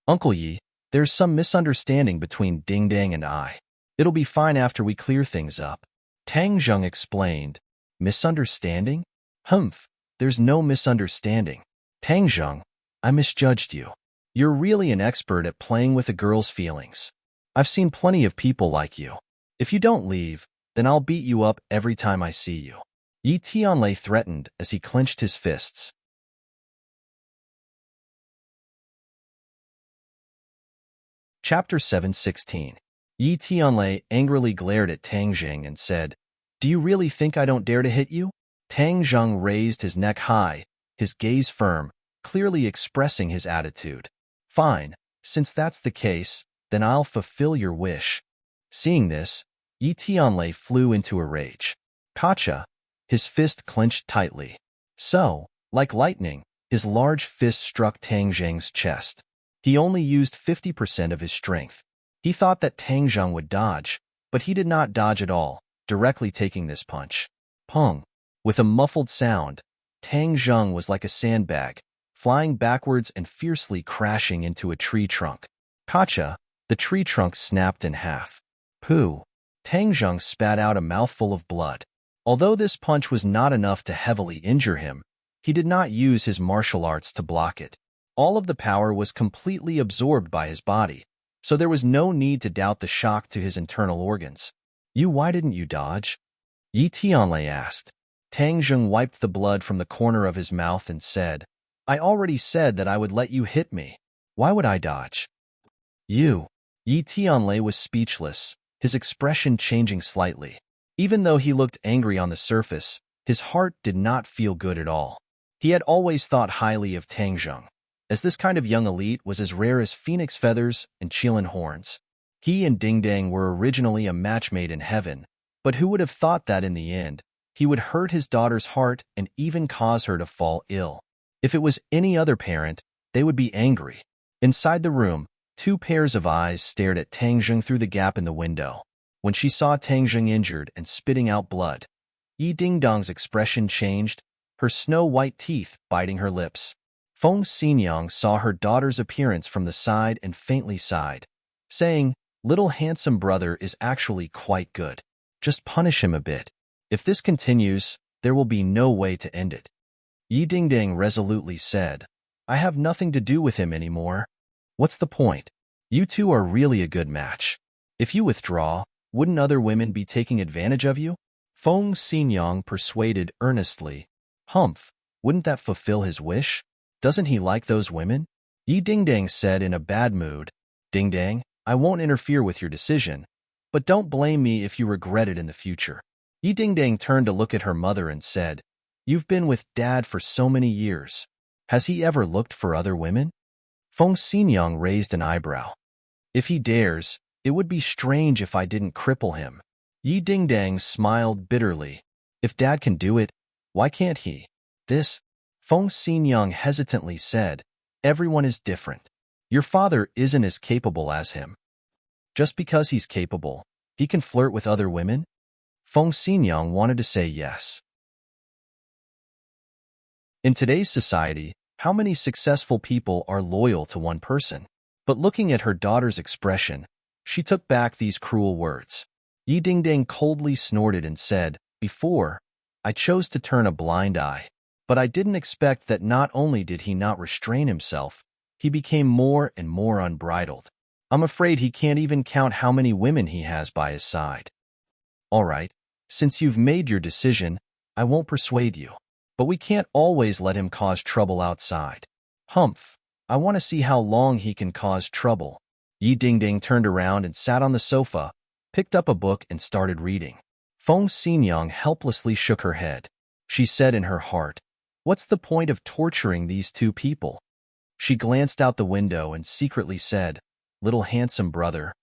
"Uncle Yi, there's some misunderstanding between Dingdang and I. It'll be fine after we clear things up," Tang Zheng explained. "Misunderstanding? There's no misunderstanding. Tang Zheng, I misjudged you. You're really an expert at playing with a girl's feelings. I've seen plenty of people like you. If you don't leave, then I'll beat you up every time I see you." Yi Tianlei threatened as he clenched his fists. Chapter 716. Yi Tianlei angrily glared at Tang Zheng and said, "Do you really think I don't dare to hit you?" Tang Zheng raised his neck high, his gaze firm, clearly expressing his attitude. "Fine, since that's the case, then I'll fulfill your wish." Seeing this, Yi Tianlei flew into a rage. Kacha, his fist clenched tightly. So, like lightning, his large fist struck Tang Zheng's chest. He only used 50% of his strength. He thought that Tang Zheng would dodge, but he did not dodge at all, directly taking this punch. Pong! With a muffled sound, Tang Zheng was like a sandbag, flying backwards and fiercely crashing into a tree trunk. Kacha, the tree trunk snapped in half. Pooh! Tang Zheng spat out a mouthful of blood. Although this punch was not enough to heavily injure him, he did not use his martial arts to block it. All of the power was completely absorbed by his body, so there was no need to doubt the shock to his internal organs. Why didn't you dodge? Yi Tianlei asked. Tang Zheng wiped the blood from the corner of his mouth and said, I already said that I would let you hit me. Why would I dodge? Yi Tianlei was speechless, his expression changing slightly. Even though he looked angry on the surface, his heart did not feel good at all. He had always thought highly of Tang Zheng, as this kind of young elite was as rare as phoenix feathers and qilin horns. He and Ding Dang were originally a match made in heaven, but who would have thought that in the end, he would hurt his daughter's heart and even cause her to fall ill? If it was any other parent, they would be angry. Inside the room, two pairs of eyes stared at Tang Zheng through the gap in the window. When she saw Tang Zheng injured and spitting out blood, Yi Dingdong's expression changed, her snow-white teeth biting her lips. Feng Xinyang saw her daughter's appearance from the side and faintly sighed, saying, Little handsome brother is actually quite good. Just punish him a bit. If this continues, there will be no way to end it. Yi Dingdang resolutely said, I have nothing to do with him anymore. What's the point? You two are really a good match. If you withdraw, wouldn't other women be taking advantage of you? Feng Xinyang persuaded earnestly. Humph, wouldn't that fulfill his wish? Doesn't he like those women? Yi Dingdang said in a bad mood. Dingdang, I won't interfere with your decision, but don't blame me if you regret it in the future. Yi Dingdang turned to look at her mother and said, You've been with Dad for so many years. Has he ever looked for other women? Feng Xinyang raised an eyebrow. If he dares, it would be strange if I didn't cripple him. Yi Dingdang smiled bitterly. If Dad can do it, why can't he? Feng Xinyang hesitantly said, Everyone is different. Your father isn't as capable as him. Just because he's capable, he can flirt with other women? Feng Xinyang wanted to say yes. In today's society, how many successful people are loyal to one person? But looking at her daughter's expression, she took back these cruel words. Yi Dingdang coldly snorted and said, Before, I chose to turn a blind eye. But I didn't expect that not only did he not restrain himself, he became more and more unbridled. I'm afraid he can't even count how many women he has by his side. All right, since you've made your decision, I won't persuade you. But we can't always let him cause trouble outside. Humph, I want to see how long he can cause trouble. Yi Dingdang turned around and sat on the sofa, picked up a book and started reading. Feng Xinyang helplessly shook her head. She said in her heart, What's the point of torturing these two people? She glanced out the window and secretly said, Little handsome brother,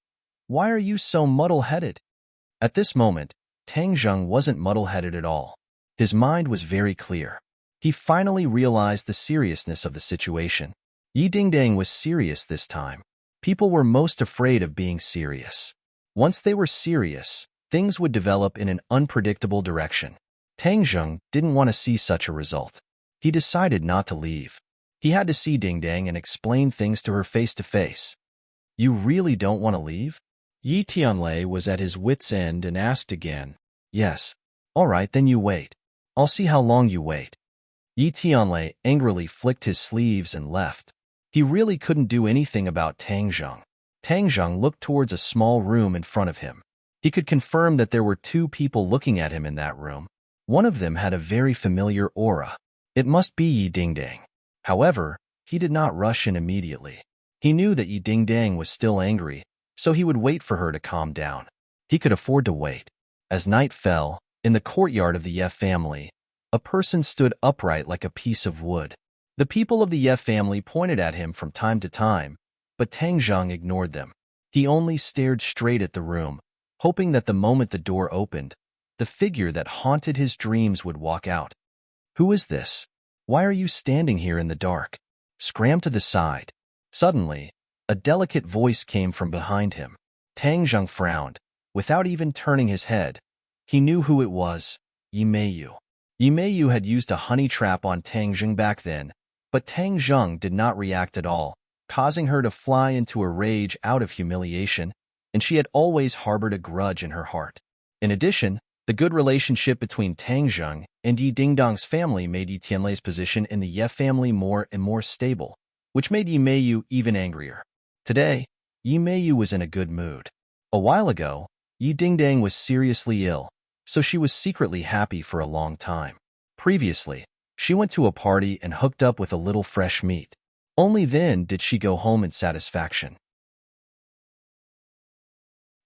why are you so muddle-headed? At this moment, Tang Zheng wasn't muddle-headed at all. His mind was very clear. He finally realized the seriousness of the situation. Yi Dingdang was serious this time. People were most afraid of being serious. Once they were serious, things would develop in an unpredictable direction. Tang Zheng didn't want to see such a result. He decided not to leave. He had to see Dingdang and explain things to her face to face. You really don't want to leave? Yi Tianlei was at his wit's end and asked again. Yes. All right, then you wait. I'll see how long you wait. Yi Tianlei angrily flicked his sleeves and left. He really couldn't do anything about Tang Zheng. Tang Zheng looked towards a small room in front of him. He could confirm that there were two people looking at him in that room. One of them had a very familiar aura. It must be Yi Dingdang. However, he did not rush in immediately. He knew that Yi Dingdang was still angry, so he would wait for her to calm down. He could afford to wait. As night fell, in the courtyard of the Ye family, a person stood upright like a piece of wood. The people of the Ye family pointed at him from time to time, but Tang Zheng ignored them. He only stared straight at the room, hoping that the moment the door opened, the figure that haunted his dreams would walk out. "Who is this? Why are you standing here in the dark? Scram to the side." Suddenly, a delicate voice came from behind him. Tang Zheng frowned. Without even turning his head, he knew who it was: Yi Meiyu. Yi Meiyu had used a honey trap on Tang Zheng back then, but Tang Zheng did not react at all, causing her to fly into a rage out of humiliation, and she had always harbored a grudge in her heart. In addition, the good relationship between Tang Zheng and Yi Dingdong's family made Yi Tianlei's position in the Ye family more and more stable, which made Yi Meiyu even angrier. Today, Yi Meiyu was in a good mood. A while ago, Yi Dingdong was seriously ill, so she was secretly happy for a long time. Previously, she went to a party and hooked up with a little fresh meat. Only then did she go home in satisfaction.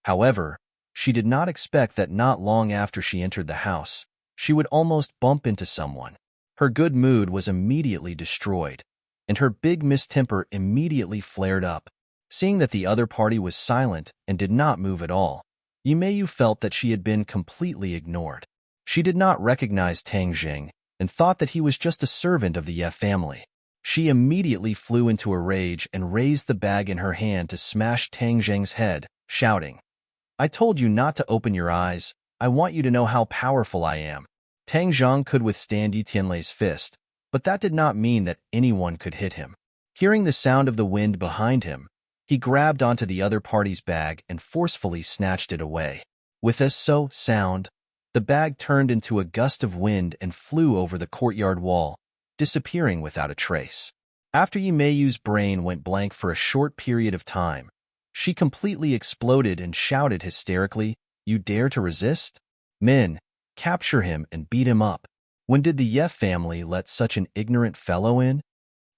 However, she did not expect that not long after she entered the house, she would almost bump into someone. Her good mood was immediately destroyed, and her big mistemper immediately flared up. Seeing that the other party was silent and did not move at all, Yi Meiyu felt that she had been completely ignored. She did not recognize Tang Zheng and thought that he was just a servant of the Ye family. She immediately flew into a rage and raised the bag in her hand to smash Tang Zheng's head, shouting, "I told you not to open your eyes. I want you to know how powerful I am." Tang Zheng could withstand Yi Tianlei's fist, but that did not mean that anyone could hit him. Hearing the sound of the wind behind him, he grabbed onto the other party's bag and forcefully snatched it away. With a sound, the bag turned into a gust of wind and flew over the courtyard wall, disappearing without a trace. After Yi Meiyu's brain went blank for a short period of time, she completely exploded and shouted hysterically, "You dare to resist? Men, capture him and beat him up. When did the Ye family let such an ignorant fellow in?"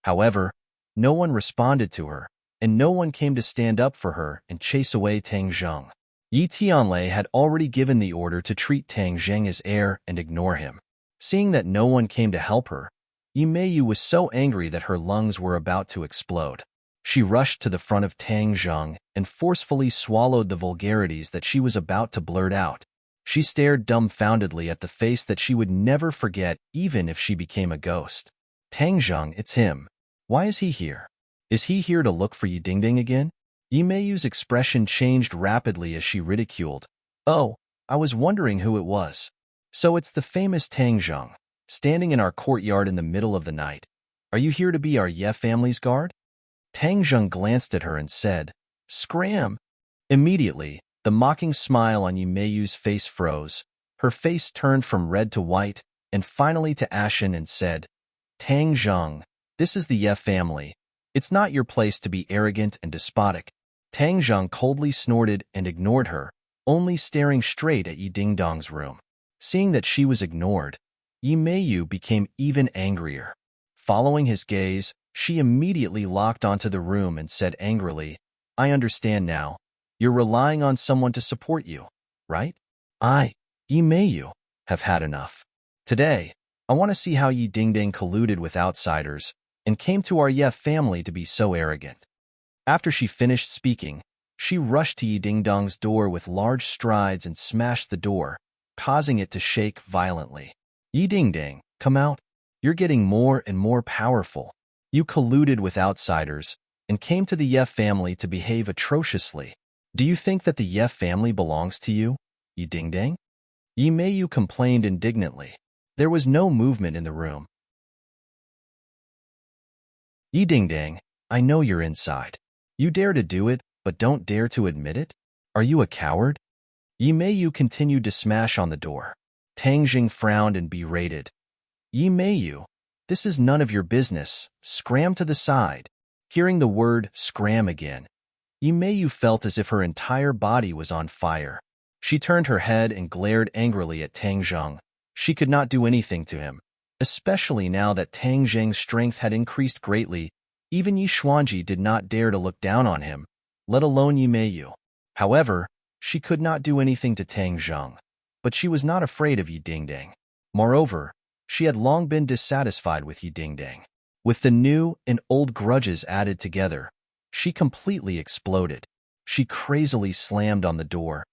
However, no one responded to her, and no one came to stand up for her and chase away Tang Zheng. Yi Tianlei had already given the order to treat Tang Zheng as heir and ignore him. Seeing that no one came to help her, Yi Meiyu was so angry that her lungs were about to explode. She rushed to the front of Tang Zheng and forcefully swallowed the vulgarities that she was about to blurt out. She stared dumbfoundedly at the face that she would never forget even if she became a ghost. "Tang Zheng, it's him. Why is he here? Is he here to look for Yi Dingding again?" Yi Meiyu's expression changed rapidly as she ridiculed, "Oh, I was wondering who it was. So it's the famous Tang Zheng, standing in our courtyard in the middle of the night. Are you here to be our Ye family's guard?" Tang Zheng glanced at her and said, "Scram!" Immediately, the mocking smile on Yi Meiyu's face froze. Her face turned from red to white, and finally to ashen, and said, "Tang Zheng, this is the Ye family. It's not your place to be arrogant and despotic." Tang Zheng coldly snorted and ignored her, only staring straight at Yi Dingdong's room. Seeing that she was ignored, Yi Meiyu became even angrier. Following his gaze, she immediately locked onto the room and said angrily, "I understand now. You're relying on someone to support you, right? I, Yi Meiyu, have had enough. Today, I want to see how Yi Dingding colluded with outsiders and came to our Ye family to be so arrogant." After she finished speaking, she rushed to Yi Dingdong's door with large strides and smashed the door, causing it to shake violently. "Yi Dingding, come out. You're getting more and more powerful. You colluded with outsiders and came to the Ye family to behave atrociously. Do you think that the Ye family belongs to you, Yi Dingding?" Yi Meiyu complained indignantly. There was no movement in the room. "Yi Dingding, I know you're inside. You dare to do it, but don't dare to admit it? Are you a coward?" Yi Meiyu continued to smash on the door. Tang Jing frowned and berated, "Yi Meiyu, this is none of your business. Scram to the side." Hearing the word scram again, Yi Meiyu felt as if her entire body was on fire. She turned her head and glared angrily at Tang Zheng. She could not do anything to him, especially now that Tang Zheng's strength had increased greatly. Even Yi Xuanji did not dare to look down on him, let alone Yi Meiyu. However, she could not do anything to Tang Zheng, but she was not afraid of Yi Dingding. Moreover, she had long been dissatisfied with Yi Dingding. With the new and old grudges added together, she completely exploded. She crazily slammed on the door,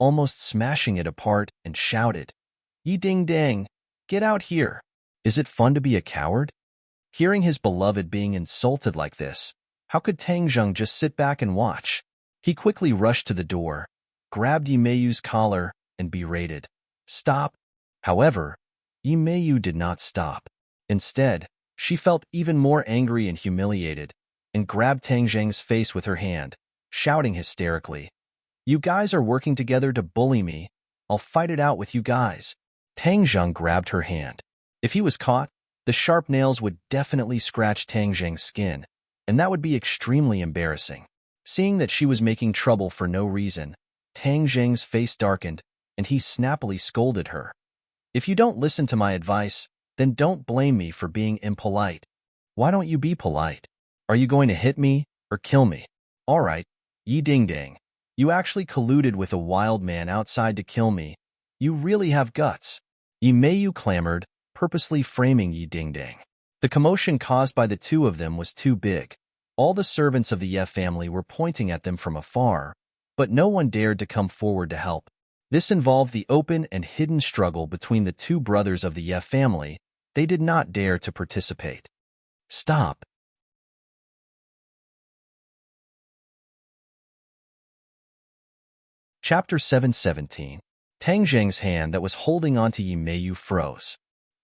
almost smashing it apart, and shouted, "Yi ding dang, get out here. Is it fun to be a coward?" Hearing his beloved being insulted like this, how could Tang Zheng just sit back and watch? He quickly rushed to the door, grabbed Yi Meiyu's collar, and berated, "Stop!" However, Yi Meiyu did not stop. Instead, she felt even more angry and humiliated, and grabbed Tang Zheng's face with her hand, shouting hysterically, "You guys are working together to bully me. I'll fight it out with you guys." Tang Zheng grabbed her hand. If he was caught, the sharp nails would definitely scratch Tang Zheng's skin, and that would be extremely embarrassing. Seeing that she was making trouble for no reason, Tang Zheng's face darkened, and he snappily scolded her. "If you don't listen to my advice, then don't blame me for being impolite. Why don't you be polite? Are you going to hit me or kill me?" "All right, Yi Ding Dang, you actually colluded with a wild man outside to kill me. You really have guts." Yi Meiyu clamored, purposely framing Yi Ding Dang. The commotion caused by the two of them was too big. All the servants of the Ye family were pointing at them from afar, but no one dared to come forward to help. This involved the open and hidden struggle between the two brothers of the Ye family. They did not dare to participate. "Stop." Chapter 717. Tang Zheng's hand that was holding onto Yi Meiyu froze.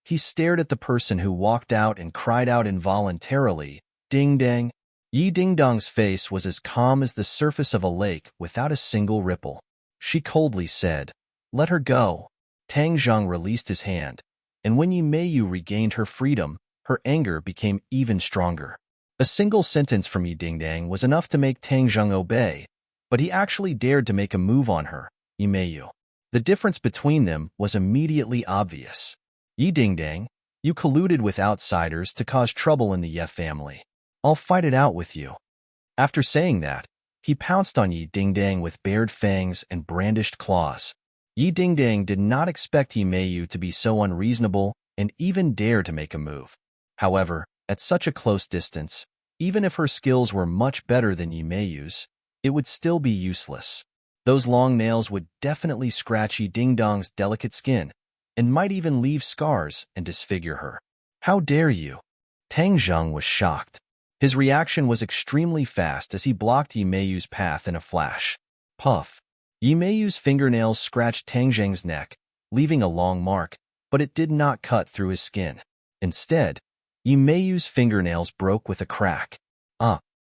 He stared at the person who walked out and cried out involuntarily, "Ding dang." Yi Ding Dong's face was as calm as the surface of a lake without a single ripple. She coldly said, "Let her go." Tang Zheng released his hand, and when Yi Meiyu regained her freedom, her anger became even stronger. A single sentence from Yi Ding Dang was enough to make Tang Zheng obey, but he actually dared to make a move on her, Yi Meiyu. The difference between them was immediately obvious. "Yi Ding Dang, you colluded with outsiders to cause trouble in the Ye family. I'll fight it out with you." After saying that, he pounced on Yi Ding Dang with bared fangs and brandished claws. Yi Ding Dang did not expect Yi Meiyu to be so unreasonable and even dare to make a move. However, at such a close distance, even if her skills were much better than Yi Meiyu's, it would still be useless. Those long nails would definitely scratch Yi Ding Dong's delicate skin, and might even leave scars and disfigure her. "How dare you?" Tang Zheng was shocked. His reaction was extremely fast as he blocked Yi Meiyu's path in a flash. Puff. Yi Meiyu's fingernails scratched Tang Zheng's neck, leaving a long mark, but it did not cut through his skin. Instead, Yi Meiyu's fingernails broke with a crack.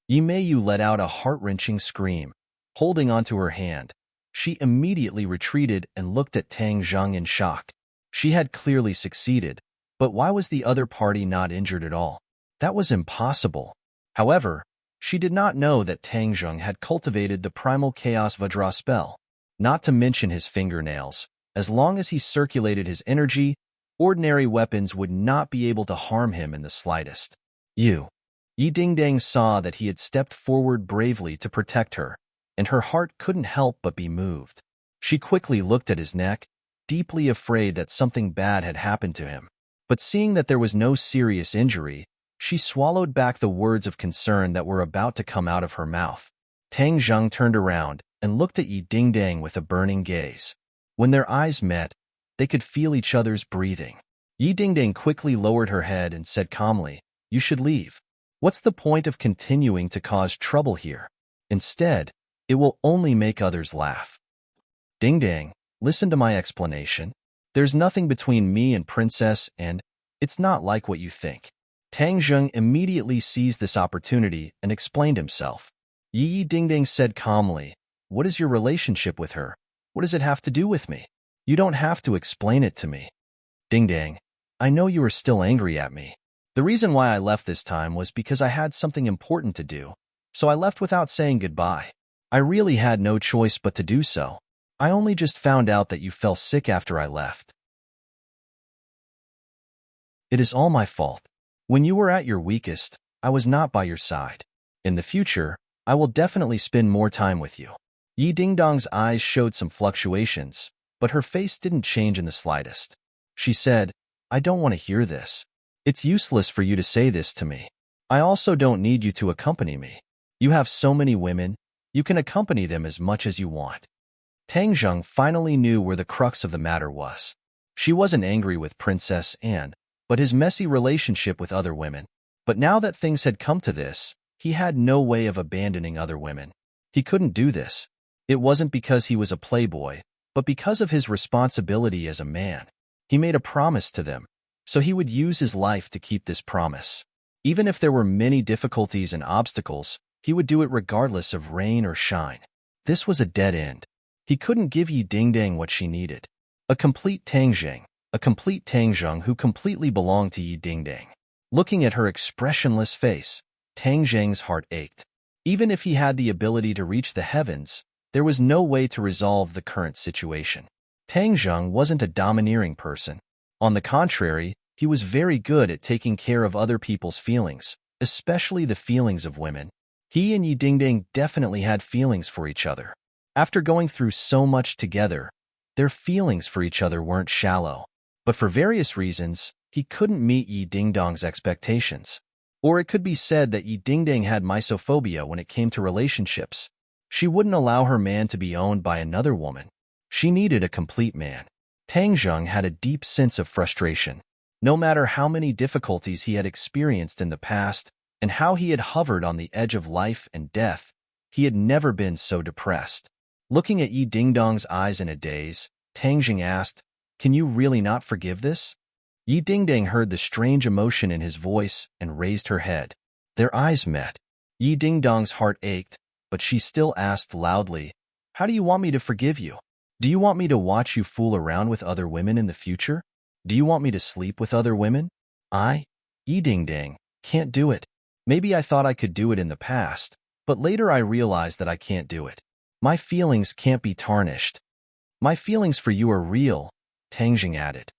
Yi Meiyu let out a heart-wrenching scream. Holding onto her hand, she immediately retreated and looked at Tang Zheng in shock. She had clearly succeeded, but why was the other party not injured at all? That was impossible. However, she did not know that Tang Zheng had cultivated the primal chaos Vajra spell. Not to mention his fingernails. As long as he circulated his energy, ordinary weapons would not be able to harm him in the slightest. Yi Ding Dang saw that he had stepped forward bravely to protect her, and her heart couldn't help but be moved. She quickly looked at his neck, deeply afraid that something bad had happened to him. But seeing that there was no serious injury, she swallowed back the words of concern that were about to come out of her mouth. Tang Zheng turned around and looked at Yi Ding Dang with a burning gaze. When their eyes met, they could feel each other's breathing. Yi Ding Dang quickly lowered her head and said calmly, "You should leave. What's the point of continuing to cause trouble here? Instead, it will only make others laugh." "Ding Dang, listen to my explanation. There's nothing between me and Princess, and it's not like what you think." Tang Zheng immediately seized this opportunity and explained himself. Yi Ding Ding said calmly, "What is your relationship with her? What does it have to do with me? You don't have to explain it to me." "Ding Dang, I know you are still angry at me. The reason why I left this time was because I had something important to do, so I left without saying goodbye. I really had no choice but to do so. I only just found out that you fell sick after I left. It is all my fault. When you were at your weakest, I was not by your side. In the future, I will definitely spend more time with you." Yi Ding Dong's eyes showed some fluctuations, but her face didn't change in the slightest. She said, "I don't want to hear this. It's useless for you to say this to me. I also don't need you to accompany me. You have so many women, you can accompany them as much as you want." Tang Zheng finally knew where the crux of the matter was. She wasn't angry with Princess Anne, but his messy relationship with other women. But now that things had come to this, he had no way of abandoning other women. He couldn't do this. It wasn't because he was a playboy, but because of his responsibility as a man. He made a promise to them, so he would use his life to keep this promise. Even if there were many difficulties and obstacles, he would do it regardless of rain or shine. This was a dead end. He couldn't give Yi Dingdang what she needed. A complete Tang Zheng who completely belonged to Yi Dingdang. Looking at her expressionless face, Tang Zheng's heart ached. Even if he had the ability to reach the heavens, there was no way to resolve the current situation. Tang Zheng wasn't a domineering person. On the contrary, he was very good at taking care of other people's feelings, especially the feelings of women. He and Yi Dingdang definitely had feelings for each other. After going through so much together, their feelings for each other weren't shallow. But for various reasons, he couldn't meet Yi Dingdang's expectations. Or it could be said that Yi Dingdang had misophobia when it came to relationships. She wouldn't allow her man to be owned by another woman. She needed a complete man. Tang Zheng had a deep sense of frustration. No matter how many difficulties he had experienced in the past and how he had hovered on the edge of life and death, he had never been so depressed. Looking at Yi Dingdang's eyes in a daze, Tang Zheng asked, "Can you really not forgive this?" Yi Dingdang heard the strange emotion in his voice and raised her head. Their eyes met. Yi Dingdang's heart ached, but she still asked loudly, "How do you want me to forgive you? Do you want me to watch you fool around with other women in the future? Do you want me to sleep with other women? Yi Dingdang, can't do it. Maybe I thought I could do it in the past, but later I realized that I can't do it. My feelings can't be tarnished." "My feelings for you are real," Tang Zheng added,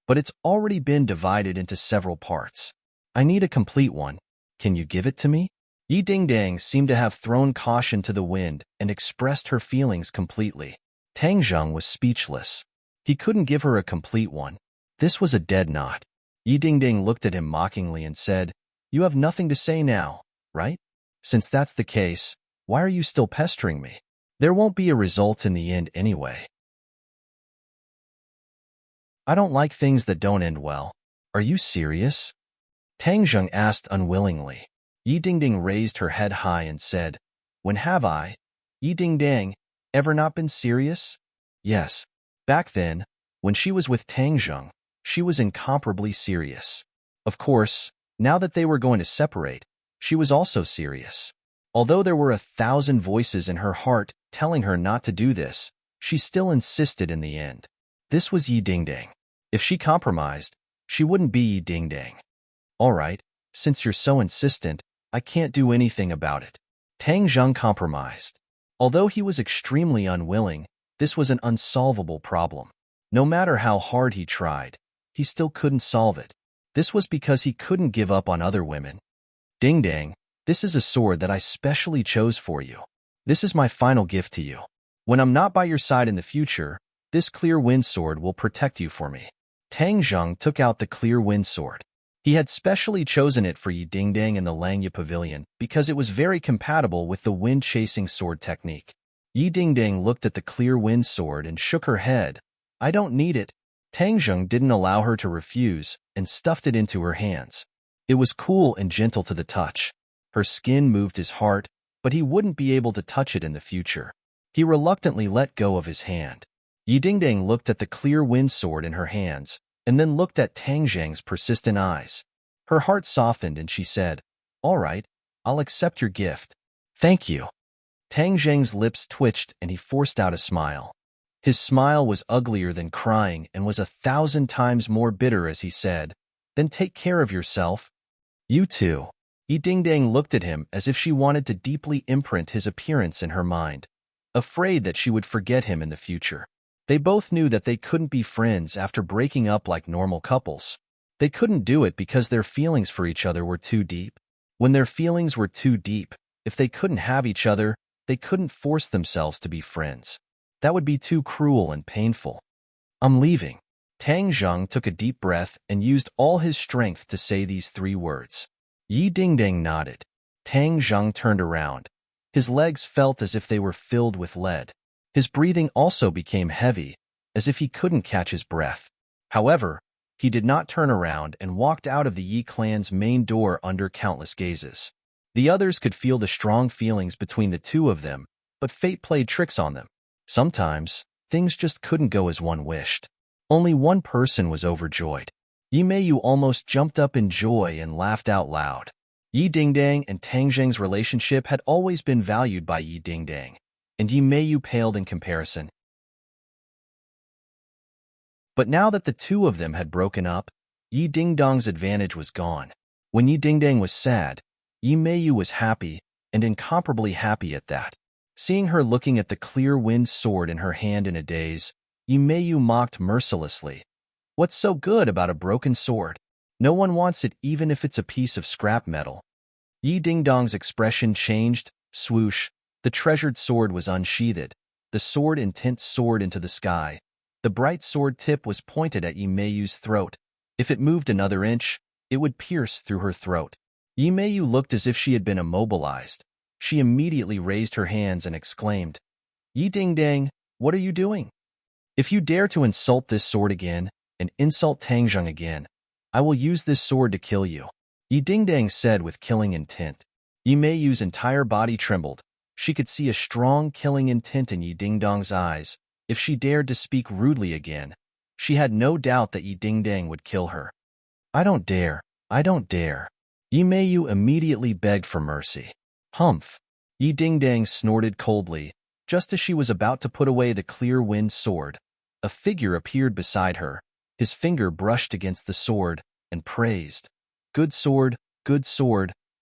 "but it's already been divided into several parts. I need a complete one. Can you give it to me?" Yi Dingdang seemed to have thrown caution to the wind and expressed her feelings completely. Tang Zheng was speechless. He couldn't give her a complete one. This was a dead knot. Yi Dingdang looked at him mockingly and said, "You have nothing to say now, right? Since that's the case, why are you still pestering me? There won't be a result in the end anyway." "I don't like things that don't end well. Are you serious?" Tang Zheng asked unwillingly. Yi Dingdang raised her head high and said, "When have I, Yi Dingdang, ever not been serious? Yes. Back then, when she was with Tang Zheng, she was incomparably serious. Of course, now that they were going to separate, she was also serious. Although there were 1,000 voices in her heart telling her not to do this, she still insisted in the end. This was Yi Dingdang. If she compromised, she wouldn't be Yi Dingdang. "All right, since you're so insistent, I can't do anything about it." Tang Zheng compromised. Although he was extremely unwilling, this was an unsolvable problem. No matter how hard he tried, he still couldn't solve it. This was because he couldn't give up on other women. "Dingdang, this is a sword that I specially chose for you. This is my final gift to you. When I'm not by your side in the future, this clear wind sword will protect you for me." Tang Zheng took out the clear wind sword. He had specially chosen it for Yi Dingdang in the Langya Pavilion because it was very compatible with the wind-chasing sword technique. Yi Dingdang looked at the clear wind sword and shook her head. "I don't need it." Tang Zheng didn't allow her to refuse and stuffed it into her hands. It was cool and gentle to the touch. Her skin moved his heart, but he wouldn't be able to touch it in the future. He reluctantly let go of his hand. Yi Dingdang looked at the clear wind sword in her hands and then looked at Tang Zheng's persistent eyes. Her heart softened and she said, "All right, I'll accept your gift. Thank you." Tang Zheng's lips twitched and he forced out a smile. His smile was uglier than crying and was 1,000 times more bitter as he said, "Then take care of yourself. You too." Yi Dingdang looked at him as if she wanted to deeply imprint his appearance in her mind, afraid that she would forget him in the future. They both knew that they couldn't be friends after breaking up like normal couples. They couldn't do it because their feelings for each other were too deep. When their feelings were too deep, if they couldn't have each other, they couldn't force themselves to be friends. That would be too cruel and painful. "I'm leaving." Tang Zheng took a deep breath and used all his strength to say these 3 words. Yi Dingdang nodded. Tang Zheng turned around. His legs felt as if they were filled with lead. His breathing also became heavy, as if he couldn't catch his breath. However, he did not turn around and walked out of the Yi clan's main door under countless gazes. The others could feel the strong feelings between the two of them, but fate played tricks on them. Sometimes, things just couldn't go as one wished. Only one person was overjoyed. Yi Meiyu almost jumped up in joy and laughed out loud. Yi Dingdang and Tang Zheng's relationship had always been valued by Yi Dingdang, and Yi Meiyu paled in comparison. But now that the two of them had broken up, Yi Dingdang's advantage was gone. When Yi Dingdang was sad, Yi Meiyu was happy, and incomparably happy at that. Seeing her looking at the clear wind sword in her hand in a daze, Yi Meiyu mocked mercilessly. What's so good about a broken sword? No one wants it even if it's a piece of scrap metal. Yi Dingdang's expression changed. Swoosh, the treasured sword was unsheathed. The sword intent soared into the sky. The bright sword tip was pointed at Yi Meiyu's throat. If it moved another inch, it would pierce through her throat. Yi Meiyu looked as if she had been immobilized. She immediately raised her hands and exclaimed, Yi Dingdang, what are you doing? If you dare to insult this sword again, and insult Tang Zheng again, I will use this sword to kill you, Yi Dingdang said with killing intent. Yi Meiyu's entire body trembled. She could see a strong killing intent in Yi Dingdang's eyes. If she dared to speak rudely again, she had no doubt that Yi Dingdang would kill her. I don't dare. I don't dare. Yi Meiyu immediately begged for mercy. Humph. Yi Dingdang snorted coldly. Just as she was about to put away the clear wind sword, a figure appeared beside her. His finger brushed against the sword and praised. Good sword,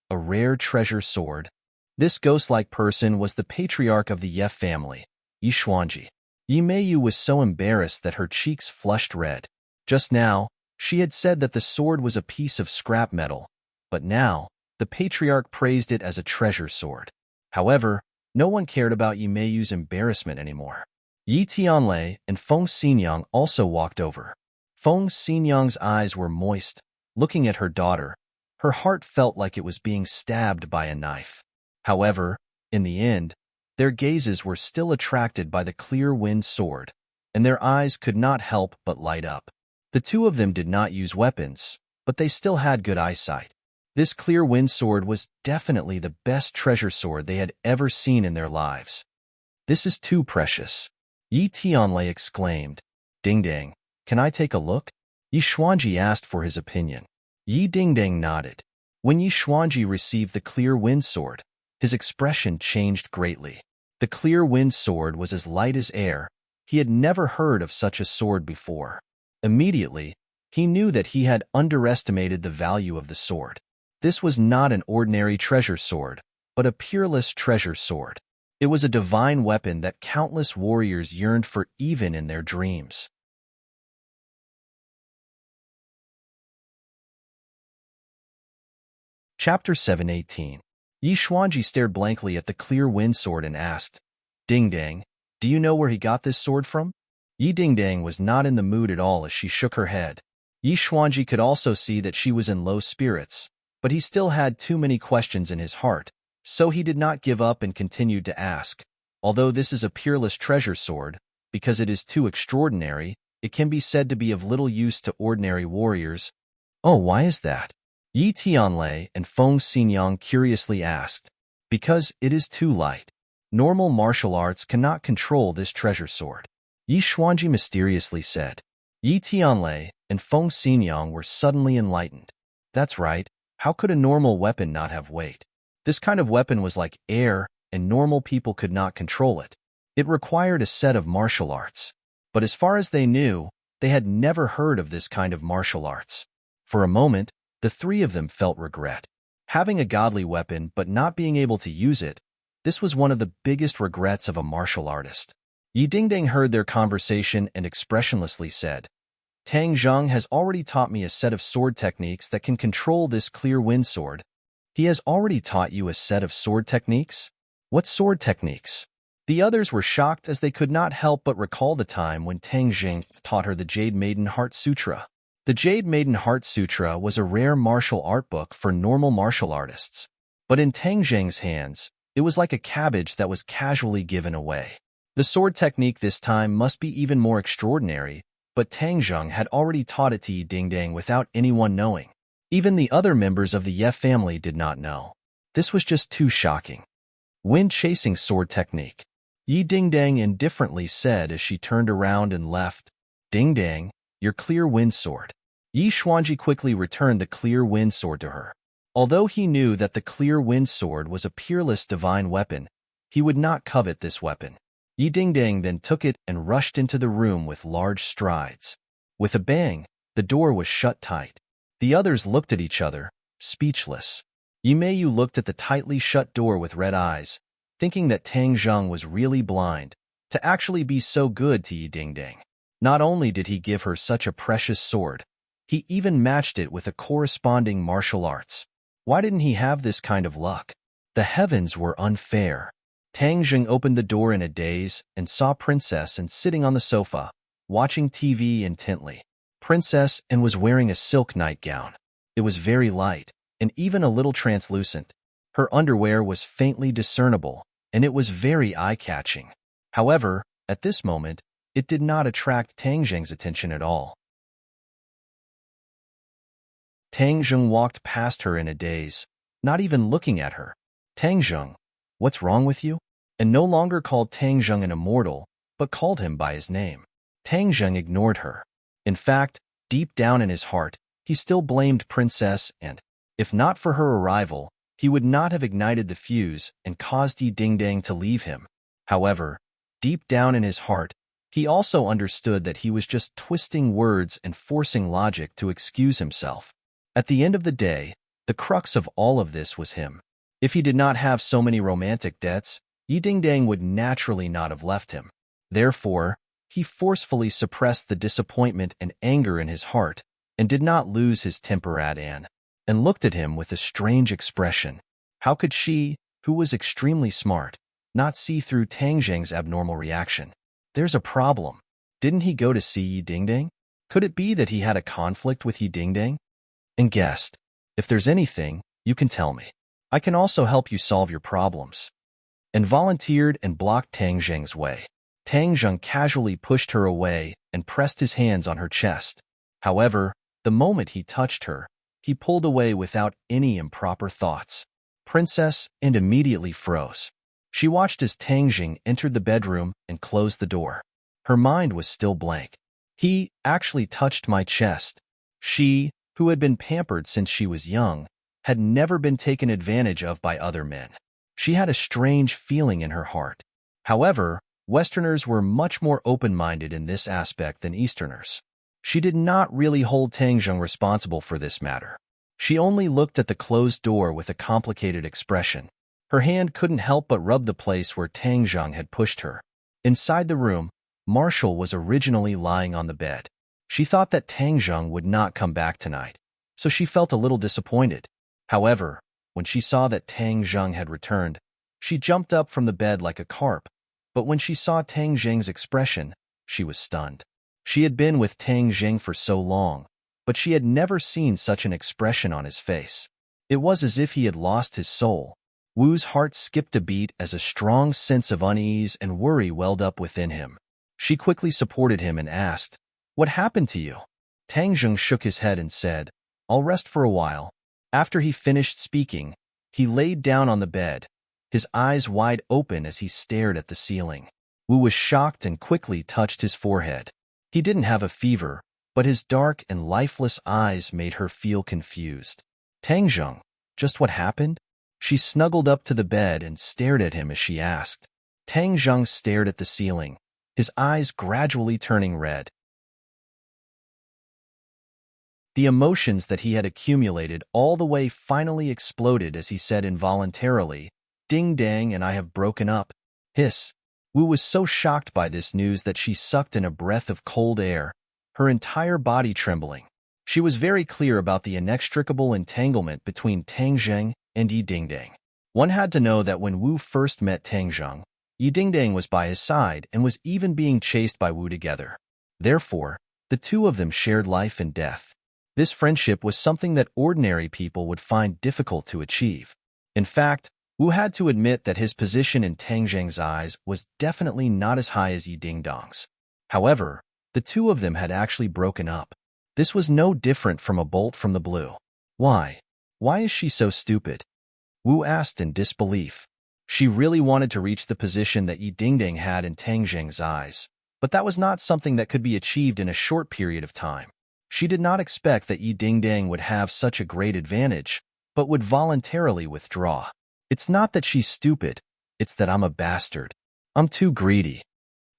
a rare treasure sword. This ghost-like person was the patriarch of the Ye family, Yi Xuanji. Yi Meiyu was so embarrassed that her cheeks flushed red. Just now, she had said that the sword was a piece of scrap metal, but now, the patriarch praised it as a treasure sword. However, no one cared about Yi Meiyu's embarrassment anymore. Yi Tianlei and Feng Xinyang also walked over. Feng Xinyang's eyes were moist. Looking at her daughter, her heart felt like it was being stabbed by a knife. However, in the end, their gazes were still attracted by the clear wind sword, and their eyes could not help but light up. The two of them did not use weapons, but they still had good eyesight. This clear wind sword was definitely the best treasure sword they had ever seen in their lives. This is too precious, Yi Tianlei exclaimed. Dingdang, can I take a look? Yi Xuanji asked for his opinion. Yi Dingdang nodded. When Yi Xuanji received the clear wind sword, his expression changed greatly. The clear wind sword was as light as air. He had never heard of such a sword before. Immediately, he knew that he had underestimated the value of the sword. This was not an ordinary treasure sword, but a peerless treasure sword. It was a divine weapon that countless warriors yearned for even in their dreams. Chapter 718. Yi Xuanji stared blankly at the clear wind sword and asked, Dingdang, do you know where he got this sword from? Yi Dingdang was not in the mood at all as she shook her head. Yi Xuanji could also see that she was in low spirits, but he still had too many questions in his heart, so he did not give up and continued to ask. Although this is a peerless treasure sword, because it is too extraordinary, it can be said to be of little use to ordinary warriors. Oh, why is that? Yi Tianlei and Feng Xinyang curiously asked. Because it is too light. Normal martial arts cannot control this treasure sword, Yi Xuanji mysteriously said. Yi Tianlei and Feng Xinyang were suddenly enlightened. That's right, how could a normal weapon not have weight? This kind of weapon was like air, and normal people could not control it. It required a set of martial arts. But as far as they knew, they had never heard of this kind of martial arts. For a moment, the three of them felt regret. Having a godly weapon but not being able to use it, this was one of the biggest regrets of a martial artist. Yi Dingdang heard their conversation and expressionlessly said, Tang Zheng has already taught me a set of sword techniques that can control this clear wind sword. He has already taught you a set of sword techniques? What sword techniques? The others were shocked as they could not help but recall the time when Tang Zheng taught her the Jade Maiden Heart Sutra. The Jade Maiden Heart Sutra was a rare martial art book for normal martial artists. But in Tang Zheng's hands, it was like a cabbage that was casually given away. The sword technique this time must be even more extraordinary, but Tang Zheng had already taught it to Yi Dingdang without anyone knowing. Even the other members of the Ye family did not know. This was just too shocking. Wind-chasing sword technique. Yi Dingdang indifferently said as she turned around and left. Dingdang, your clear wind sword. Yi Xuanji quickly returned the clear wind sword to her. Although he knew that the clear wind sword was a peerless divine weapon, he would not covet this weapon. Yi Dingdang then took it and rushed into the room with large strides. With a bang, the door was shut tight. The others looked at each other, speechless. Yi Meiyu looked at the tightly shut door with red eyes, thinking that Tang Zheng was really blind to actually be so good to Yi Dingdang. Not only did he give her such a precious sword, he even matched it with a corresponding martial arts. Why didn't he have this kind of luck? The heavens were unfair. Tang Zheng opened the door in a daze and saw Princess and sitting on the sofa, watching TV intently. Princess and was wearing a silk nightgown. It was very light and even a little translucent. Her underwear was faintly discernible, and it was very eye-catching. However, at this moment, it did not attract Tang Zheng's attention at all. Tang Zheng walked past her in a daze, not even looking at her. Tang Zheng, what's wrong with you? And no longer called Tang Zheng an immortal, but called him by his name. Tang Zheng ignored her. In fact, deep down in his heart, he still blamed Princess and, if not for her arrival, he would not have ignited the fuse and caused Yi Dingdang to leave him. However, deep down in his heart, he also understood that he was just twisting words and forcing logic to excuse himself. At the end of the day, the crux of all of this was him. If he did not have so many romantic debts, Yi Dingdang would naturally not have left him. Therefore, he forcefully suppressed the disappointment and anger in his heart and did not lose his temper at Anne, and looked at him with a strange expression. How could she, who was extremely smart, not see through Tang Zheng's abnormal reaction? There's a problem. Didn't he go to see Yi Dingdang? Could it be that he had a conflict with Yi Dingdang? And guessed, if there's anything, you can tell me. I can also help you solve your problems. And volunteered and blocked Tang Zheng's way. Tang Zheng casually pushed her away and pressed his hands on her chest. However, the moment he touched her, he pulled away without any improper thoughts. Princess and immediately froze. She watched as Tang Zheng entered the bedroom and closed the door. Her mind was still blank. He actually touched my chest. She, who had been pampered since she was young, had never been taken advantage of by other men. She had a strange feeling in her heart. However, Westerners were much more open-minded in this aspect than Easterners. She did not really hold Tang Zheng responsible for this matter. She only looked at the closed door with a complicated expression. Her hand couldn't help but rub the place where Tang Zheng had pushed her. Inside the room, Marshall was originally lying on the bed. She thought that Tang Zheng would not come back tonight, so she felt a little disappointed. However, when she saw that Tang Zheng had returned, she jumped up from the bed like a carp. But when she saw Tang Zheng's expression, she was stunned. She had been with Tang Zheng for so long, but she had never seen such an expression on his face. It was as if he had lost his soul. Wu's heart skipped a beat as a strong sense of unease and worry welled up within him. She quickly supported him and asked, "What happened to you?" Tang Zheng shook his head and said, "I'll rest for a while." After he finished speaking, he laid down on the bed, his eyes wide open as he stared at the ceiling. Wu was shocked and quickly touched his forehead. He didn't have a fever, but his dark and lifeless eyes made her feel confused. "Tang Zheng, just what happened?" She snuggled up to the bed and stared at him as she asked. Tang Zheng stared at the ceiling, his eyes gradually turning red. The emotions that he had accumulated all the way finally exploded as he said involuntarily, "Ding dang, and I have broken up." Hiss. Wu was so shocked by this news that she sucked in a breath of cold air, her entire body trembling. She was very clear about the inextricable entanglement between Tang Zheng and Yi Dingdang. One had to know that when Wu first met Tang Zheng, Yi Dingdang was by his side and was even being chased by Wu together. Therefore, the two of them shared life and death. This friendship was something that ordinary people would find difficult to achieve. In fact, Wu had to admit that his position in Tang Zheng's eyes was definitely not as high as Yi Dingdong's. However, the two of them had actually broken up. This was no different from a bolt from the blue. Why? Why is she so stupid? Wu asked in disbelief. She really wanted to reach the position that Yi Dingdong had in Tang Zheng's eyes, but that was not something that could be achieved in a short period of time. She did not expect that Yi Dingdong would have such a great advantage, but would voluntarily withdraw. It's not that she's stupid, it's that I'm a bastard. I'm too greedy.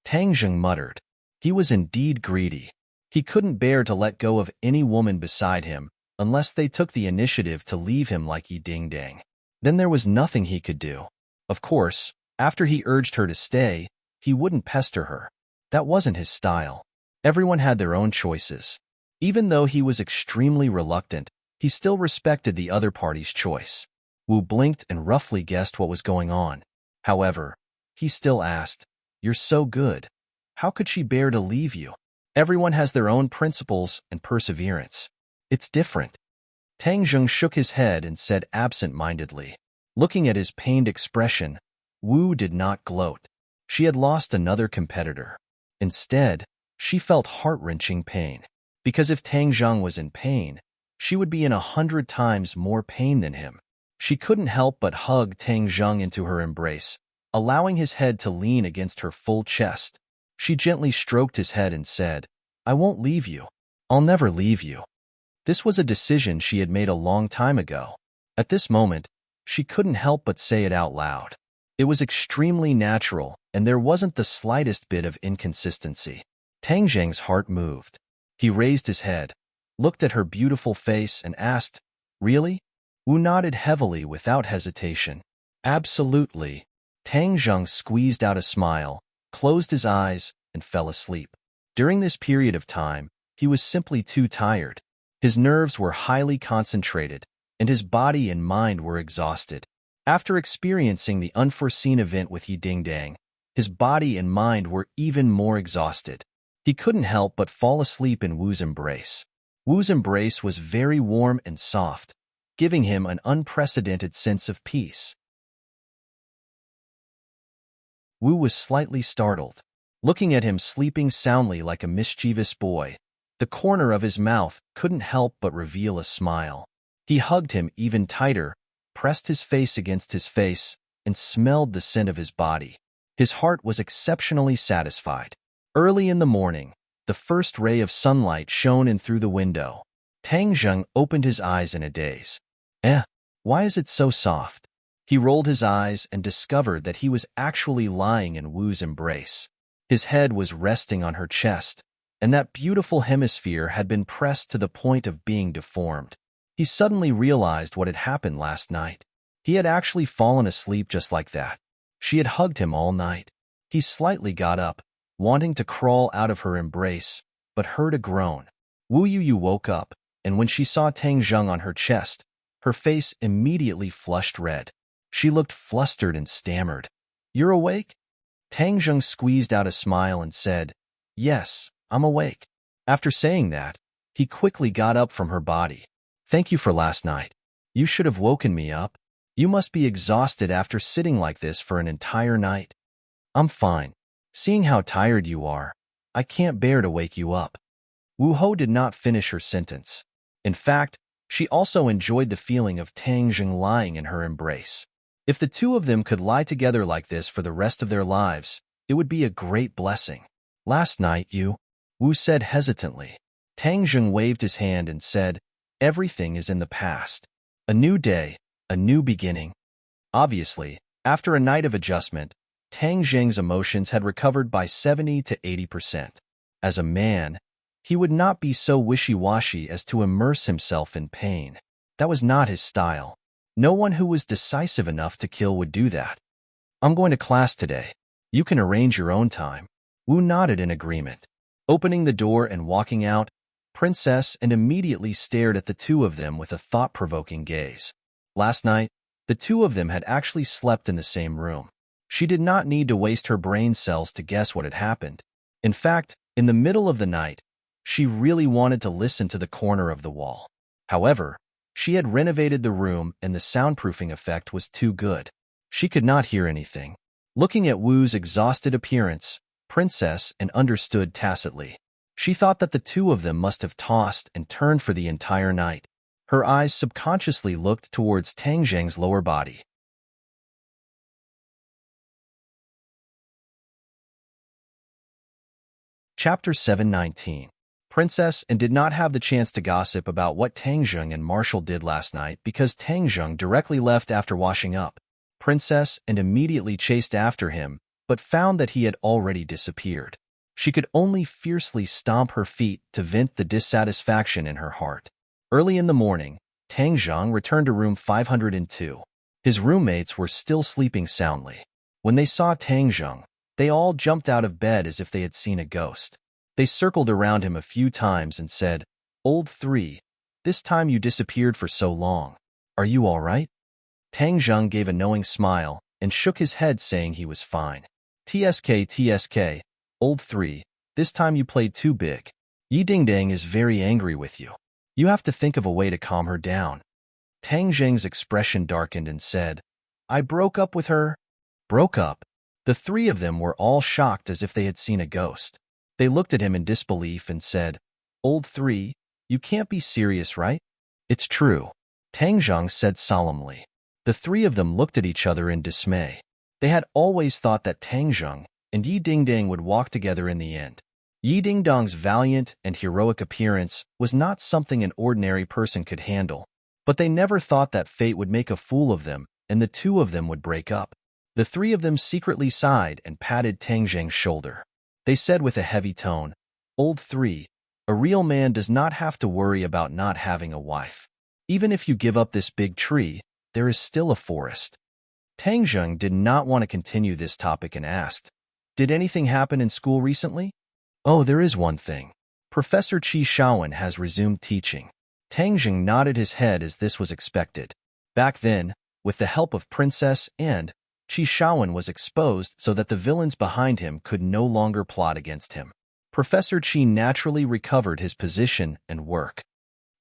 Tang Zheng muttered. He was indeed greedy. He couldn't bear to let go of any woman beside him unless they took the initiative to leave him like Yi Dingdong. Then there was nothing he could do. Of course, after he urged her to stay, he wouldn't pester her. That wasn't his style. Everyone had their own choices. Even though he was extremely reluctant, he still respected the other party's choice. Wu blinked and roughly guessed what was going on. However, he still asked, "You're so good. How could she bear to leave you?" Everyone has their own principles and perseverance. It's different. Tang Zheng shook his head and said absent-mindedly. Looking at his pained expression, Wu did not gloat. She had lost another competitor. Instead, she felt heart-wrenching pain. Because if Tang Zheng was in pain, she would be in 100 times more pain than him. She couldn't help but hug Tang Zheng into her embrace, allowing his head to lean against her full chest. She gently stroked his head and said, "I won't leave you. I'll never leave you." This was a decision she had made a long time ago. At this moment, she couldn't help but say it out loud. It was extremely natural, and there wasn't the slightest bit of inconsistency. Tang Zheng's heart moved. He raised his head, looked at her beautiful face, and asked, "Really?" Wu nodded heavily without hesitation. "Absolutely." Tang Zheng squeezed out a smile, closed his eyes, and fell asleep. During this period of time, he was simply too tired. His nerves were highly concentrated, and his body and mind were exhausted. After experiencing the unforeseen event with Yi Dingdong, his body and mind were even more exhausted. He couldn't help but fall asleep in Wu's embrace. Wu's embrace was very warm and soft, giving him an unprecedented sense of peace. Wu was slightly startled. Looking at him sleeping soundly like a mischievous boy, the corner of his mouth couldn't help but reveal a smile. He hugged him even tighter, pressed his face against his face, and smelled the scent of his body. His heart was exceptionally satisfied. Early in the morning, the first ray of sunlight shone in through the window. Tang Zheng opened his eyes in a daze. Why is it so soft? He rolled his eyes and discovered that he was actually lying in Wu's embrace. His head was resting on her chest, and that beautiful hemisphere had been pressed to the point of being deformed. He suddenly realized what had happened last night. He had actually fallen asleep just like that. She had hugged him all night. He slightly got up, wanting to crawl out of her embrace, but heard a groan. Wu Yu woke up, and when she saw Tang Zheng on her chest, her face immediately flushed red. She looked flustered and stammered, "You're awake?" Tang Zheng squeezed out a smile and said, "Yes, I'm awake." After saying that, he quickly got up from her body. "Thank you for last night. You should have woken me up. You must be exhausted after sitting like this for an entire night." "I'm fine. Seeing how tired you are, I can't bear to wake you up." Wu Hou did not finish her sentence. In fact, she also enjoyed the feeling of Tang Zheng lying in her embrace. If the two of them could lie together like this for the rest of their lives, it would be a great blessing. "Last night, Wu said hesitantly. Tang Zheng waved his hand and said, "Everything is in the past. A new day, a new beginning." Obviously, after a night of adjustment, Tang Zheng's emotions had recovered by 70 to 80%. As a man, he would not be so wishy-washy as to immerse himself in pain. That was not his style. No one who was decisive enough to kill would do that. "I'm going to class today. You can arrange your own time." Wu nodded in agreement. Opening the door and walking out, Princess and immediately stared at the two of them with a thought-provoking gaze. Last night, the two of them had actually slept in the same room. She did not need to waste her brain cells to guess what had happened. In fact, in the middle of the night, she really wanted to listen to the corner of the wall. However, she had renovated the room and the soundproofing effect was too good. She could not hear anything. Looking at Wu's exhausted appearance, Princess and understood tacitly. She thought that the two of them must have tossed and turned for the entire night. Her eyes subconsciously looked towards Tang Zheng's lower body. Chapter 719. Princess and did not have the chance to gossip about what Tang Zheng and Marshall did last night because Tang Zheng directly left after washing up. Princess and immediately chased after him, but found that he had already disappeared. She could only fiercely stomp her feet to vent the dissatisfaction in her heart. Early in the morning, Tang Zheng returned to room 502. His roommates were still sleeping soundly. When they saw Tang Zheng, they all jumped out of bed as if they had seen a ghost. They circled around him a few times and said, "Old three, this time you disappeared for so long. Are you all right?" Tang Zheng gave a knowing smile and shook his head saying he was fine. TSK, old three, this time you played too big. Yi Dingdang is very angry with you. You have to think of a way to calm her down. Tang Zheng's expression darkened and said, "I broke up with her." Broke up? The three of them were all shocked as if they had seen a ghost. They looked at him in disbelief and said, "Old three, you can't be serious, right?" "It's true," Tang Zheng said solemnly. The three of them looked at each other in dismay. They had always thought that Tang Zheng and Yi Dingdang would walk together in the end. Yi Dingdang's valiant and heroic appearance was not something an ordinary person could handle, but they never thought that fate would make a fool of them and the two of them would break up. The three of them secretly sighed and patted Tang Zheng's shoulder. They said with a heavy tone, "Old three, a real man does not have to worry about not having a wife. Even if you give up this big tree, there is still a forest." Tang Zheng did not want to continue this topic and asked, "Did anything happen in school recently?" "Oh, there is one thing. Professor Qi Shaowen has resumed teaching." Tang Zheng nodded his head as this was expected. Back then, with the help of Princess and Qi Shaowen was exposed so that the villains behind him could no longer plot against him. Professor Qi naturally recovered his position and work.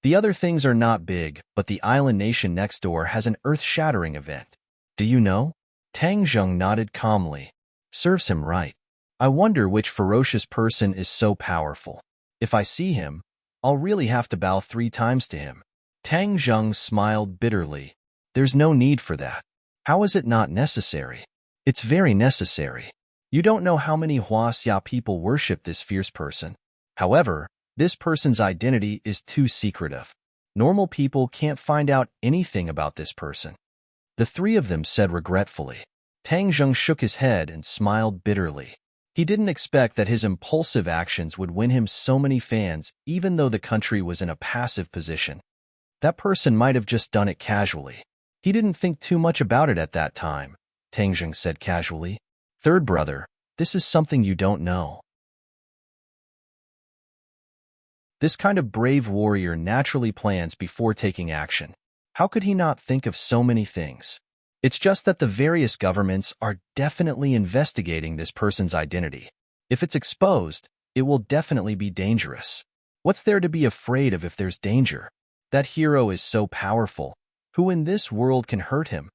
The other things are not big, but the island nation next door has an earth-shattering event. Do you know? Tang Zheng nodded calmly. Serves him right. I wonder which ferocious person is so powerful. If I see him, I'll really have to bow 3 times to him. Tang Zheng smiled bitterly. There's no need for that. How is it not necessary? It's very necessary. You don't know how many Huaxia people worship this fierce person. However, this person's identity is too secretive. Normal people can't find out anything about this person. The three of them said regretfully. Tang Zheng shook his head and smiled bitterly. He didn't expect that his impulsive actions would win him so many fans, even though the country was in a passive position. That person might have just done it casually. He didn't think too much about it at that time, Tang Zheng said casually. Third brother, this is something you don't know. This kind of brave warrior naturally plans before taking action. How could he not think of so many things? It's just that the various governments are definitely investigating this person's identity. If it's exposed, it will definitely be dangerous. What's there to be afraid of if there's danger? That hero is so powerful. Who in this world can hurt him?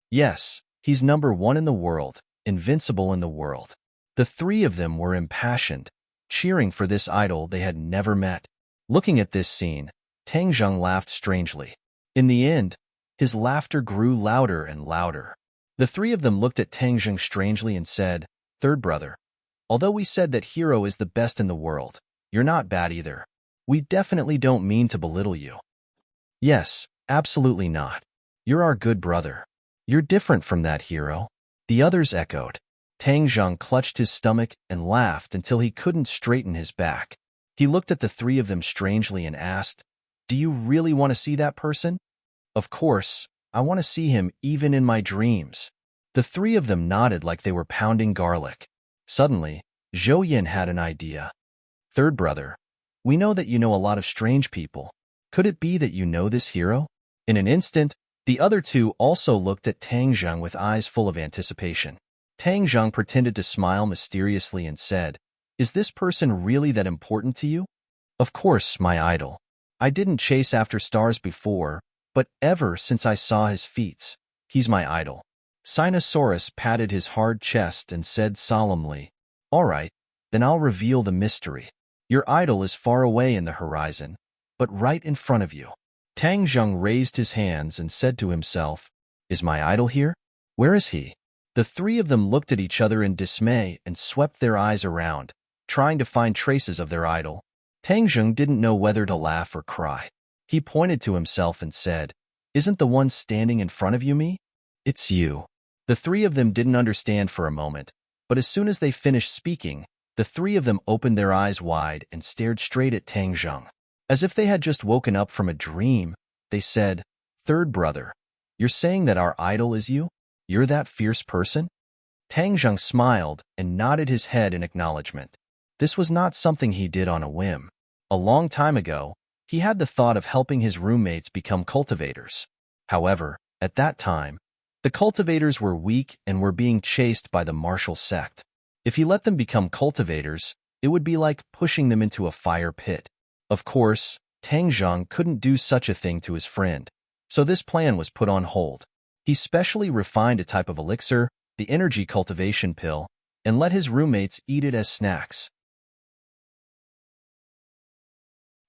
Yes, he's number 1 in the world, invincible in the world. The three of them were impassioned, cheering for this idol they had never met. Looking at this scene, Tang Zheng laughed strangely. In the end, his laughter grew louder and louder. The three of them looked at Tang Zheng strangely and said, Third brother, although we said that hero is the best in the world, you're not bad either. We definitely don't mean to belittle you. Yes, absolutely not. You're our good brother. You're different from that hero. The others echoed. Tang Zheng clutched his stomach and laughed until he couldn't straighten his back. He looked at the three of them strangely and asked, Do you really want to see that person? Of course, I want to see him even in my dreams. The three of them nodded like they were pounding garlic. Suddenly, Zhou Yin had an idea. Third brother, we know that you know a lot of strange people. Could it be that you know this hero? In an instant, the other two also looked at Tang Zheng with eyes full of anticipation. Tang Zheng pretended to smile mysteriously and said, Is this person really that important to you? Of course, my idol. I didn't chase after stars before, but ever since I saw his feats, he's my idol. Sinosaurus patted his hard chest and said solemnly, "All right, then I'll reveal the mystery. Your idol is far away in the horizon, but right in front of you." Tang Zheng raised his hands and said to himself, "Is my idol here? Where is he?" The three of them looked at each other in dismay and swept their eyes around, trying to find traces of their idol. Tang Zheng didn't know whether to laugh or cry. He pointed to himself and said, "Isn't the one standing in front of you me? It's you." The three of them didn't understand for a moment, but as soon as they finished speaking, the three of them opened their eyes wide and stared straight at Tang Zheng. As if they had just woken up from a dream, they said, "Third brother, you're saying that our idol is you? You're that fierce person?" Tang Zheng smiled and nodded his head in acknowledgement. This was not something he did on a whim. A long time ago, he had the thought of helping his roommates become cultivators. However, at that time, the cultivators were weak and were being chased by the martial sect. If he let them become cultivators, it would be like pushing them into a fire pit. Of course, Tang Zheng couldn't do such a thing to his friend, so this plan was put on hold. He specially refined a type of elixir, the energy cultivation pill, and let his roommates eat it as snacks.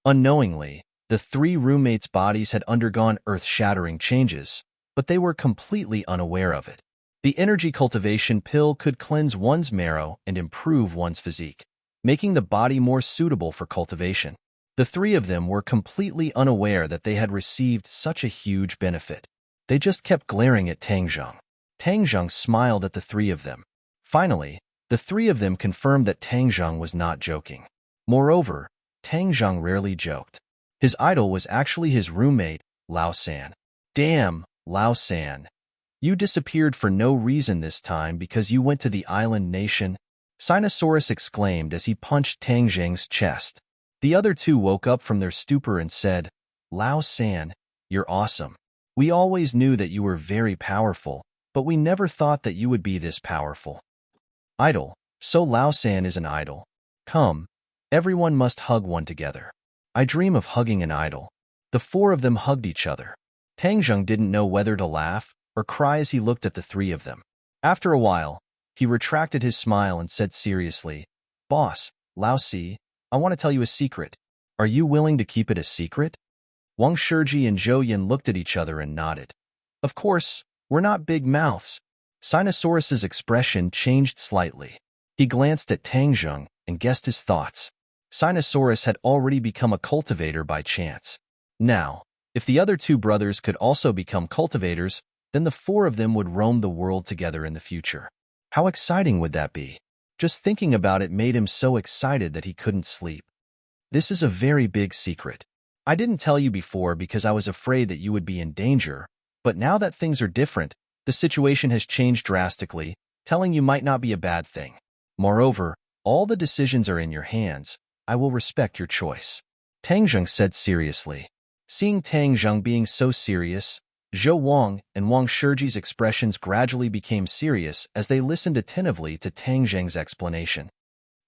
Unknowingly, the three roommates' bodies had undergone earth-shattering changes, but they were completely unaware of it. The energy cultivation pill could cleanse one's marrow and improve one's physique, making the body more suitable for cultivation. The three of them were completely unaware that they had received such a huge benefit. They just kept glaring at Tang Zheng. Tang Zheng smiled at the three of them. Finally, the three of them confirmed that Tang Zheng was not joking. Moreover, Tang Zheng rarely joked. His idol was actually his roommate, Lao San. "Damn, Lao San. You disappeared for no reason this time because you went to the island nation," Sinosaurus exclaimed as he punched Tang Zheng's chest. The other two woke up from their stupor and said, "Lao San, you're awesome. We always knew that you were very powerful, but we never thought that you would be this powerful." Idol. So Lao San is an idol. Come, everyone must hug one together. I dream of hugging an idol. The four of them hugged each other. Tang Zheng didn't know whether to laugh or cry as he looked at the three of them. After a while, he retracted his smile and said seriously, "Boss, Lao Si, I want to tell you a secret. Are you willing to keep it a secret?" Wang Shiji and Zhou Yin looked at each other and nodded. "Of course, we're not big mouths." Sinosaurus's expression changed slightly. He glanced at Tang Zheng and guessed his thoughts. Sinosaurus had already become a cultivator by chance. Now, if the other two brothers could also become cultivators, then the four of them would roam the world together in the future. How exciting would that be? Just thinking about it made him so excited that he couldn't sleep. This is a very big secret. I didn't tell you before because I was afraid that you would be in danger, but now that things are different, the situation has changed drastically, telling you might not be a bad thing. Moreover, all the decisions are in your hands. I will respect your choice," Tang Zheng said seriously. Seeing Tang Zheng being so serious, Zhou Wang and Wang Shiji's expressions gradually became serious as they listened attentively to Tang Zheng's explanation.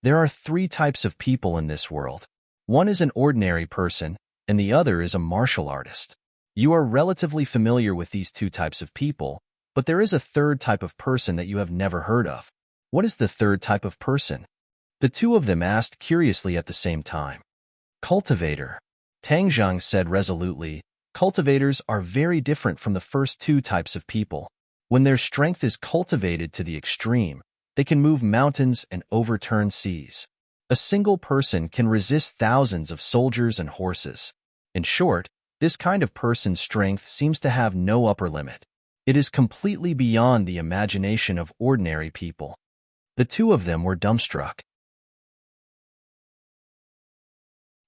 There are three types of people in this world. One is an ordinary person, and the other is a martial artist. You are relatively familiar with these two types of people, but there is a third type of person that you have never heard of. What is the third type of person? The two of them asked curiously at the same time. Cultivator. Tang Zheng said resolutely, cultivators are very different from the first two types of people. When their strength is cultivated to the extreme, they can move mountains and overturn seas. A single person can resist thousands of soldiers and horses. In short, this kind of person's strength seems to have no upper limit. It is completely beyond the imagination of ordinary people. The two of them were dumbstruck.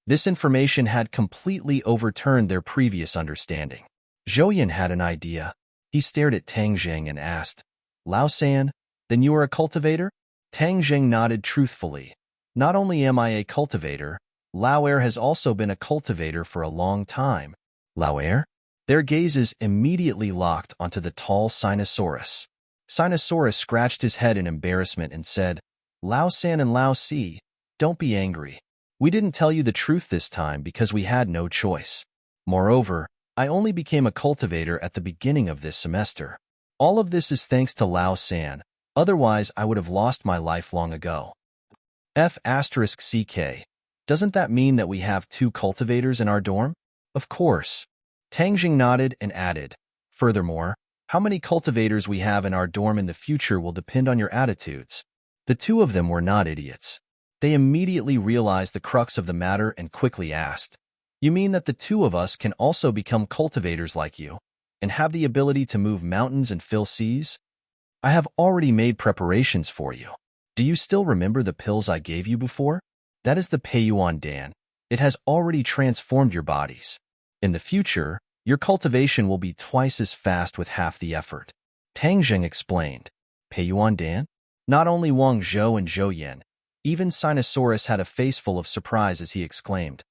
This information had completely overturned their previous understanding. Zhou Yin had an idea. He stared at Tang Zheng and asked, "Lao San, then you are a cultivator?" Tang Zheng nodded truthfully. "Not only am I a cultivator, Lao Er has also been a cultivator for a long time." Lao Er? Their gazes immediately locked onto the tall Sinosaurus. Sinosaurus scratched his head in embarrassment and said, "Lao San and Lao Si, don't be angry. We didn't tell you the truth this time because we had no choice. Moreover, I only became a cultivator at the beginning of this semester. All of this is thanks to Lao San, otherwise I would have lost my life long ago. F***CK. Doesn't that mean that we have 2 cultivators in our dorm? Of course. Tangjing nodded and added, furthermore, how many cultivators we have in our dorm in the future will depend on your attitudes. The 2 of them were not idiots. They immediately realized the crux of the matter and quickly asked, you mean that the 2 of us can also become cultivators like you, and have the ability to move mountains and fill seas? I have already made preparations for you. Do you still remember the pills I gave you before? That is the Peiyuan Dan. It has already transformed your bodies. In the future, your cultivation will be twice as fast with half the effort. Tang Zheng explained. Peiyuan Dan? Not only Wang Zhou and Zhou Yan, even Sinosaurus had a face full of surprise as he exclaimed,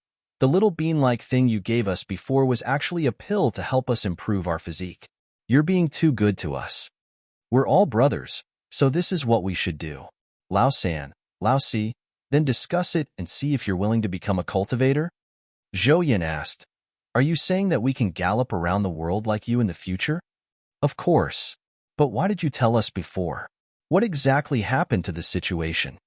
the little bean-like thing you gave us before was actually a pill to help us improve our physique. You're being too good to us. We're all brothers, so this is what we should do. Lao San, Lao Si, then discuss it and see if you're willing to become a cultivator? Zhou Yan asked, are you saying that we can gallop around the world like you in the future? Of course. But why did you tell us before? What exactly happened to the situation?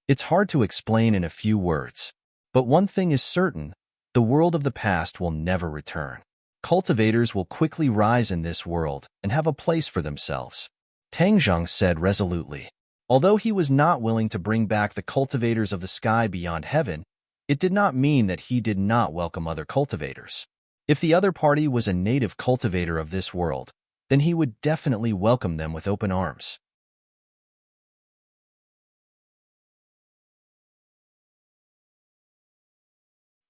It's hard to explain in a few words. But one thing is certain, the world of the past will never return. Cultivators will quickly rise in this world and have a place for themselves. Tang Zheng said resolutely. Although he was not willing to bring back the cultivators of the sky beyond heaven, it did not mean that he did not welcome other cultivators. If the other party was a native cultivator of this world, then he would definitely welcome them with open arms.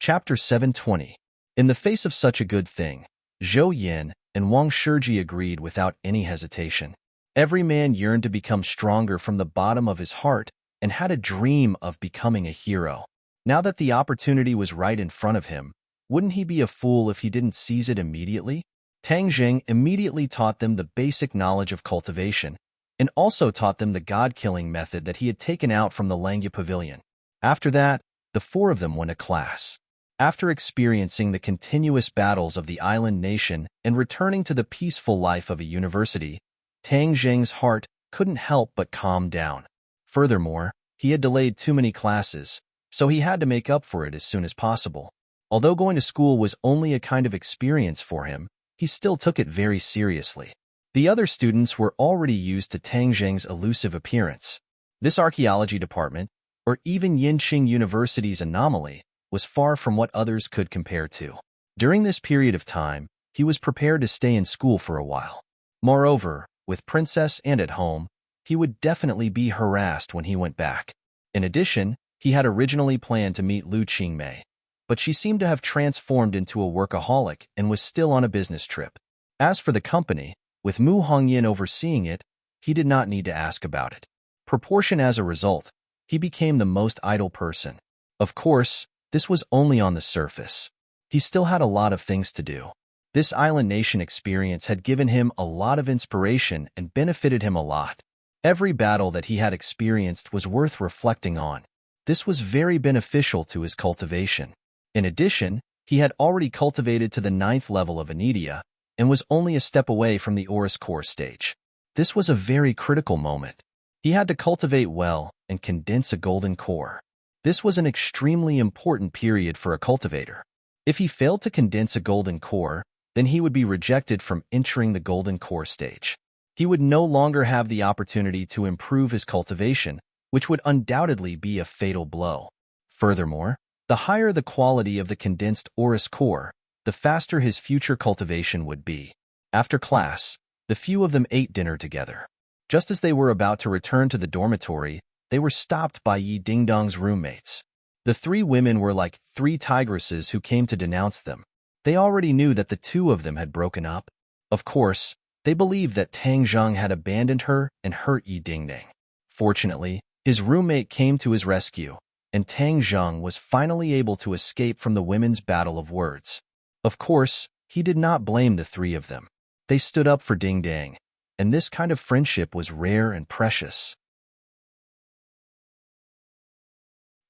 Chapter 720. In the face of such a good thing, Zhou Yin and Wang Shiji agreed without any hesitation. Every man yearned to become stronger from the bottom of his heart and had a dream of becoming a hero. Now that the opportunity was right in front of him, wouldn't he be a fool if he didn't seize it immediately? Tang Zheng immediately taught them the basic knowledge of cultivation and also taught them the god-killing method that he had taken out from the Langya Pavilion. After that, the 4 of them went to class. After experiencing the continuous battles of the island nation and returning to the peaceful life of a university, Tang Zheng's heart couldn't help but calm down. Furthermore, he had delayed too many classes, so he had to make up for it as soon as possible. Although going to school was only a kind of experience for him, he still took it very seriously. The other students were already used to Tang Zheng's elusive appearance. This archaeology department, or even Yinqing University's anomaly, was far from what others could compare to. During this period of time, he was prepared to stay in school for a while. Moreover, with Princess and at home, he would definitely be harassed when he went back. In addition, he had originally planned to meet Lu Qingmei, but she seemed to have transformed into a workaholic and was still on a business trip. As for the company, with Mu Hongyan overseeing it, he did not need to ask about it. Proportion as a result, he became the most idle person. Of course, this was only on the surface. He still had a lot of things to do. This island nation experience had given him a lot of inspiration and benefited him a lot. Every battle that he had experienced was worth reflecting on. This was very beneficial to his cultivation. In addition, he had already cultivated to the 9th level of Anidia and was only a step away from the Oris core stage. This was a very critical moment. He had to cultivate well and condense a golden core. This was an extremely important period for a cultivator. If he failed to condense a golden core, then he would be rejected from entering the golden core stage. He would no longer have the opportunity to improve his cultivation, which would undoubtedly be a fatal blow. Furthermore, the higher the quality of the condensed Oris core, the faster his future cultivation would be. After class, the few of them ate dinner together. Just as they were about to return to the dormitory, they were stopped by Yi Dingdong's roommates. The 3 women were like 3 tigresses who came to denounce them. They already knew that the 2 of them had broken up. Of course, they believed that Tang Zheng had abandoned her and hurt Yi Dingdong. Fortunately, his roommate came to his rescue, and Tang Zheng was finally able to escape from the women's battle of words. Of course, he did not blame the 3 of them. They stood up for Dingdong, and this kind of friendship was rare and precious.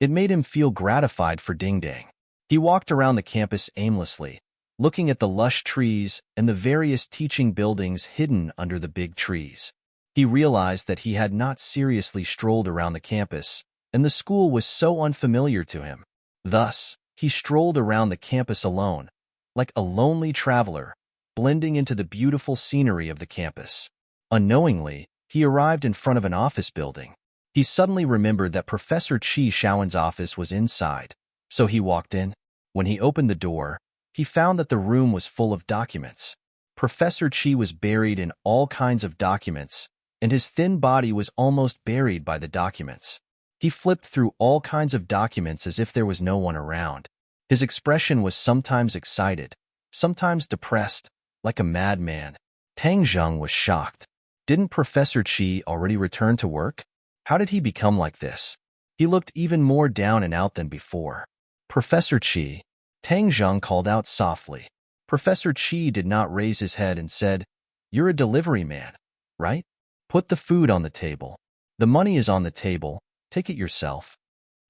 It made him feel gratified for Dingdong. He walked around the campus aimlessly, looking at the lush trees and the various teaching buildings hidden under the big trees. He realized that he had not seriously strolled around the campus, and the school was so unfamiliar to him. Thus, he strolled around the campus alone, like a lonely traveler, blending into the beautiful scenery of the campus. Unknowingly, he arrived in front of an office building. He suddenly remembered that Professor Chi Shaowen's office was inside, so he walked in. When he opened the door, he found that the room was full of documents. Professor Chi was buried in all kinds of documents, and his thin body was almost buried by the documents. He flipped through all kinds of documents as if there was no one around. His expression was sometimes excited, sometimes depressed, like a madman. Tang Zheng was shocked. Didn't Professor Chi already return to work? How did he become like this? He looked even more down and out than before. Professor Chi, Tang Zheng called out softly. Professor Chi did not raise his head and said, "You're a delivery man, right? Put the food on the table. The money is on the table. Take it yourself."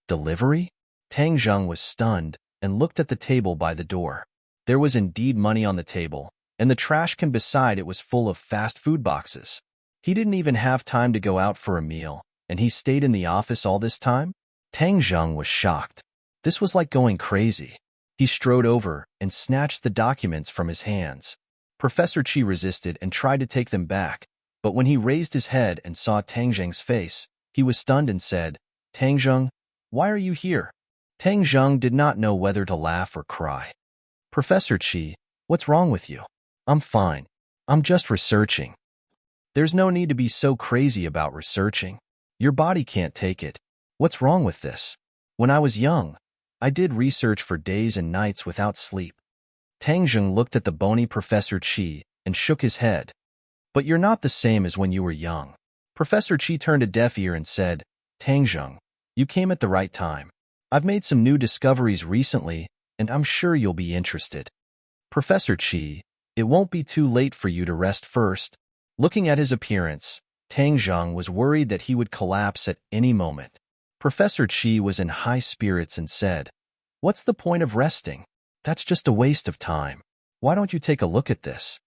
Delivery? Tang Zheng was stunned and looked at the table by the door. There was indeed money on the table, and the trash can beside it was full of fast food boxes. He didn't even have time to go out for a meal, and he stayed in the office all this time? Tang Zheng was shocked. This was like going crazy. He strode over and snatched the documents from his hands. Professor Chi resisted and tried to take them back, but when he raised his head and saw Tang Zheng's face, he was stunned and said, "Tang Zheng, why are you here?" Tang Zheng did not know whether to laugh or cry. "Professor Chi, what's wrong with you?" "I'm fine. I'm just researching." "There's no need to be so crazy about researching. Your body can't take it. What's wrong with this? When I was young, I did research for days and nights without sleep." Tang Zheng looked at the bony Professor Chi and shook his head. "But you're not the same as when you were young." Professor Chi turned a deaf ear and said, "Tang Zheng, you came at the right time. I've made some new discoveries recently, and I'm sure you'll be interested." "Professor Chi, it won't be too late for you to rest first." Looking at his appearance, Tang Zheng was worried that he would collapse at any moment. Professor Chi was in high spirits and said, "What's the point of resting? That's just a waste of time. Why don't you take a look at this?"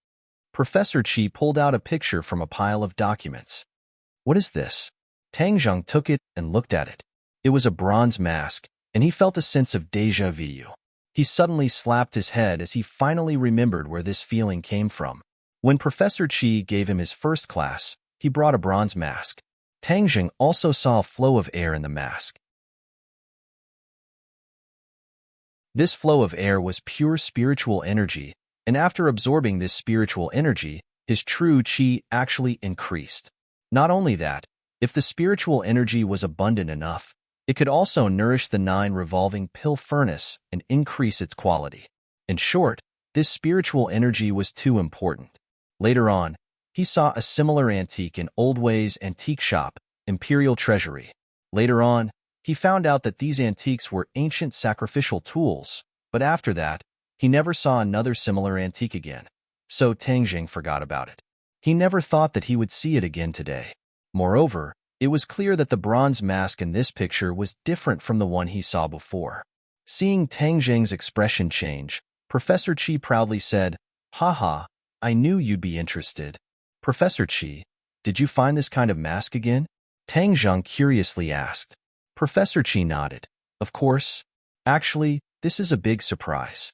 Professor Chi pulled out a picture from a pile of documents. "What is this?" Tang Zheng took it and looked at it. It was a bronze mask, and he felt a sense of déjà vu. He suddenly slapped his head as he finally remembered where this feeling came from. When Professor Chi gave him his first class, he brought a bronze mask. Tang Zheng also saw a flow of air in the mask. This flow of air was pure spiritual energy, and after absorbing this spiritual energy, his true Qi actually increased. Not only that, if the spiritual energy was abundant enough, it could also nourish the 9 revolving pill furnace and increase its quality. In short, this spiritual energy was too important. Later on, he saw a similar antique in Old Way's antique shop, Imperial Treasury. Later on, he found out that these antiques were ancient sacrificial tools, but after that, he never saw another similar antique again. So Tang Zheng forgot about it. He never thought that he would see it again today. Moreover, it was clear that the bronze mask in this picture was different from the one he saw before. Seeing Tang Zheng's expression change, Professor Chi proudly said, "Haha, I knew you'd be interested." "Professor Chi, did you find this kind of mask again?" Tang Zheng curiously asked. Professor Chi nodded. "Of course. Actually, this is a big surprise."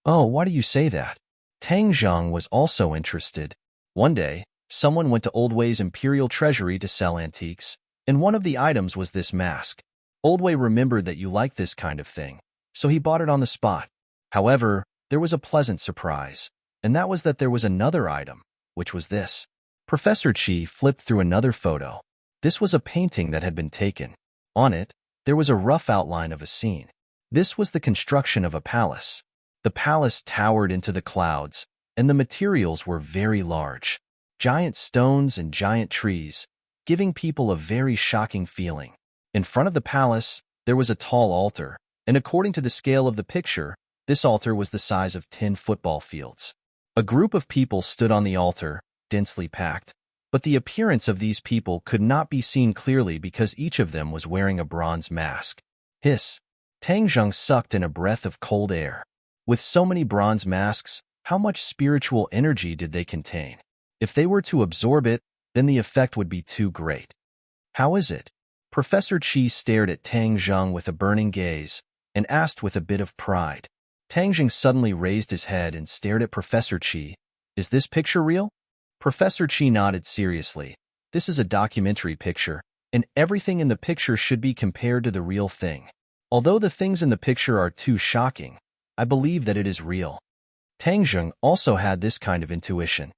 "Oh, why do you say that?" Tang Zheng was also interested. One day, someone went to Old Way's Imperial Treasury to sell antiques, and one of the items was this mask. Old Way remembered that you liked this kind of thing, so he bought it on the spot. However, there was a pleasant surprise, and that was that there was another item, which was this. Professor Chi flipped through another photo. This was a painting that had been taken. On it, there was a rough outline of a scene. This was the construction of a palace. The palace towered into the clouds, and the materials were very large. Giant stones and giant trees, giving people a very shocking feeling. In front of the palace, there was a tall altar, and according to the scale of the picture, this altar was the size of 10 football fields. A group of people stood on the altar, densely packed, but the appearance of these people could not be seen clearly because each of them was wearing a bronze mask. Hiss! Tang Zheng sucked in a breath of cold air. With so many bronze masks, how much spiritual energy did they contain? If they were to absorb it, then the effect would be too great. How is it? Professor Qi stared at Tang Zheng with a burning gaze and asked with a bit of pride. Tang Zheng suddenly raised his head and stared at Professor Qi. Is this picture real? Professor Qi nodded seriously. This is a documentary picture, and everything in the picture should be compared to the real thing. Although the things in the picture are too shocking, I believe that it is real. Tang Zheng also had this kind of intuition.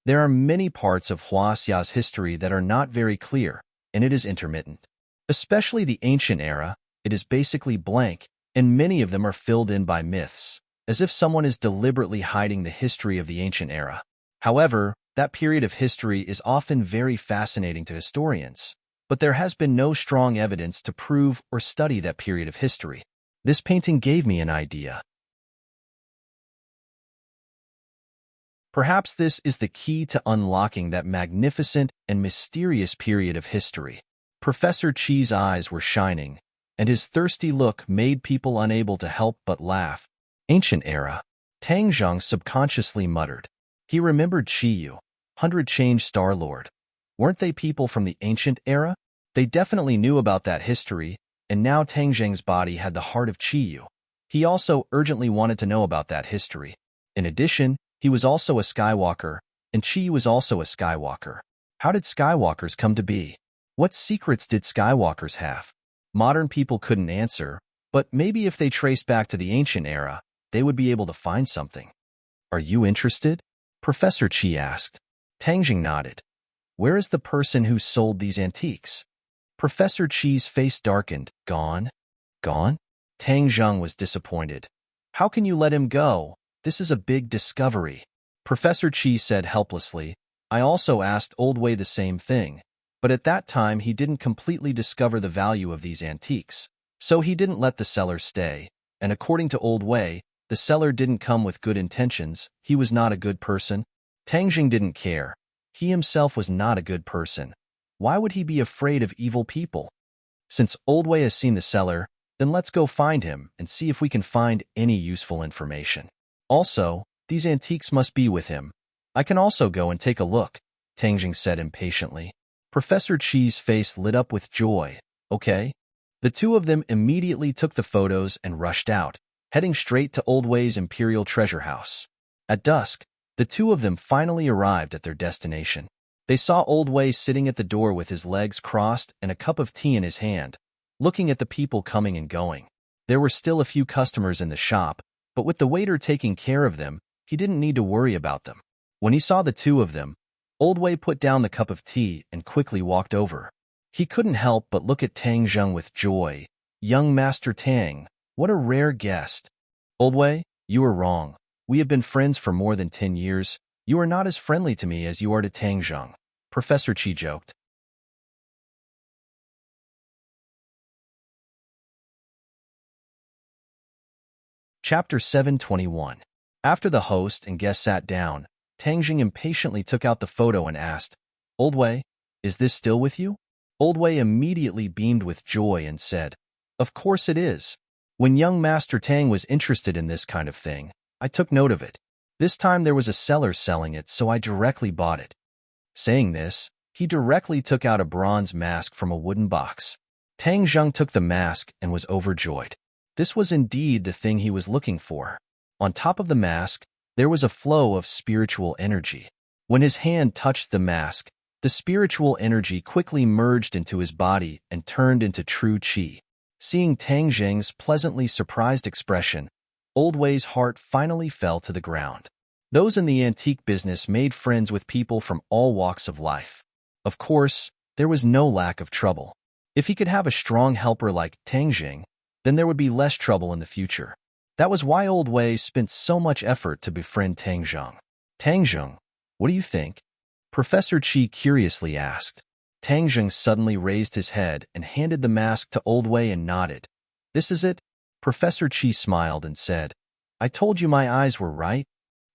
There are many parts of Huaxia's history that are not very clear, and it is intermittent. Especially the ancient era, it is basically blank, and many of them are filled in by myths, as if someone is deliberately hiding the history of the ancient era. However, that period of history is often very fascinating to historians, but there has been no strong evidence to prove or study that period of history. This painting gave me an idea. Perhaps this is the key to unlocking that magnificent and mysterious period of history. Professor Qi's eyes were shining, and his thirsty look made people unable to help but laugh. Ancient era. Tang Zheng subconsciously muttered. He remembered Qiyu, 100 Change Star-Lord. Weren't they people from the ancient era? They definitely knew about that history, and now Tang Zheng's body had the heart of Qiyu. He also urgently wanted to know about that history. In addition, he was also a Skywalker, and Qiyu was also a Skywalker. How did Skywalkers come to be? What secrets did Skywalkers have? Modern people couldn't answer, but maybe if they traced back to the ancient era, they would be able to find something. Are you interested? Professor Qi asked. Tang Zheng nodded. Where is the person who sold these antiques? Professor Qi's face darkened. Gone? Gone? Tang Zheng was disappointed. How can you let him go? This is a big discovery. Professor Qi said helplessly. I also asked Old Wei the same thing, but at that time he didn't completely discover the value of these antiques, so he didn't let the seller stay, and according to Old Wei, the seller didn't come with good intentions. He was not a good person. Tang Zheng didn't care. He himself was not a good person. Why would he be afraid of evil people? Since Old Wei has seen the seller, then let's go find him and see if we can find any useful information. Also, these antiques must be with him. I can also go and take a look, Tang Zheng said impatiently. Professor Qi's face lit up with joy. Okay. The two of them immediately took the photos and rushed out, heading straight to Old Wei's Imperial Treasure House. At dusk, the two of them finally arrived at their destination. They saw Old Wei sitting at the door with his legs crossed and a cup of tea in his hand, looking at the people coming and going. There were still a few customers in the shop, but with the waiter taking care of them, he didn't need to worry about them. When he saw the two of them, Old Wei put down the cup of tea and quickly walked over. He couldn't help but look at Tang Zheng with joy. Young Master Tang, what a rare guest. Old Wei, you are wrong. We have been friends for more than 10 years. You are not as friendly to me as you are to Tang Zheng, Professor Qi joked. Chapter 721. After the host and guest sat down, Tang Zheng impatiently took out the photo and asked, Old Wei, is this still with you? Old Wei immediately beamed with joy and said, Of course it is. When young Master Tang was interested in this kind of thing, I took note of it. This time there was a seller selling it, so I directly bought it. Saying this, he directly took out a bronze mask from a wooden box. Tang Zheng took the mask and was overjoyed. This was indeed the thing he was looking for. On top of the mask, there was a flow of spiritual energy. When his hand touched the mask, the spiritual energy quickly merged into his body and turned into true qi. Seeing Tang Zheng's pleasantly surprised expression, Old Wei's heart finally fell to the ground. Those in the antique business made friends with people from all walks of life. Of course, there was no lack of trouble. If he could have a strong helper like Tang Zheng, then there would be less trouble in the future. That was why Old Wei spent so much effort to befriend Tang Zheng. Tang Zheng, what do you think? Professor Qi curiously asked. Tang Zheng suddenly raised his head and handed the mask to Old Wei and nodded. This is it? Professor Qi smiled and said, I told you my eyes were right.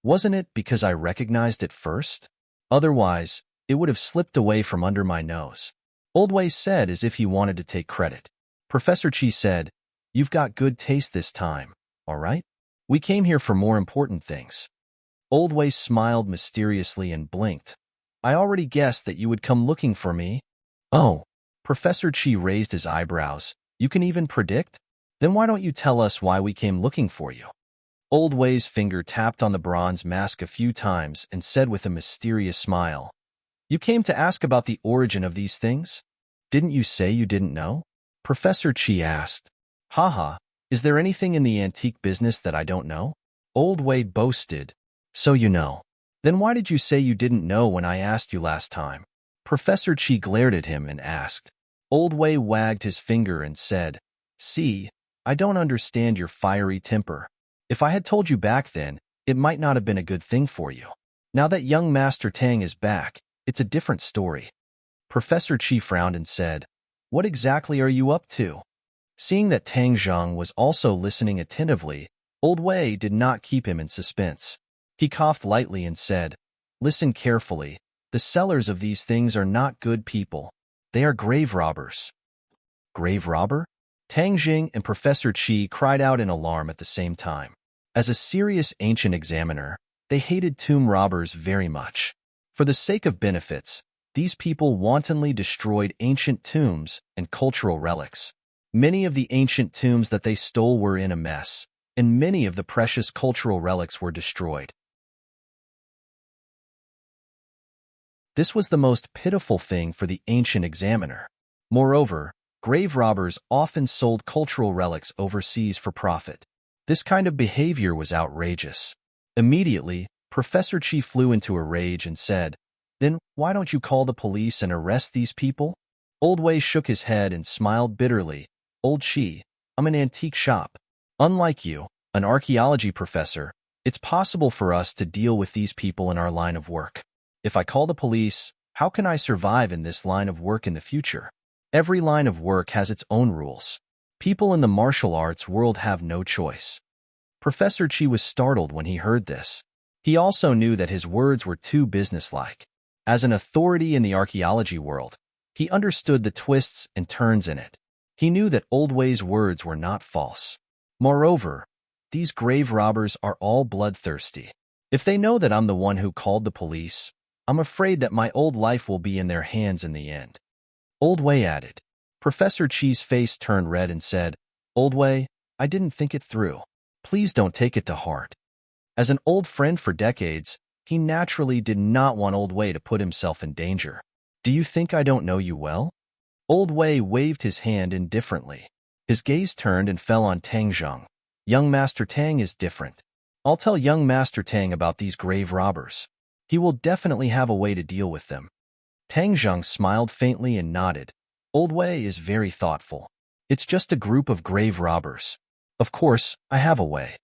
Wasn't it because I recognized it first? Otherwise, it would have slipped away from under my nose. Old Wei said as if he wanted to take credit. Professor Qi said, You've got good taste this time, all right? We came here for more important things. Old Way smiled mysteriously and blinked. I already guessed that you would come looking for me. Oh, Professor Chi raised his eyebrows. You can even predict? Then why don't you tell us why we came looking for you? Old Way's finger tapped on the bronze mask a few times and said with a mysterious smile, You came to ask about the origin of these things? Didn't you say you didn't know? Professor Chi asked. Haha, is there anything in the antique business that I don't know? Old Way boasted. So you know. Then why did you say you didn't know when I asked you last time? Professor Chi glared at him and asked. Old Way wagged his finger and said, See, I don't understand your fiery temper. If I had told you back then, it might not have been a good thing for you. Now that young Master Tang is back, it's a different story. Professor Chi frowned and said, What exactly are you up to? Seeing that Tang Zheng was also listening attentively, Old Wei did not keep him in suspense. He coughed lightly and said, Listen carefully. The sellers of these things are not good people. They are grave robbers. Grave robber? Tang Jing and Professor Chi cried out in alarm at the same time. As a serious ancient examiner, they hated tomb robbers very much. For the sake of benefits, these people wantonly destroyed ancient tombs and cultural relics. Many of the ancient tombs that they stole were in a mess, and many of the precious cultural relics were destroyed. This was the most pitiful thing for the ancient examiner. Moreover, grave robbers often sold cultural relics overseas for profit. This kind of behavior was outrageous. Immediately, Professor Chi flew into a rage and said, Then why don't you call the police and arrest these people? Old Wei shook his head and smiled bitterly. Old Chi, I'm an antique shop. Unlike you, an archaeology professor, it's possible for us to deal with these people in our line of work. If I call the police, how can I survive in this line of work in the future? Every line of work has its own rules. People in the martial arts world have no choice. Professor Chi was startled when he heard this. He also knew that his words were too businesslike. As an authority in the archaeology world, he understood the twists and turns in it. He knew that Old Wei's words were not false. Moreover, these grave robbers are all bloodthirsty. If they know that I'm the one who called the police, I'm afraid that my old life will be in their hands in the end. Old Wei added. Professor Chi's face turned red and said, Old Wei, I didn't think it through. Please don't take it to heart. As an old friend for decades, he naturally did not want Old Wei to put himself in danger. Do you think I don't know you well? Old Wei waved his hand indifferently. His gaze turned and fell on Tang Zheng. Young Master Tang is different. I'll tell young Master Tang about these grave robbers. He will definitely have a way to deal with them. Tang Zheng smiled faintly and nodded. Old Wei is very thoughtful. It's just a group of grave robbers. Of course, I have a way.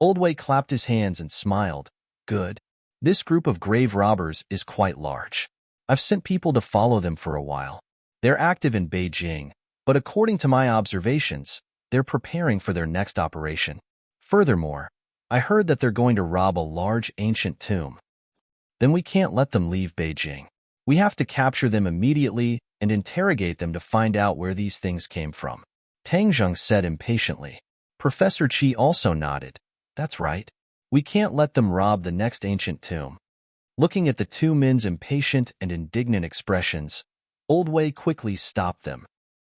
Old Wei clapped his hands and smiled. Good. This group of grave robbers is quite large. I've sent people to follow them for a while. They're active in Beijing, but according to my observations, they're preparing for their next operation. Furthermore, I heard that they're going to rob a large ancient tomb. Then we can't let them leave Beijing. We have to capture them immediately and interrogate them to find out where these things came from. Tang Zheng said impatiently. Professor Chi also nodded. That's right. We can't let them rob the next ancient tomb. Looking at the two men's impatient and indignant expressions, Old Wei quickly stopped them.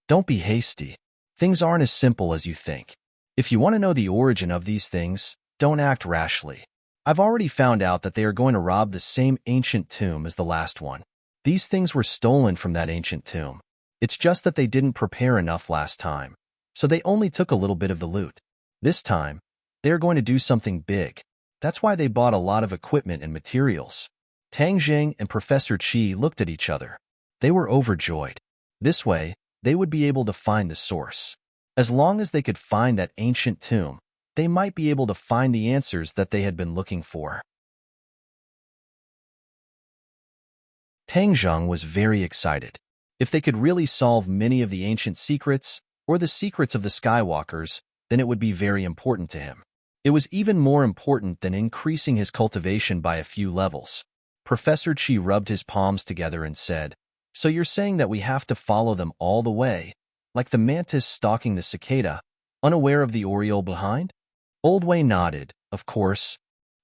Don't be hasty. Things aren't as simple as you think. If you want to know the origin of these things, don't act rashly. I've already found out that they are going to rob the same ancient tomb as the last one. These things were stolen from that ancient tomb. It's just that they didn't prepare enough last time, so they only took a little bit of the loot. This time, they are going to do something big. That's why they bought a lot of equipment and materials. Tang Jing and Professor Chi looked at each other. They were overjoyed. This way, they would be able to find the source. As long as they could find that ancient tomb, they might be able to find the answers that they had been looking for. Tang Zheng was very excited. If they could really solve many of the ancient secrets, or the secrets of the Skywalkers, then it would be very important to him. It was even more important than increasing his cultivation by a few levels. Professor Chi rubbed his palms together and said, So you're saying that we have to follow them all the way, like the mantis stalking the cicada, unaware of the oriole behind? Old Wei nodded, of course.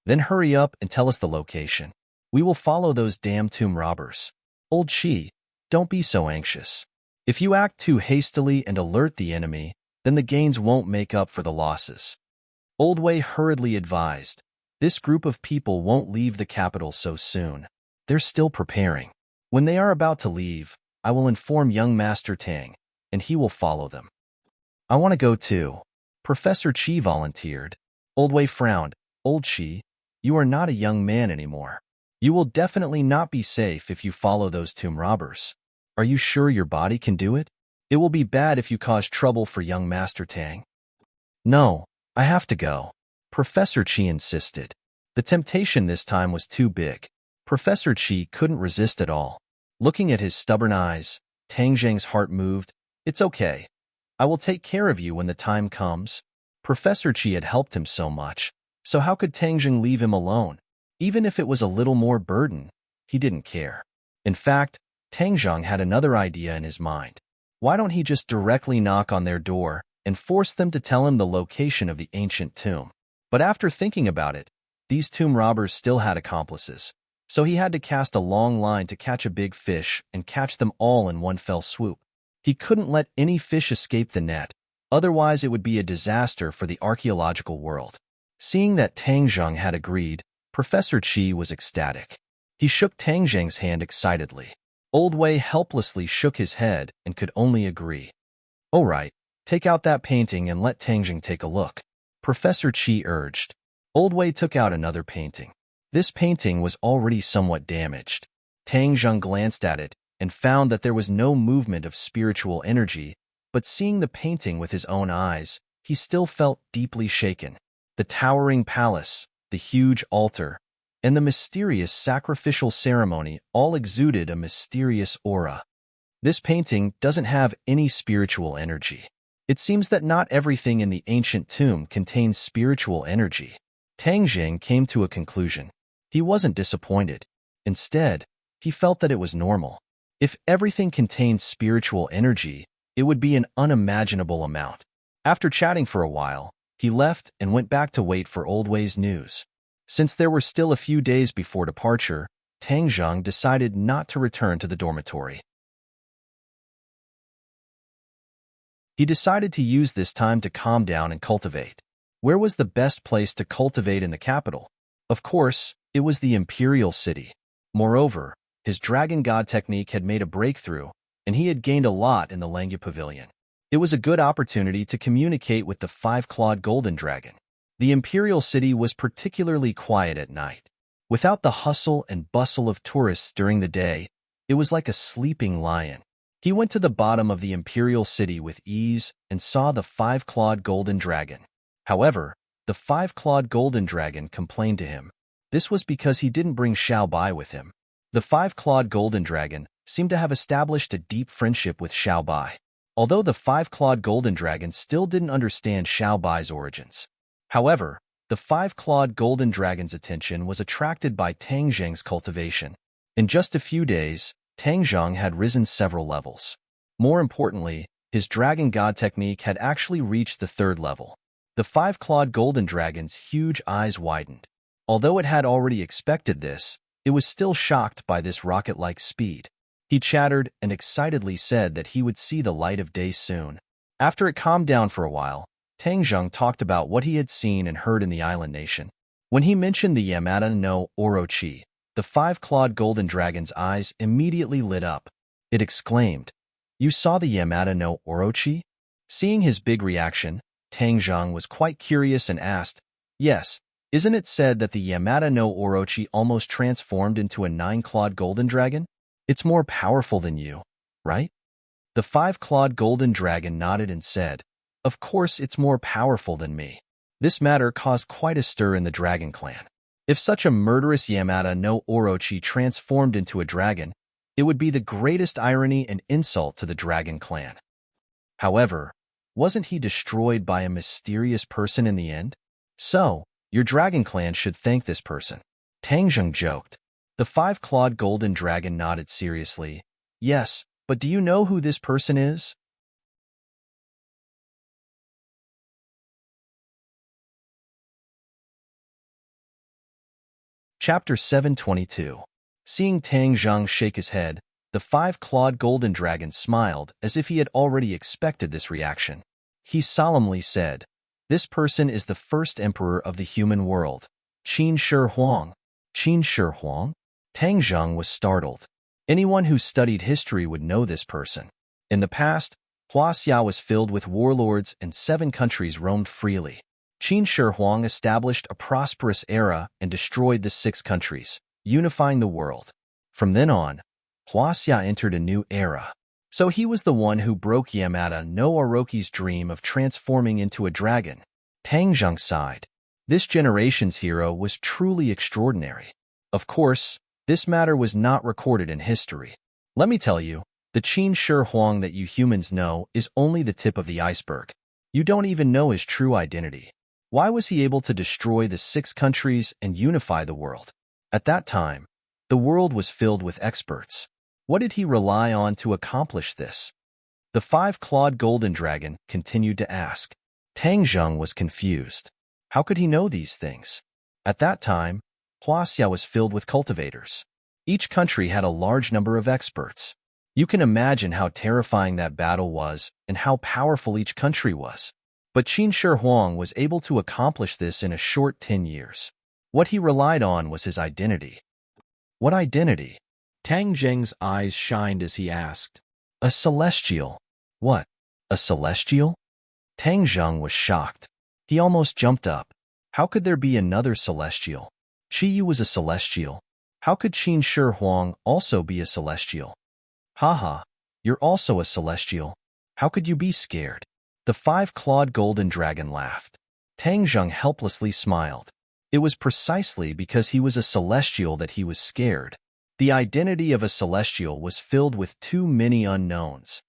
Then hurry up and tell us the location. We will follow those damn tomb robbers. Old Chi, don't be so anxious. If you act too hastily and alert the enemy, then the gains won't make up for the losses. Old Wei hurriedly advised, this group of people won't leave the capital so soon. They're still preparing. When they are about to leave, I will inform young Master Tang, and he will follow them. I want to go too. Professor Chi volunteered. Old Wei frowned. Old Chi, you are not a young man anymore. You will definitely not be safe if you follow those tomb robbers. Are you sure your body can do it? It will be bad if you cause trouble for young Master Tang. No, I have to go. Professor Chi insisted. The temptation this time was too big. Professor Chi couldn't resist at all. Looking at his stubborn eyes, Tang Zhang's heart moved. It's okay. I will take care of you when the time comes. Professor Chi had helped him so much, so how could Tang Zhang leave him alone? Even if it was a little more burden, he didn't care. In fact, Tang Zhang had another idea in his mind. Why don't he just directly knock on their door and force them to tell him the location of the ancient tomb? But after thinking about it, these tomb robbers still had accomplices, so he had to cast a long line to catch a big fish and catch them all in one fell swoop. He couldn't let any fish escape the net, otherwise it would be a disaster for the archaeological world. Seeing that Tang Zhang had agreed, Professor Chi was ecstatic. He shook Tang Zhang's hand excitedly. Old Wei helplessly shook his head and could only agree. All right, take out that painting and let Tang Zhang take a look. Professor Chi urged. Old Wei took out another painting. This painting was already somewhat damaged. Tang Zhang glanced at it and found that there was no movement of spiritual energy, but seeing the painting with his own eyes, he still felt deeply shaken. The towering palace, the huge altar, and the mysterious sacrificial ceremony all exuded a mysterious aura. This painting doesn't have any spiritual energy. It seems that not everything in the ancient tomb contains spiritual energy. Tang Zhang came to a conclusion. He wasn't disappointed. Instead, he felt that it was normal. If everything contained spiritual energy, it would be an unimaginable amount. After chatting for a while, he left and went back to wait for Old Wei's news. Since there were still a few days before departure, Tang Zhang decided not to return to the dormitory. He decided to use this time to calm down and cultivate. Where was the best place to cultivate in the capital? Of course, it was the Imperial City. Moreover, his Dragon God technique had made a breakthrough, and he had gained a lot in the Langya Pavilion. It was a good opportunity to communicate with the five-clawed golden dragon. The Imperial City was particularly quiet at night. Without the hustle and bustle of tourists during the day, it was like a sleeping lion. He went to the bottom of the Imperial City with ease and saw the five-clawed golden dragon. However, the five-clawed golden dragon complained to him. This was because he didn't bring Xiao Bai with him. The five-clawed golden dragon seemed to have established a deep friendship with Xiao Bai, although the five-clawed golden dragon still didn't understand Xiao Bai's origins. However, the five-clawed golden dragon's attention was attracted by Tang Zhang's cultivation. In just a few days, Tang Zhang had risen several levels. More importantly, his Dragon God technique had actually reached the third level. The five-clawed golden dragon's huge eyes widened. Although it had already expected this, it was still shocked by this rocket-like speed. He chattered and excitedly said that he would see the light of day soon. After it calmed down for a while, Tang Zhang talked about what he had seen and heard in the island nation. When he mentioned the Yamata no Orochi, the five-clawed golden dragon's eyes immediately lit up. It exclaimed, "You saw the Yamata no Orochi?" Seeing his big reaction, Tang Zhang was quite curious and asked, "Yes, isn't it said that the Yamata no Orochi almost transformed into a nine-clawed golden dragon? It's more powerful than you, right?" The five-clawed golden dragon nodded and said, "Of course it's more powerful than me." This matter caused quite a stir in the dragon clan. If such a murderous Yamata no Orochi transformed into a dragon, it would be the greatest irony and insult to the dragon clan. However, wasn't he destroyed by a mysterious person in the end? So, your dragon clan should thank this person. Tang Zhang joked. The five-clawed golden dragon nodded seriously. Yes, but do you know who this person is? Chapter 722. Seeing Tang Zhang shake his head, the five-clawed golden dragon smiled as if he had already expected this reaction. He solemnly said, "This person is the first emperor of the human world, Qin Shi Huang." Qin Shi Huang? Tang Zhang was startled. Anyone who studied history would know this person. In the past, Huaxia was filled with warlords and 7 countries roamed freely. Qin Shi Huang established a prosperous era and destroyed the 6 countries, unifying the world. From then on, Huaxia entered a new era. So he was the one who broke Yamada no Orochi's dream of transforming into a dragon. Tang Zhang sighed. This generation's hero was truly extraordinary. Of course, this matter was not recorded in history. Let me tell you, the Qin Shi Huang that you humans know is only the tip of the iceberg. You don't even know his true identity. Why was he able to destroy the 6 countries and unify the world? At that time, the world was filled with experts. What did he rely on to accomplish this? The five-clawed golden dragon continued to ask. Tang Zhang was confused. How could he know these things? At that time, Huaxia was filled with cultivators. Each country had a large number of experts. You can imagine how terrifying that battle was and how powerful each country was. But Qin Shi Huang was able to accomplish this in a short 10 years. What he relied on was his identity. What identity? Tang Zheng's eyes shined as he asked. A celestial. What? A celestial? Tang Zheng was shocked. He almost jumped up. How could there be another celestial? Qi Yu was a celestial. How could Qin Shi Huang also be a celestial? Haha, you're also a celestial. How could you be scared? The five-clawed golden dragon laughed. Tang Zheng helplessly smiled. It was precisely because he was a celestial that he was scared. The identity of a celestial was filled with too many unknowns.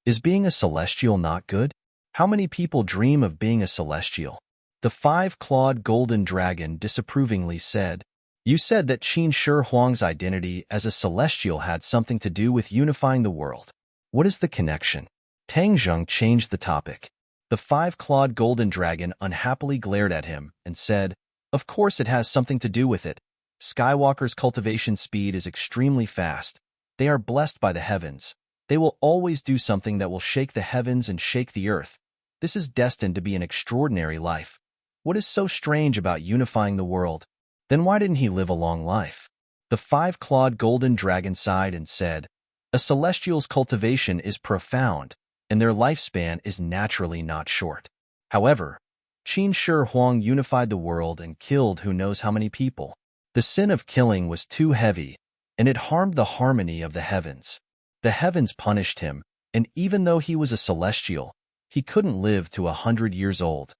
Is being a celestial not good? How many people dream of being a celestial? The five-clawed golden dragon disapprovingly said, "You said that Qin Shi Huang's identity as a celestial had something to do with unifying the world. What is the connection?" Tang Zheng changed the topic. The five-clawed golden dragon unhappily glared at him and said, "Of course it has something to do with it. Skywalker's cultivation speed is extremely fast. They are blessed by the heavens. They will always do something that will shake the heavens and shake the earth. This is destined to be an extraordinary life. What is so strange about unifying the world? Then why didn't he live a long life?" The five-clawed golden dragon sighed and said, "A celestial's cultivation is profound, and their lifespan is naturally not short. However, Qin Shi Huang unified the world and killed who knows how many people. The sin of killing was too heavy, and it harmed the harmony of the heavens. The heavens punished him, and even though he was a celestial, he couldn't live to 100 years old.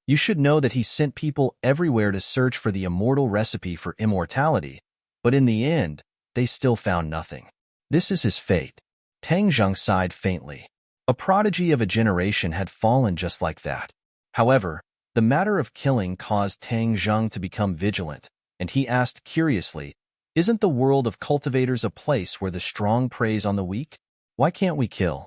You should know that he sent people everywhere to search for the immortal recipe for immortality, but in the end, they still found nothing. This is his fate." Tang Zheng sighed faintly. A prodigy of a generation had fallen just like that. However, the matter of killing caused Tang Zheng to become vigilant, and he asked curiously, "Isn't the world of cultivators a place where the strong preys on the weak? Why can't we kill?"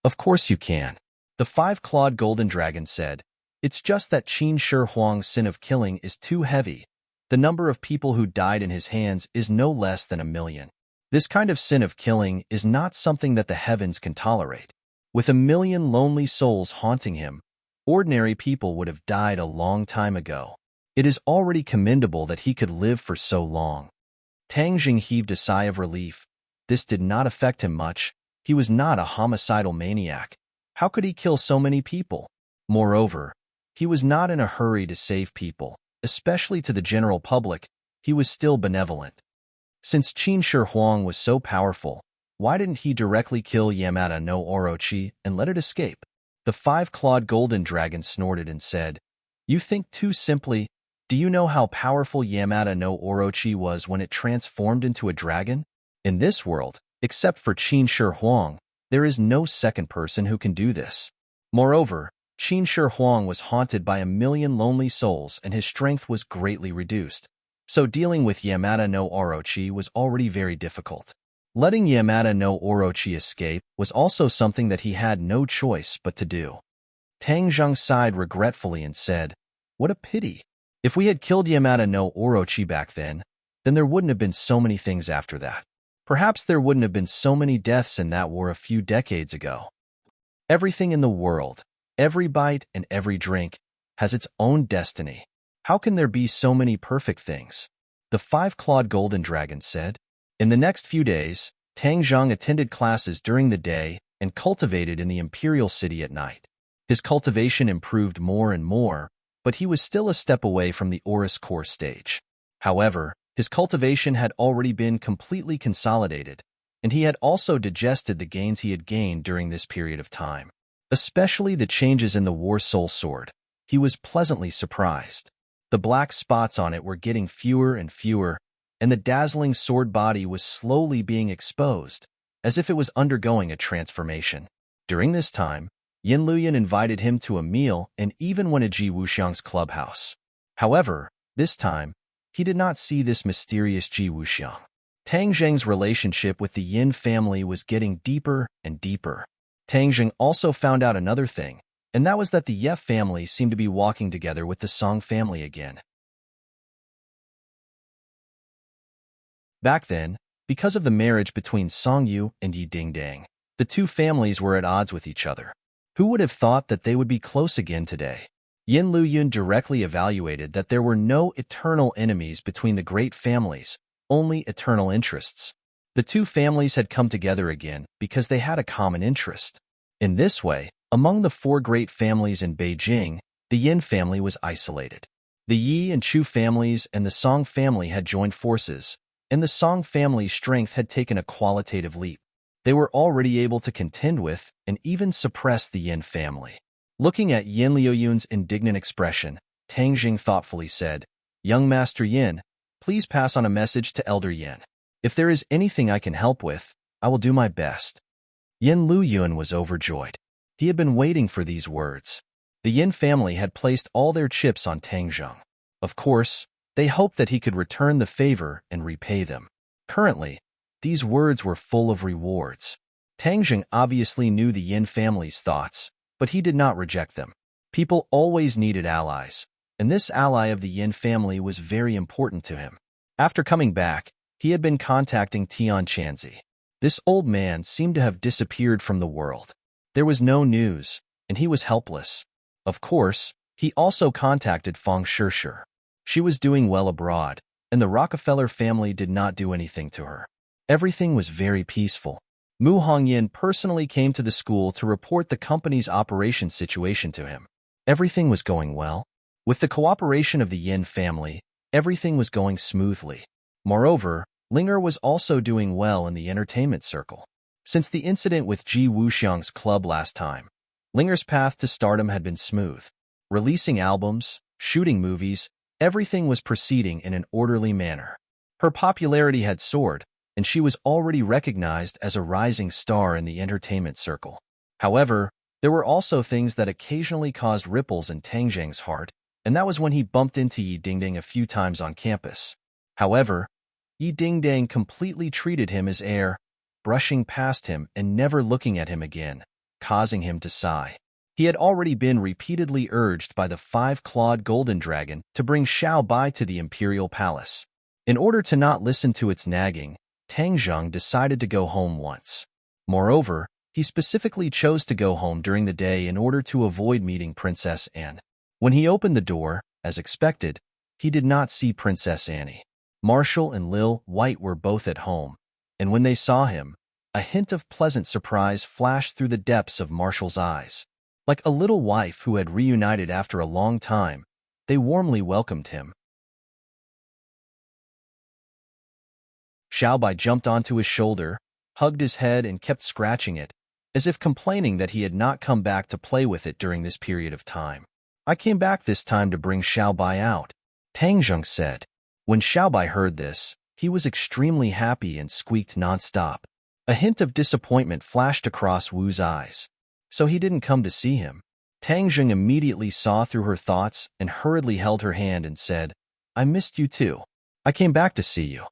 "Of course you can," the five-clawed golden dragon said. "It's just that Qin Shi Huang's sin of killing is too heavy. The number of people who died in his hands is no less than 1,000,000. This kind of sin of killing is not something that the heavens can tolerate. With 1,000,000 lonely souls haunting him, ordinary people would have died a long time ago. It is already commendable that he could live for so long." Tang Zheng heaved a sigh of relief. This did not affect him much. He was not a homicidal maniac. How could he kill so many people? Moreover, he was not in a hurry to save people, especially to the general public. He was still benevolent. Since Qin Shi Huang was so powerful, why didn't he directly kill Yamada no Orochi and let it escape? The five-clawed golden dragon snorted and said, "You think too simply. Do you know how powerful Yamada no Orochi was when it transformed into a dragon? In this world, except for Qin Shi Huang, there is no second person who can do this. Moreover, Qin Shi Huang was haunted by 1,000,000 lonely souls and his strength was greatly reduced. So dealing with Yamada no Orochi was already very difficult. Letting Yamada no Orochi escape was also something that he had no choice but to do." Tang Zheng sighed regretfully and said, What a pity. If we had killed Yamada no Orochi back then there wouldn't have been so many things after that. Perhaps there wouldn't have been so many deaths in that war a few decades ago. Everything in the world, every bite and every drink, has its own destiny. How can there be so many perfect things? The five-clawed golden dragon said. In the next few days, Tang Zhang attended classes during the day and cultivated in the imperial city at night. His cultivation improved more and more, but he was still a step away from the Oris core stage. However, his cultivation had already been completely consolidated, and he had also digested the gains he had gained during this period of time. Especially the changes in the War Soul Sword. He was pleasantly surprised. The black spots on it were getting fewer and fewer, and the dazzling sword body was slowly being exposed, as if it was undergoing a transformation. During this time, Yin Luyan invited him to a meal and even went to Ji Wuxiang's clubhouse. However, this time, he did not see this mysterious Ji Wuxiang. Tang Zheng's relationship with the Yin family was getting deeper and deeper. Tang Zheng also found out another thing, and that was that the Ye family seemed to be walking together with the Song family again. Back then, because of the marriage between Song Yu and Yi Dingdang, the two families were at odds with each other. Who would have thought that they would be close again today? Yin Luyun directly evaluated that there were no eternal enemies between the great families, only eternal interests. The two families had come together again because they had a common interest. In this way, among the four great families in Beijing, the Yin family was isolated. The Yi and Chu families and the Song family had joined forces, and the Song family's strength had taken a qualitative leap. They were already able to contend with and even suppress the Yin family. Looking at Yin Liuyun's indignant expression, Tang Jing thoughtfully said, "Young Master Yin, please pass on a message to Elder Yin. If there is anything I can help with, I will do my best." Yin Luyun was overjoyed. He had been waiting for these words. The Yin family had placed all their chips on Tang Zheng. Of course, they hoped that he could return the favor and repay them. Currently, these words were full of rewards. Tang Zheng obviously knew the Yin family's thoughts, but he did not reject them. People always needed allies, and this ally of the Yin family was very important to him. After coming back, he had been contacting Tian Chanzi. This old man seemed to have disappeared from the world. There was no news, and he was helpless. Of course, he also contacted Feng Shishir. She was doing well abroad, and the Rockefeller family did not do anything to her. Everything was very peaceful. Mu Hongyin personally came to the school to report the company's operation situation to him. Everything was going well. With the cooperation of the Yin family, everything was going smoothly. Moreover, Linger was also doing well in the entertainment circle. Since the incident with Ji Wuxiang's club last time, Linger's path to stardom had been smooth. Releasing albums, shooting movies, everything was proceeding in an orderly manner. Her popularity had soared, and she was already recognized as a rising star in the entertainment circle. However, there were also things that occasionally caused ripples in Tang Zheng's heart, and that was when he bumped into Yi Dingdang a few times on campus. However, Yi Dingdang completely treated him as air, brushing past him and never looking at him again, causing him to sigh. He had already been repeatedly urged by the five-clawed golden dragon to bring Xiao Bai to the imperial palace. In order to not listen to its nagging, Tang Zheng decided to go home once. Moreover, he specifically chose to go home during the day in order to avoid meeting Princess Anne. When he opened the door, as expected, he did not see Princess Annie. Marshall and Lil White were both at home, and when they saw him, a hint of pleasant surprise flashed through the depths of Marshall's eyes. Like a little wife who had reunited after a long time, they warmly welcomed him. Xiaobai jumped onto his shoulder, hugged his head and kept scratching it, as if complaining that he had not come back to play with it during this period of time. "I came back this time to bring Xiaobai out," Tang Zheng said. When Xiaobai heard this, he was extremely happy and squeaked nonstop. A hint of disappointment flashed across Wu's eyes. So he didn't come to see him. Tang Zheng immediately saw through her thoughts and hurriedly held her hand and said, "I missed you too. I came back to see you."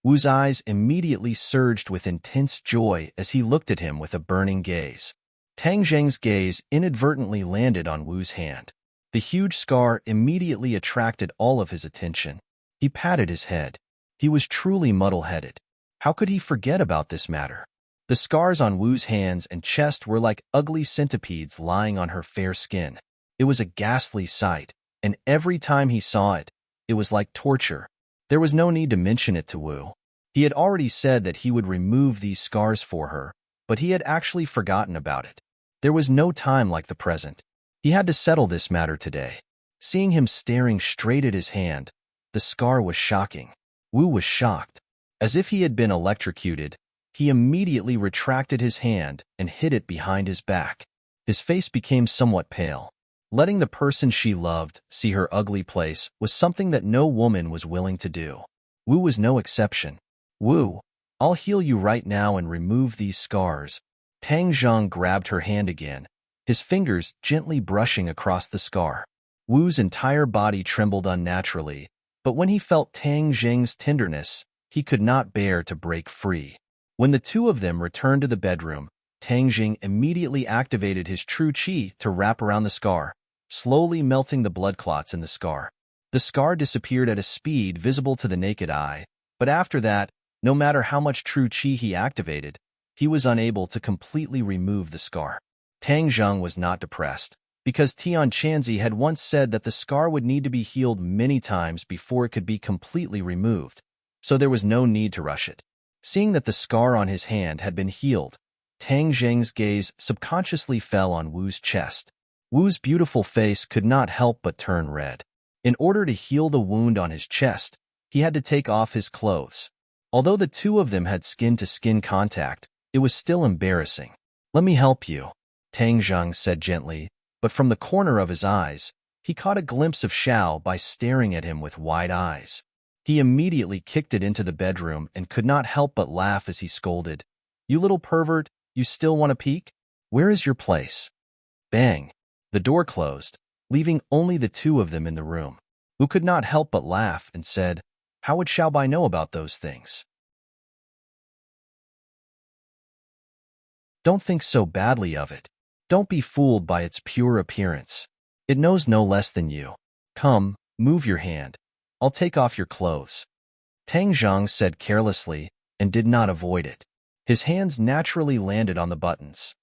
Wu's eyes immediately surged with intense joy as he looked at him with a burning gaze. Tang Zheng's gaze inadvertently landed on Wu's hand. The huge scar immediately attracted all of his attention. He patted his head. He was truly muddle-headed. How could he forget about this matter? The scars on Wu's hands and chest were like ugly centipedes lying on her fair skin. It was a ghastly sight, and every time he saw it, it was like torture. There was no need to mention it to Wu. He had already said that he would remove these scars for her, but he had actually forgotten about it. There was no time like the present. He had to settle this matter today. Seeing him staring straight at his hand, the scar was shocking. Wu was shocked. As if he had been electrocuted, he immediately retracted his hand and hid it behind his back. His face became somewhat pale. Letting the person she loved see her ugly place was something that no woman was willing to do. Wu was no exception. Wu, I'll heal you right now and remove these scars. Tang Zhang grabbed her hand again, his fingers gently brushing across the scar. Wu's entire body trembled unnaturally, but when he felt Tang Zhang's tenderness, he could not bear to break free. When the two of them returned to the bedroom, Tang Zhang immediately activated his true qi to wrap around the scar, slowly melting the blood clots in the scar. The scar disappeared at a speed visible to the naked eye, but after that, no matter how much true qi he activated, he was unable to completely remove the scar. Tang Zhang was not depressed, because Tian Chanzi had once said that the scar would need to be healed many times before it could be completely removed, so there was no need to rush it. Seeing that the scar on his hand had been healed, Tang Zhang's gaze subconsciously fell on Wu's chest. Wu's beautiful face could not help but turn red. In order to heal the wound on his chest, he had to take off his clothes. Although the two of them had skin-to-skin contact, it was still embarrassing. "Let me help you," Tang Zhang said gently, but from the corner of his eyes, he caught a glimpse of Xiao by staring at him with wide eyes. He immediately kicked it into the bedroom and could not help but laugh as he scolded, "You little pervert, you still want to peek? Where is your place?" Bang! The door closed, leaving only the two of them in the room. Wu could not help but laugh and said, "How would Xiaobai know about those things?" Don't think so badly of it. Don't be fooled by its pure appearance. It knows no less than you. Come, move your hand. I'll take off your clothes." Tang Zhang said carelessly and did not avoid it. His hands naturally landed on the buttons.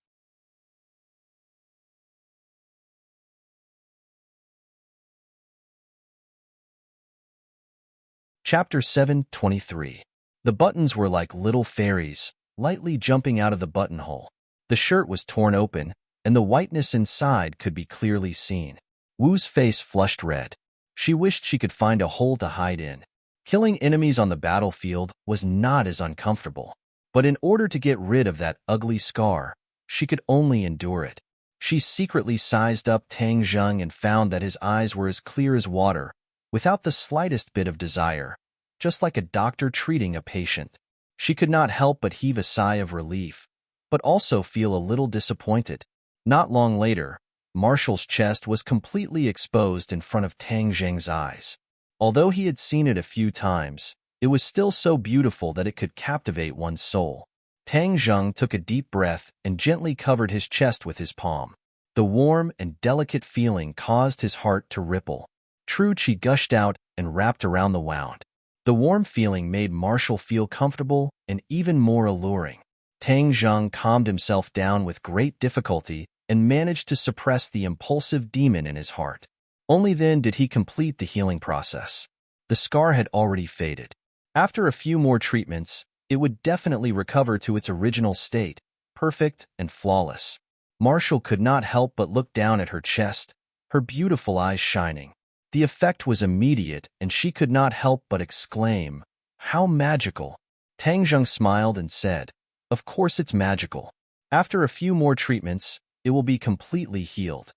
Chapter 7:23. The buttons were like little fairies, lightly jumping out of the buttonhole. The shirt was torn open, and the whiteness inside could be clearly seen. Wu's face flushed red. She wished she could find a hole to hide in. Killing enemies on the battlefield was not as uncomfortable. But in order to get rid of that ugly scar, she could only endure it. She secretly sized up Tang Zhang and found that his eyes were as clear as water, without the slightest bit of desire, just like a doctor treating a patient. She could not help but heave a sigh of relief, but also feel a little disappointed. Not long later, Marshall's chest was completely exposed in front of Tang Zhang's eyes. Although he had seen it a few times, it was still so beautiful that it could captivate one's soul. Tang Zhang took a deep breath and gently covered his chest with his palm. The warm and delicate feeling caused his heart to ripple. True qi gushed out and wrapped around the wound. The warm feeling made Marshall feel comfortable and even more alluring. Tang Zhang calmed himself down with great difficulty and managed to suppress the impulsive demon in his heart. Only then did he complete the healing process. The scar had already faded. After a few more treatments, it would definitely recover to its original state, perfect and flawless. Marshall could not help but look down at her chest, her beautiful eyes shining. The effect was immediate, and she could not help but exclaim, "How magical!" Tang Zhang smiled and said, "Of course it's magical. After a few more treatments, it will be completely healed."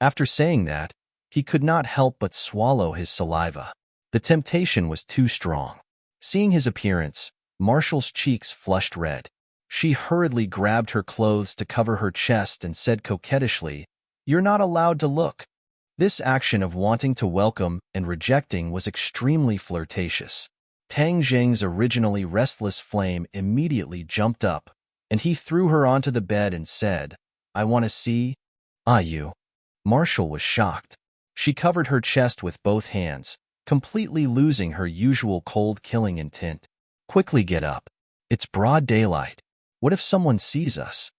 After saying that, he could not help but swallow his saliva. The temptation was too strong. Seeing his appearance, Marshall's cheeks flushed red. She hurriedly grabbed her clothes to cover her chest and said coquettishly, "You're not allowed to look." This action of wanting to welcome and rejecting was extremely flirtatious. Tang Zhang's originally restless flame immediately jumped up, and he threw her onto the bed and said, "I want to see." "Ah, you." Marshall was shocked. She covered her chest with both hands, completely losing her usual cold-killing intent. Quickly get up. It's broad daylight. What if someone sees us?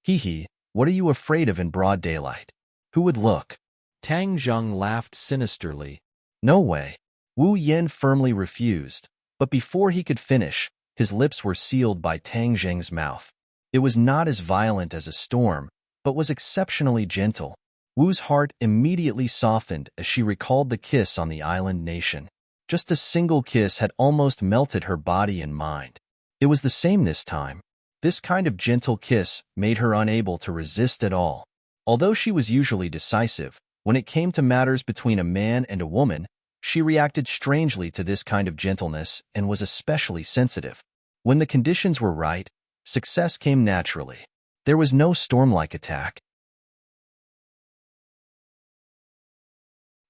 Hee hee, what are you afraid of in broad daylight? Who would look? Tang Zheng laughed sinisterly. No way. Wu Yen firmly refused, but before he could finish, his lips were sealed by Tang Zheng's mouth. It was not as violent as a storm, but was exceptionally gentle. Wu's heart immediately softened as she recalled the kiss on the island nation. Just a single kiss had almost melted her body and mind. It was the same this time. This kind of gentle kiss made her unable to resist at all. Although she was usually decisive, when it came to matters between a man and a woman, she reacted strangely to this kind of gentleness and was especially sensitive. When the conditions were right, success came naturally. There was no storm-like attack.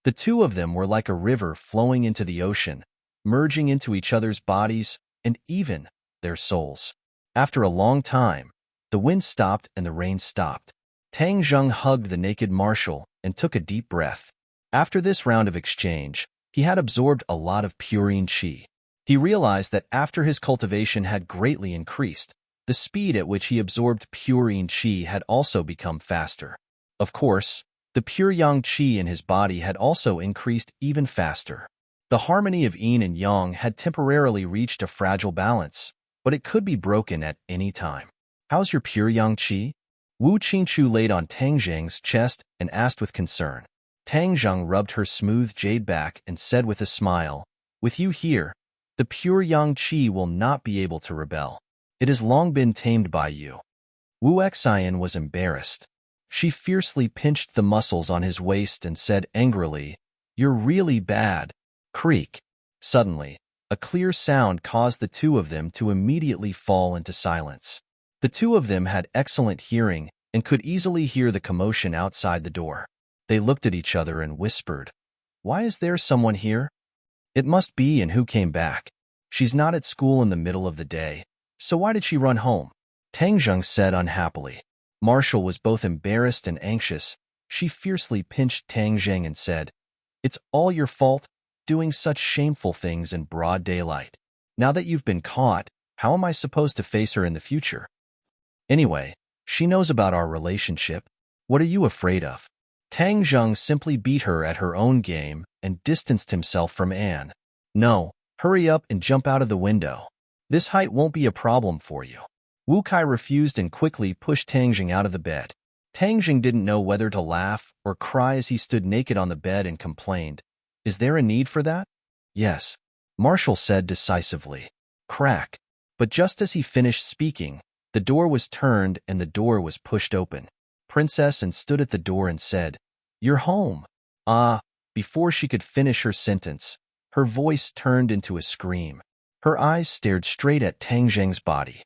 The two of them were like a river flowing into the ocean, merging into each other's bodies and even their souls. After a long time, the wind stopped and the rain stopped. Tang Zheng hugged the naked marshal and took a deep breath. After this round of exchange, he had absorbed a lot of purine qi. He realized that after his cultivation had greatly increased, the speed at which he absorbed purine qi had also become faster. Of course, the pure yang qi in his body had also increased even faster. The harmony of yin and yang had temporarily reached a fragile balance, but it could be broken at any time. How's your pure yang qi? Wu Qingchu laid on Tang Zheng's chest and asked with concern. Tang Zheng rubbed her smooth jade back and said with a smile, with you here, the pure yang qi will not be able to rebel. It has long been tamed by you. Wu Xian was embarrassed. She fiercely pinched the muscles on his waist and said angrily, you're really bad. Creak. Suddenly, a clear sound caused the two of them to immediately fall into silence. The two of them had excellent hearing and could easily hear the commotion outside the door. They looked at each other and whispered, why is there someone here? It must be, and who came back? She's not at school in the middle of the day, so why did she run home? Tang Zheng said unhappily. Marshall was both embarrassed and anxious. She fiercely pinched Tang Zheng and said, it's all your fault, doing such shameful things in broad daylight. Now that you've been caught, how am I supposed to face her in the future? Anyway, she knows about our relationship. What are you afraid of? Tang Zheng simply beat her at her own game and distanced himself from Anne. No, hurry up and jump out of the window. This height won't be a problem for you. Wu Kai refused and quickly pushed Tang Zheng out of the bed. Tang Zheng didn't know whether to laugh or cry as he stood naked on the bed and complained, is there a need for that? Yes, Marshall said decisively. Crack. But just as he finished speaking, the door was turned and the door was pushed open. Princess and stood at the door and said, you're home. Ah, before she could finish her sentence, her voice turned into a scream. Her eyes stared straight at Tang Zheng's body.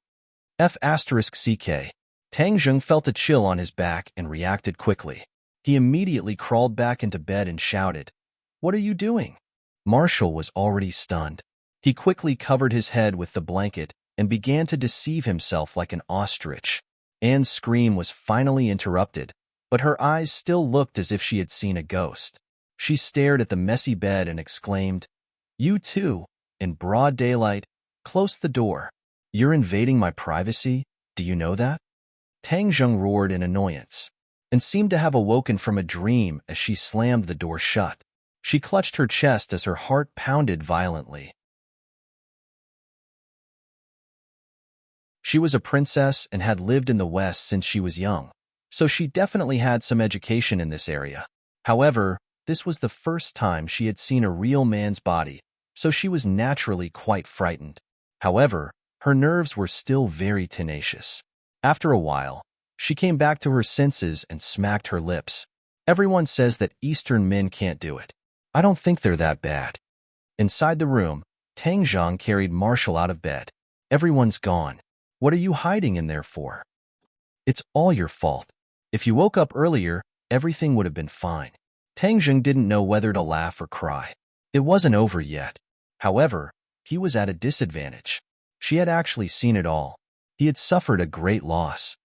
F***CK. Tang Zheng felt a chill on his back and reacted quickly. He immediately crawled back into bed and shouted, what are you doing? Marshall was already stunned. He quickly covered his head with the blanket and began to deceive himself like an ostrich. Anne's scream was finally interrupted, but her eyes still looked as if she had seen a ghost. She stared at the messy bed and exclaimed, you too, in broad daylight, close the door. You're invading my privacy, do you know that? Tang Zheng roared in annoyance, and seemed to have awoken from a dream as she slammed the door shut. She clutched her chest as her heart pounded violently. She was a princess and had lived in the West since she was young, so she definitely had some education in this area. However, this was the first time she had seen a real man's body, so she was naturally quite frightened. However, her nerves were still very tenacious. After a while, she came back to her senses and smacked her lips. Everyone says that Eastern men can't do it. I don't think they're that bad. Inside the room, Tang Zheng carried Marshall out of bed. Everyone's gone. What are you hiding in there for? It's all your fault. If you woke up earlier, everything would have been fine. Tang Zheng didn't know whether to laugh or cry. It wasn't over yet. However, he was at a disadvantage. She had actually seen it all. He had suffered a great loss.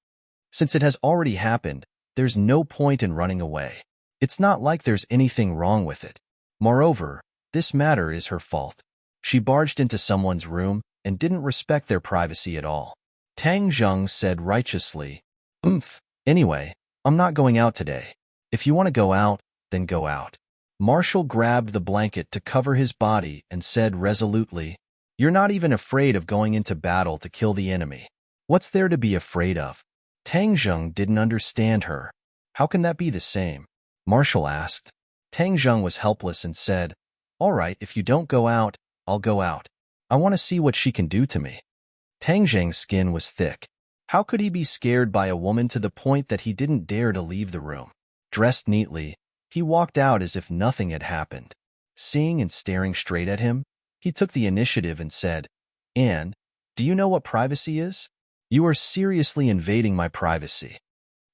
Since it has already happened, there's no point in running away. It's not like there's anything wrong with it. Moreover, this matter is her fault. She barged into someone's room and didn't respect their privacy at all. Tang Zheng said righteously, "Oomph. Anyway, I'm not going out today. If you want to go out, then go out." Marshall grabbed the blanket to cover his body and said resolutely, "You're not even afraid of going into battle to kill the enemy. What's there to be afraid of?" Tang Zheng didn't understand her. "How can that be the same?" Marshall asked. Tang Zheng was helpless and said, "All right, if you don't go out, I'll go out. I want to see what she can do to me." Tang Zheng's skin was thick. How could he be scared by a woman to the point that he didn't dare to leave the room? Dressed neatly, he walked out as if nothing had happened. Seeing and staring straight at him, he took the initiative and said, "Anne, do you know what privacy is? You are seriously invading my privacy."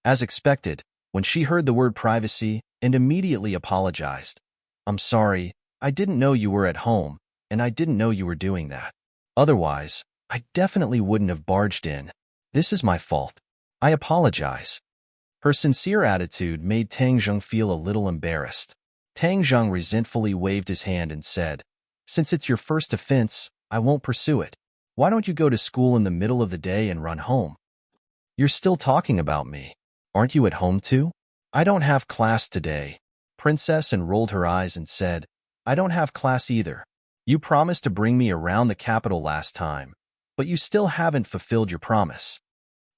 As expected, when she heard the word privacy and immediately apologized, "I'm sorry, I didn't know you were at home, and I didn't know you were doing that. Otherwise, I definitely wouldn't have barged in. This is my fault. I apologize." Her sincere attitude made Tang Zheng feel a little embarrassed. Tang Zheng resentfully waved his hand and said, "Since it's your first offense, I won't pursue it. Why don't you go to school in the middle of the day and run home? You're still talking about me. Aren't you at home too?" "I don't have class today." Princess Anne rolled her eyes and said, "I don't have class either. You promised to bring me around the capital last time, but you still haven't fulfilled your promise."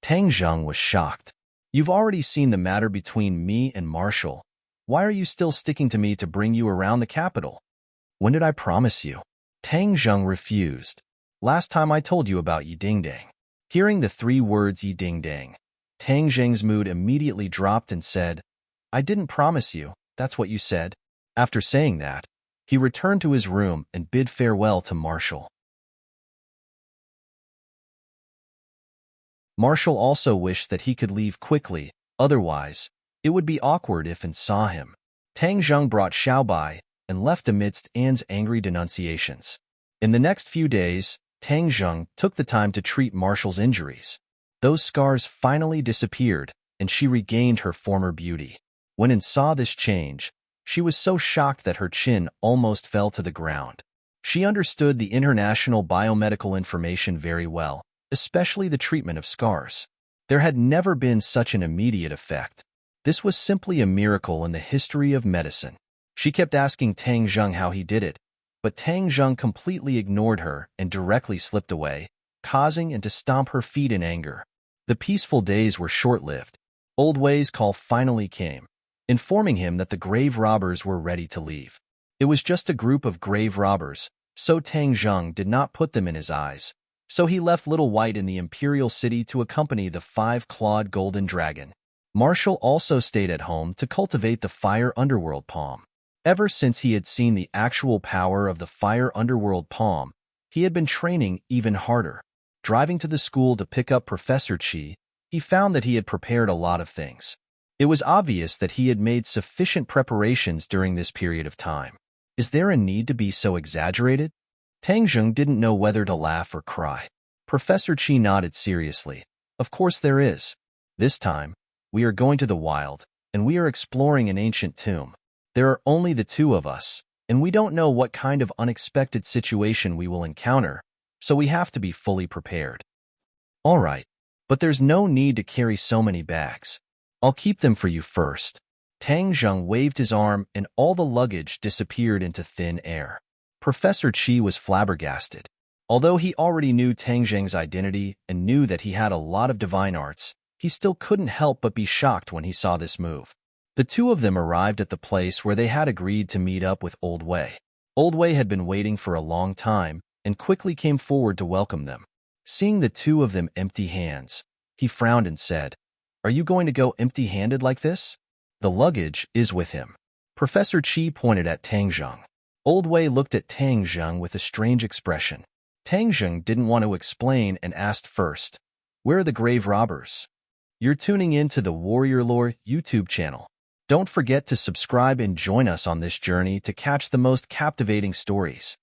Tang Zheng was shocked. "You've already seen the matter between me and Marshall. Why are you still sticking to me to bring you around the capital? When did I promise you?" Tang Zheng refused. "Last time I told you about Yi Ding Dang." Hearing the 3 words Yi Ding Dang, Tang Zheng's mood immediately dropped and said, "I didn't promise you, that's what you said." After saying that, he returned to his room and bid farewell to Marshall. Marshall also wished that he could leave quickly, otherwise, it would be awkward if Anne saw him. Tang Zheng brought Xiaobai and left amidst Anne's angry denunciations. In the next few days, Tang Zheng took the time to treat Marshall's injuries. Those scars finally disappeared, and she regained her former beauty. When Anne saw this change, she was so shocked that her chin almost fell to the ground. She understood the international biomedical information very well, especially the treatment of scars. There had never been such an immediate effect. This was simply a miracle in the history of medicine. She kept asking Tang Zheng how he did it, but Tang Zheng completely ignored her and directly slipped away, causing Anne to stomp her feet in anger. The peaceful days were short-lived. Old Wei's call finally came, informing him that the grave robbers were ready to leave. It was just a group of grave robbers, so Tang Zheng did not put them in his eyes. So he left Little White in the imperial city to accompany the 5-clawed golden dragon. Marshall also stayed at home to cultivate the fire underworld palm. Ever since he had seen the actual power of the fire underworld palm, he had been training even harder. Driving to the school to pick up Professor Chi, he found that he had prepared a lot of things. It was obvious that he had made sufficient preparations during this period of time. Is there a need to be so exaggerated? Tang Zheng didn't know whether to laugh or cry. Professor Chi nodded seriously. "Of course there is. This time, we are going to the wild, and we are exploring an ancient tomb. There are only the 2 of us, and we don't know what kind of unexpected situation we will encounter, so we have to be fully prepared." "All right, but there's no need to carry so many bags. I'll keep them for you first." Tang Zheng waved his arm and all the luggage disappeared into thin air. Professor Chi was flabbergasted. Although he already knew Tang Zheng's identity and knew that he had a lot of divine arts, he still couldn't help but be shocked when he saw this move. The 2 of them arrived at the place where they had agreed to meet up with Old Wei. Old Wei had been waiting for a long time and quickly came forward to welcome them. Seeing the 2 of them empty hands, he frowned and said, "Are you going to go empty-handed like this?" "The luggage is with him." Professor Chi pointed at Tang Zheng. Old Wei looked at Tang Zheng with a strange expression. Tang Zheng didn't want to explain and asked first, "Where are the grave robbers?" You're tuning in to the Warrior Lore YouTube channel. Don't forget to subscribe and join us on this journey to catch the most captivating stories.